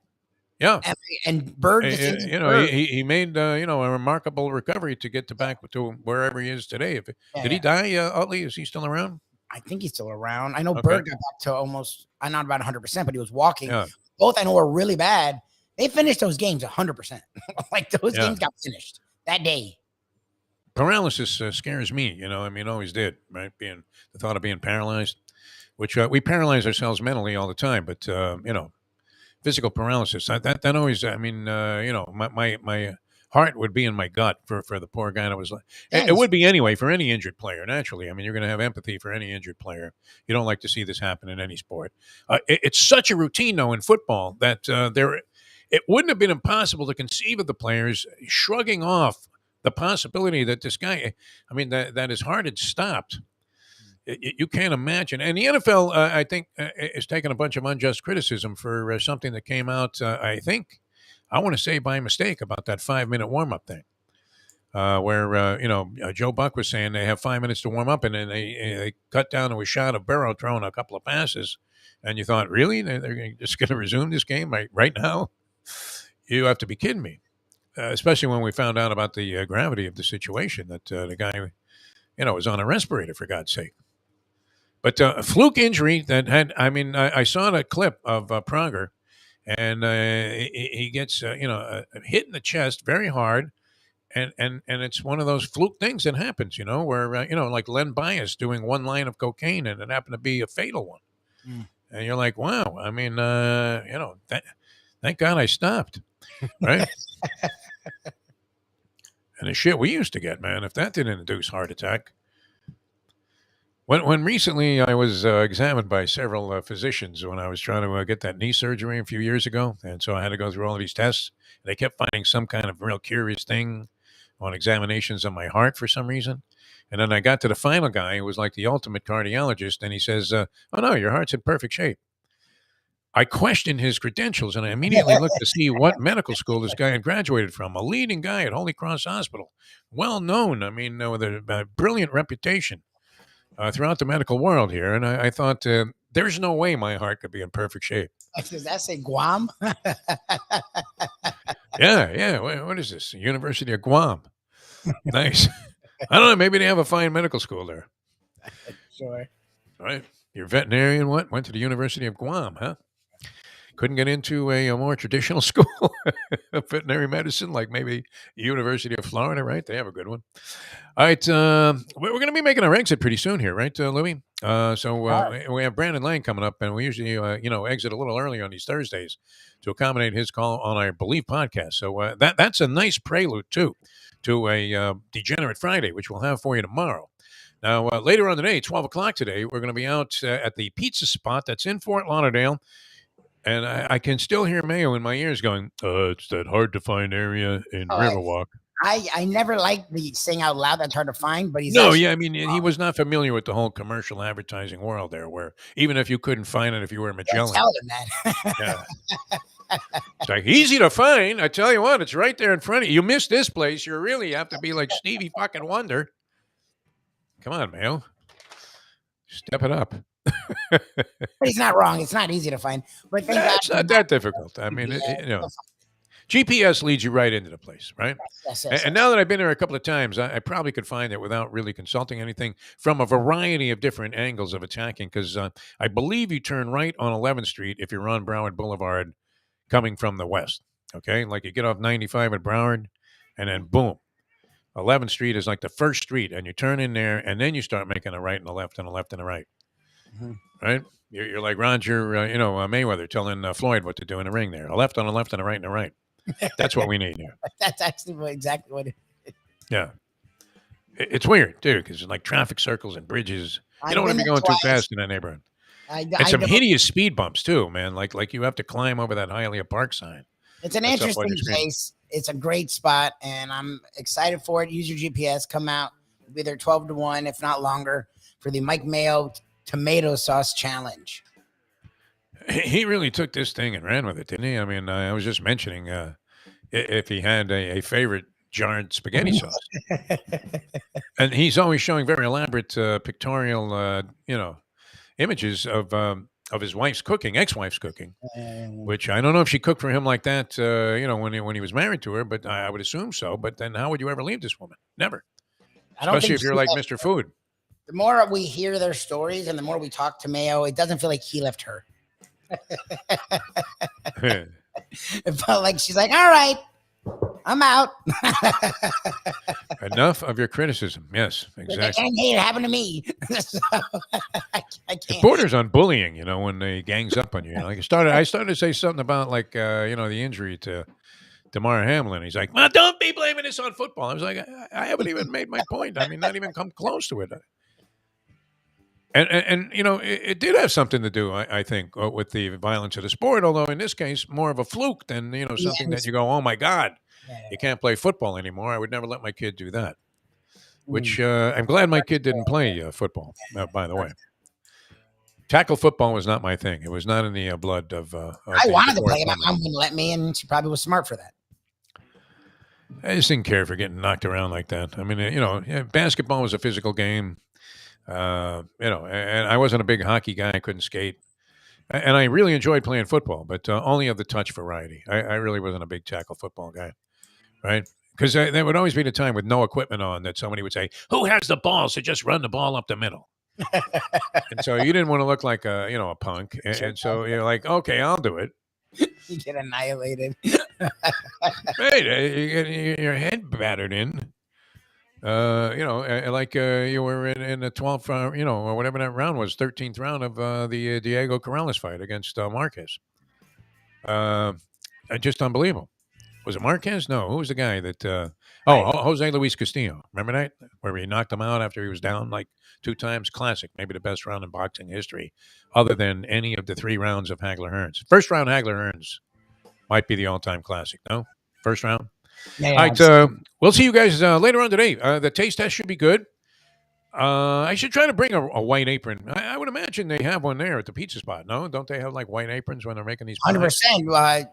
Yeah. And Bird, he made, a remarkable recovery to get back to wherever he is today. Did he die, Utley? Is he still around? I think he's still around. I know Bird got back to almost, I'm not about 100%, but he was walking. Both I know were really bad. They finished those games 100%. Like, those games got finished that day. Paralysis scares me, always did, right? The thought of being paralyzed, which we paralyze ourselves mentally all the time, but, physical paralysis, that always, my heart would be in my gut for the poor guy that was like, it would be anyway for any injured player, naturally. I mean, you're going to have empathy for any injured player. You don't like to see this happen in any sport. It's such a routine, though, in football that it wouldn't have been impossible to conceive of the players shrugging off the possibility that this guy, that his heart had stopped. You can't imagine. And the NFL, I think, is taking a bunch of unjust criticism for something that came out, I want to say by mistake, about that 5-minute warm-up thing, where, Joe Buck was saying they have 5 minutes to warm up, and then they cut down to a shot of Burrow throwing a couple of passes. And you thought, really? They're just going to resume this game right now? You have to be kidding me, especially when we found out about the gravity of the situation, that the guy, was on a respirator, for God's sake. But a fluke injury that had, I saw that clip of Prager. And he gets, hit in the chest very hard. And it's one of those fluke things that happens, where, like Len Bias doing one line of cocaine and it happened to be a fatal one. And you're like, wow, thank God I stopped. Right. And the shit we used to get, man, if that didn't induce heart attack. When recently I was examined by several physicians when I was trying to get that knee surgery a few years ago, and so I had to go through all of these tests. They kept finding some kind of real curious thing on examinations of my heart for some reason. And then I got to the final guy who was like the ultimate cardiologist, and he says, "Oh no, your heart's in perfect shape." I questioned his credentials, and I immediately looked to see what medical school this guy had graduated from. A leading guy at Holy Cross Hospital, well known. I mean, with a brilliant reputation throughout the medical world here. And I thought, there's no way my heart could be in perfect shape. Does that say Guam? Yeah. What is this? University of Guam. Nice. I don't know. Maybe they have a fine medical school there. Sure. All right. You're a veterinarian. What? Went to the University of Guam, huh? Couldn't get into a more traditional school of veterinary medicine, like maybe University of Florida, right? They have a good one. All right. We're going to be making our exit pretty soon here, right, Louie? We have Brandon Lang coming up, and we usually, exit a little early on these Thursdays to accommodate his call on our Believe podcast. So that's a nice prelude, too, to a Degenerate Friday, which we'll have for you tomorrow. Now, later on today, 12 o'clock today, we're going to be out at the pizza spot that's in Fort Lauderdale. And I can still hear Mayo in my ears going, it's that hard-to-find area in Riverwalk. I never liked the saying out loud that's hard to find, but he was not familiar with the whole commercial advertising world there, where even if you couldn't find it if you were Magellan. Tell them that. Yeah. It's like easy to find. I tell you what, it's right there in front of you. You miss this place, you really have to be like Stevie fucking Wonder. Come on, Mayo. Step it up. But he's not wrong. It's not easy to find. But it's not that difficult. I mean, GPS leads you right into the place, right? Yes. And now that I've been there a couple of times, I probably could find it without really consulting anything from a variety of different angles of attacking, because I believe you turn right on 11th Street if you're on Broward Boulevard coming from the west, okay? Like you get off 95 at Broward, and then boom. 11th Street is like the first street, and you turn in there, and then you start making a right and a left and a left and a right. Mm-hmm. Right? You're like Roger, Mayweather telling Floyd what to do in the ring there. A left on a left and a right and a right. That's what we need here. That's actually exactly what it is. Yeah. It's weird, too, because like traffic circles and bridges. You don't want to be going too fast in that neighborhood. And some hideous speed bumps, too, man. Like you have to climb over that Hialeah Park sign. It's an interesting place. It's a great spot, and I'm excited for it. Use your GPS. Come out. We'll be there 12 to 1, if not longer, for the Mike Mayo Tomato Sauce Challenge. He really took this thing and ran with it, didn't he? I mean, I was just mentioning if he had a favorite jarred spaghetti sauce. And he's always showing very elaborate pictorial, images of his wife's cooking, ex-wife's cooking, which I don't know if she cooked for him like that, when he was married to her, but I would assume so. But then how would you ever leave this woman? Never. Especially if you're like Mr. Food. The more we hear their stories and the more we talk to Mayo, it doesn't feel like he left her. It felt like she's like, all right, I'm out. Enough of your criticism. Yes, exactly. It happened to me. So, I can't. It borders on bullying, when they gangs up on you. Like I started to say something about the injury to Damar Hamlin. He's like, well, don't be blaming this on football. I was like, I haven't even made my point. I mean, not even come close to it. And it did have something to do, I think, with the violence of the sport, although in this case, more of a fluke than, something that you go, oh, my God, you can't play football anymore. I would never let my kid do that, which I'm glad my kid didn't play football, by the way. Tackle football was not my thing. It was not in the blood of I wanted to play. My mom wouldn't let me, and she probably was smart for that. I just didn't care for getting knocked around like that. I mean, basketball was a physical game. And I wasn't a big hockey guy. I couldn't skate. And I really enjoyed playing football, but only of the touch variety. I really wasn't a big tackle football guy, right? Because there would always be the time with no equipment on that somebody would say, who has the ball? So just run the ball up the middle. And so you didn't want to look like a punk. And so you're like, okay, I'll do it. You get annihilated. Right. You get your head battered in. You were in the 12th round, or whatever that round was, 13th round of the Diego Corrales fight against Marquez. Just unbelievable Was it Marquez? No, who was the guy that? Jose Luis Castillo. Remember that, where he knocked him out after he was down like 2 times? Classic, maybe the best round in boxing history, other than any of the 3 rounds of Hagler Hearns. First round Hagler Hearns might be the all-time classic. No, first round. Yeah, All right, we'll see you guys later on today. The taste test should be good. I should try to bring a white apron. I would imagine they have one there at the pizza spot. No, don't they have like white aprons when they're making these? 100%.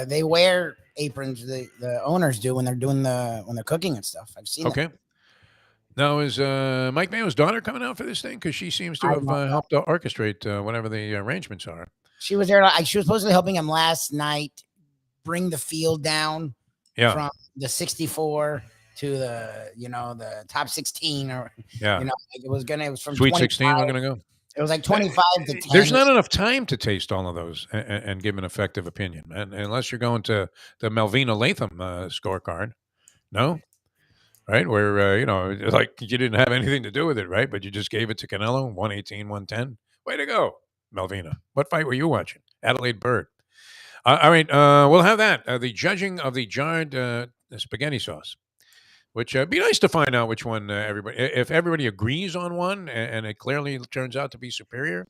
They wear aprons. The owners do when they're doing when they're cooking and stuff. I've seen. Okay. Now is Mike Mayo's daughter coming out for this thing? Because she seems to have helped to orchestrate whatever the arrangements are. She was there. She was supposedly helping him last night bring the field down from the 64 to the top 16 or it was from Sweet 16. We're gonna go. It was like 25 to 10. There's not enough time to taste all of those and give an effective opinion, and unless you're going to the Melvina Latham scorecard, no, right? Where like you didn't have anything to do with it, right? But you just gave it to Canelo, 118, 110. Way to go, Melvina. What fight were you watching? Adelaide Bird. All right, we'll have that. The judging of the jarred spaghetti sauce, which be nice to find out which one if everybody agrees on one and it clearly turns out to be superior,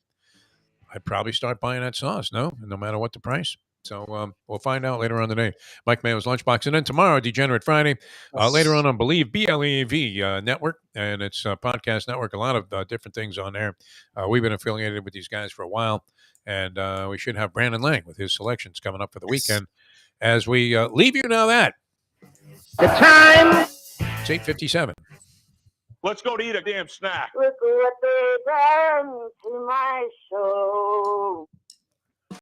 I'd probably start buying that sauce, no matter what the price. So we'll find out later on today. Mike Mayo's Lunchbox. And then tomorrow, Degenerate Friday. Later on Believe, BLEAV network. And it's a podcast network. A lot of different things on there. We've been affiliated with these guys for a while. And we should have Brandon Lang with his selections coming up for the weekend. As we leave you now that. The time. It's 8:57. Let's go to eat a damn snack. Look what they done to my soul.